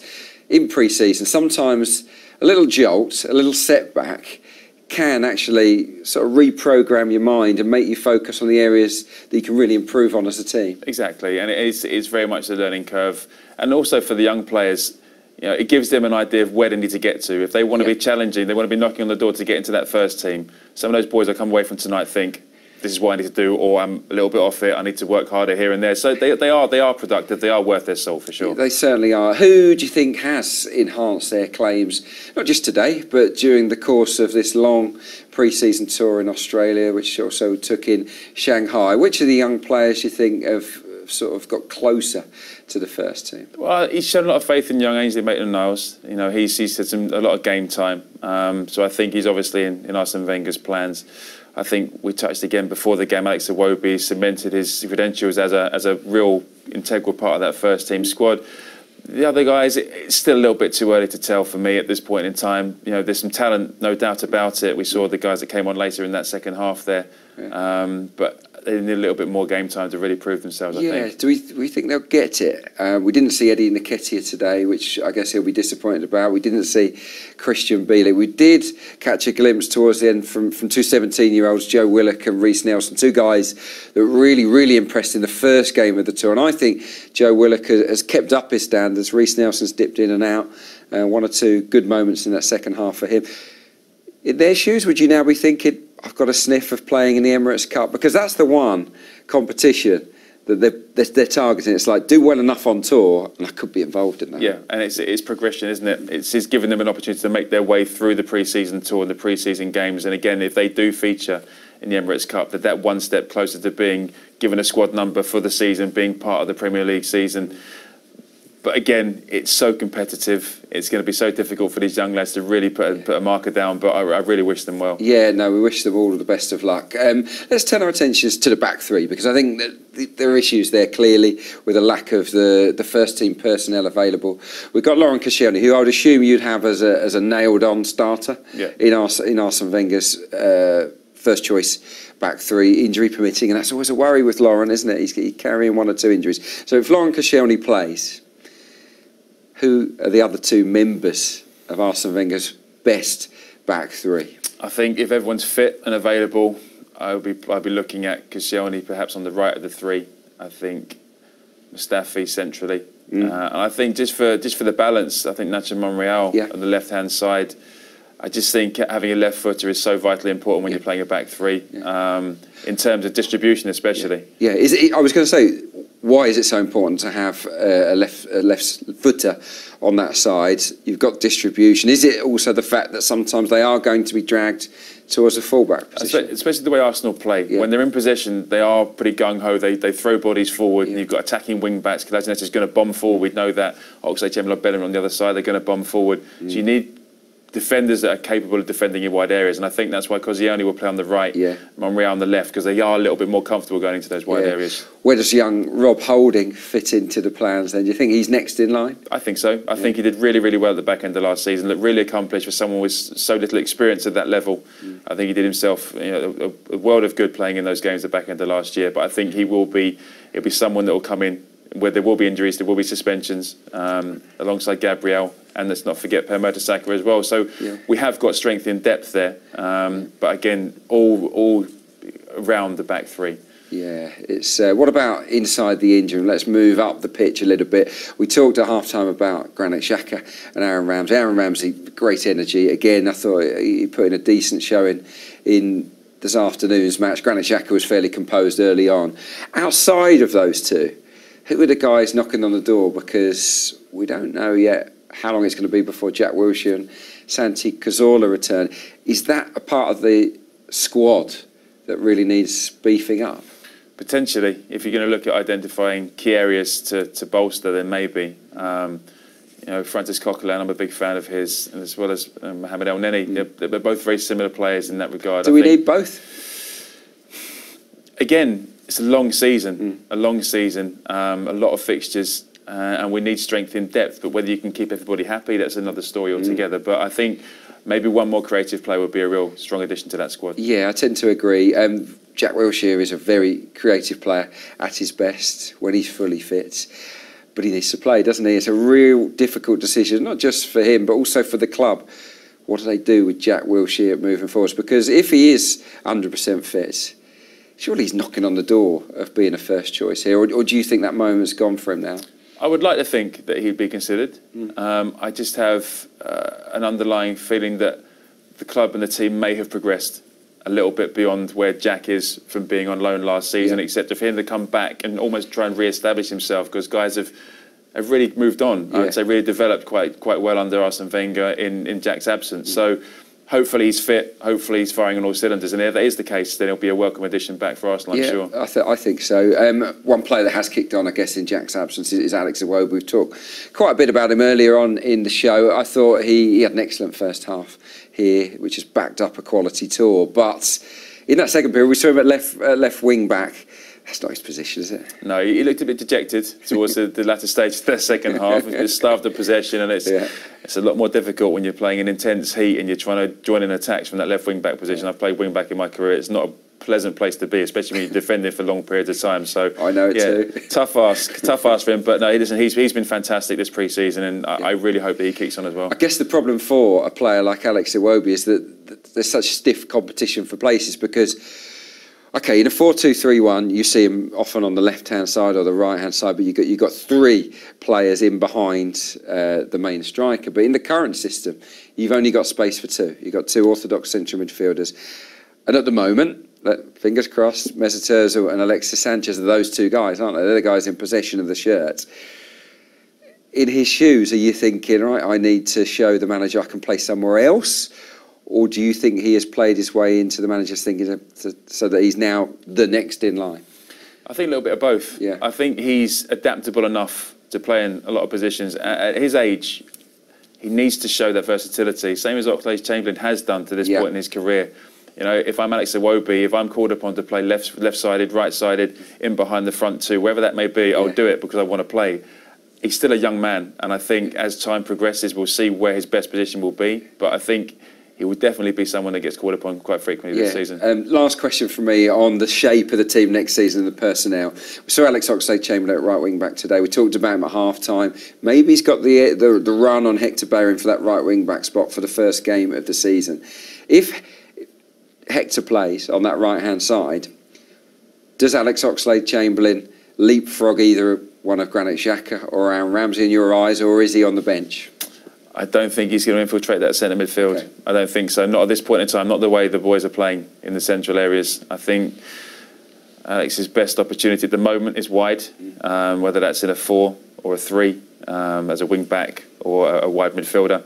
in pre-season, sometimes a little jolt, a little setback can actually sort of reprogram your mind and make you focus on the areas that you can really improve on as a team. Exactly, and it's very much a learning curve. And also for the young players, it gives them an idea of where they need to get to. If they want to be challenging, they want to be knocking on the door to get into that first team. Some of those boys that come away from tonight think, this is what I need to do, or I'm a little bit off it, I need to work harder here and there. So they are productive, they are worth their salt for sure. They certainly are. Who do you think has enhanced their claims, not just today, but during the course of this long pre-season tour in Australia, which also took in Shanghai? Which of the young players do you think have sort of got closer to the first team? Well, he's shown a lot of faith in young Ainsley Maitland-Niles. He's had a lot of game time. So I think he's obviously in Arsene Wenger's plans. I think we touched again before the game, Alex Iwobi cemented his credentials as a real integral part of that first team squad. The other guys, it's still a little bit too early to tell for me at this point in time. There's some talent, no doubt about it. We saw the guys that came on later in that second half there. But they need a little bit more game time to really prove themselves, I think. Do we think they'll get it? We didn't see Eddie Nketiah today, which I guess he'll be disappointed about. We didn't see Christian Bielik. We did catch a glimpse towards the end from 2 17-year-olds, Joe Willock and Reiss Nelson, 2 guys that really, really impressed in the first game of the tour. And I think Joe Willock has kept up his standards. Reiss Nelson's dipped in and out. 1 or 2 good moments in that second half for him. In their shoes, would you now be thinking, I've got a sniff of playing in the Emirates Cup? Because that's the one competition that they're targeting. It's like, do well enough on tour, and I could be involved in that. Yeah, and it's progression, isn't it? It's giving them an opportunity to make their way through the pre-season tour and the pre-season games. And again, if they do feature in the Emirates Cup, that one step closer to being given a squad number for the season, being part of the Premier League season. But again, it's so competitive. It's going to be so difficult for these young lads to really put a marker down. But I really wish them well. Yeah, no, we wish them all the best of luck. Let's turn our attentions to the back 3, because I think that there are issues there clearly with a lack of the first team personnel available. We've got Laurent Koscielny, who I would assume you'd have as a nailed-on starter in Arsene Wenger's first choice back 3, injury permitting, and that's always a worry with Laurent, isn't it? He's carrying 1 or 2 injuries. So if Laurent Koscielny plays, who are the other two members of Arsene Wenger's best back three? I think if everyone's fit and available, I'd be looking at Koscielny perhaps on the right of the three. I think Mustafi centrally, and I think just for the balance, I think Nacho Monreal on the left-hand side. I just think having a left footer is so vitally important when you're playing a back three, in terms of distribution especially. Yeah, I was going to say, why is it so important to have a left footer on that side? You've got distribution. Is it also the fact that sometimes they are going to be dragged towards a fullback position? Especially the way Arsenal play. When they're in possession, they are pretty gung-ho. They throw bodies forward, and you've got attacking wing-backs. Kolasinac is going to bomb forward. We know that. Oxlade-Chamberlain on the other side, they're going to bomb forward. So you need defenders that are capable of defending in wide areas, and I think that's why Koscielny will play on the right, Monreal on the left, because they are a little bit more comfortable going into those wide areas. Where does young Rob Holding fit into the plans then? Do you think he's next in line? I think so. I think he did really, really well at the back end of last season. Looked really accomplished for someone with so little experience at that level. I think he did himself a world of good playing in those games at the back end of last year. But I think he'll be someone that will come in where there will be injuries, there will be suspensions, alongside Gabriel. And let's not forget Per Mertesacker as well. So we have got strength in depth there. But again, all around the back three. Yeah, it's what about inside the injury? Let's move up the pitch a little bit. We talked at half-time about Granit Xhaka and Aaron Ramsey. Aaron Ramsey, great energy. Again, I thought he put in a decent showing in this afternoon's match. Granit Xhaka was fairly composed early on. Outside of those two, who are the guys knocking on the door? Because we don't know yet how long it's going to be before Jack Wilshere and Santi Cazorla return. Is that a part of the squad that really needs beefing up? Potentially, if you're going to look at identifying key areas to bolster, then maybe. Francis Coquelin, I'm a big fan of his, and as well as Mohamed El Neni. They're both very similar players in that regard. Do we need both? Again, it's a long season, a lot of fixtures. And we need strength in depth, but whether you can keep everybody happy, that's another story altogether. But I think maybe one more creative player would be a real strong addition to that squad. Yeah, I tend to agree. Jack Wilshere is a very creative player at his best when he's fully fit. But he needs to play, doesn't he? It's a real difficult decision, not just for him, but also for the club. What do they do with Jack Wilshere moving forwards? Because if he is 100% fit, surely he's knocking on the door of being a first choice here. Or do you think that moment's gone for him now? I would like to think that he'd be considered. I just have an underlying feeling that the club and the team may have progressed a little bit beyond where Jack is from being on loan last season, except for him to come back and almost try and re-establish himself, because guys have really moved on. I would say really developed quite well under Arsene Wenger in Jack's absence. So hopefully he's fit, hopefully he's firing on all cylinders, and if that is the case, then it'll be a welcome addition back for Arsenal, I'm sure. I think so. One player that has kicked on, I guess, in Jack's absence is Alex Iwobi. We've talked quite a bit about him earlier on in the show. I thought he had an excellent first half here, which has backed up a quality tour. But in that second period, we saw him at left wing back. That's not his position, is it? No, he looked a bit dejected towards the latter stage of the second half. He was starved of possession, and it's a lot more difficult when you're playing in intense heat and you're trying to join in attacks from that left wing back position. I've played wing back in my career. It's not a pleasant place to be, especially when you're defending for long periods of time. So I know it too. Tough ask for him. But no, he's been fantastic this pre-season, and I really hope that he kicks on as well. I guess the problem for a player like Alex Iwobi is that there's such stiff competition for places, because okay, in a 4-2-3-1, you see him often on the left-hand side or the right-hand side, but you've got three players in behind the main striker. But in the current system, you've only got space for two. You've got two orthodox central midfielders. And at the moment, fingers crossed, Mesut Ozil and Alexis Sanchez are those two guys, aren't they? They're the guys in possession of the shirt. In his shoes, are you thinking, right, I need to show the manager I can play somewhere else? Or do you think he has played his way into the manager's thinking so that he's now the next in line? I think a little bit of both. Yeah. I think he's adaptable enough to play in a lot of positions. At his age, he needs to show that versatility, same as Oxlade-Chamberlain has done to this point in his career. You know, if I'm Alex Iwobi, if I'm called upon to play left-sided, right-sided, in behind the front two, wherever that may be, I'll do it because I want to play. He's still a young man, and I think as time progresses, we'll see where his best position will be. But I think he would definitely be someone that gets called upon quite frequently this season. Last question from me on the shape of the team next season and the personnel. We saw Alex Oxlade-Chamberlain at right wing back today. We talked about him at half time. Maybe he's got the run on Hector Bellerin for that right wing back spot for the first game of the season. If Hector plays on that right hand side, does Alex Oxlade-Chamberlain leapfrog either one of Granit Xhaka or Aaron Ramsey in your eyes, or is he on the bench? I don't think he's going to infiltrate that centre midfield. Okay. I don't think so. Not at this point in time. Not the way the boys are playing in the central areas. I think Alex's best opportunity at the moment is wide, whether that's in a 4 or a 3 as a wing back or a wide midfielder.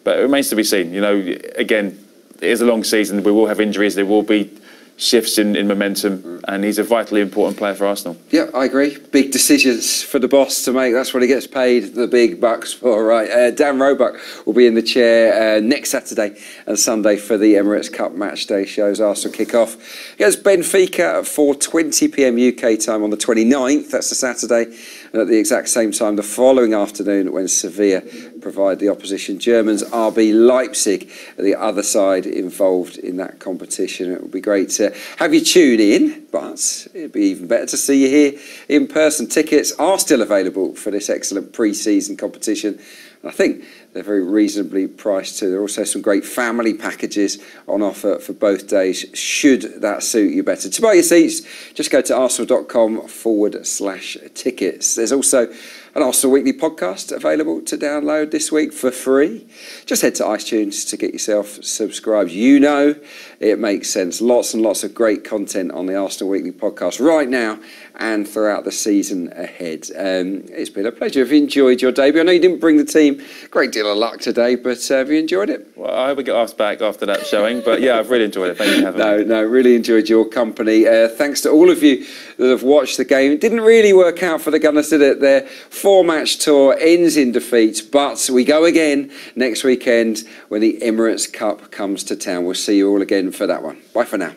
But it remains to be seen. You know, again, it is a long season. We will have injuries. There will be shifts in momentum, and he's a vitally important player for Arsenal. Yeah, I agree. Big decisions for the boss to make. That's what he gets paid the big bucks for, right? Dan Roebuck will be in the chair next Saturday and Sunday for the Emirates Cup match day shows. Arsenal kick off against Benfica at 4:20 p.m. UK time on the 29th. That's the Saturday. And at the exact same time the following afternoon when Sevilla provide the opposition Germans, RB Leipzig are the other side involved in that competition. It would be great to have you tune in, but it'd be even better to see you here in person. Tickets are still available for this excellent pre-season competition. And I think they're very reasonably priced too. There are also some great family packages on offer for both days, should that suit you better. To buy your seats, just go to arsenal.com/tickets. There's also an Arsenal Weekly podcast available to download this week for free. Just head to iTunes to get yourself subscribed. You know it makes sense. Lots and lots of great content on the Arsenal Weekly podcast right now and throughout the season ahead. It's been a pleasure. Have you enjoyed your debut? I know you didn't bring the team a great deal of luck today, but have you enjoyed it? Well, I hope we get asked back after that showing, but yeah, I've really enjoyed it. Thank you for having me. No, really enjoyed your company. Thanks to all of you that have watched the game. It didn't really work out for the Gunners, did it? Their 4-match tour ends in defeat, but we go again next weekend when the Emirates Cup comes to town. We'll see you all again for that one. Bye for now.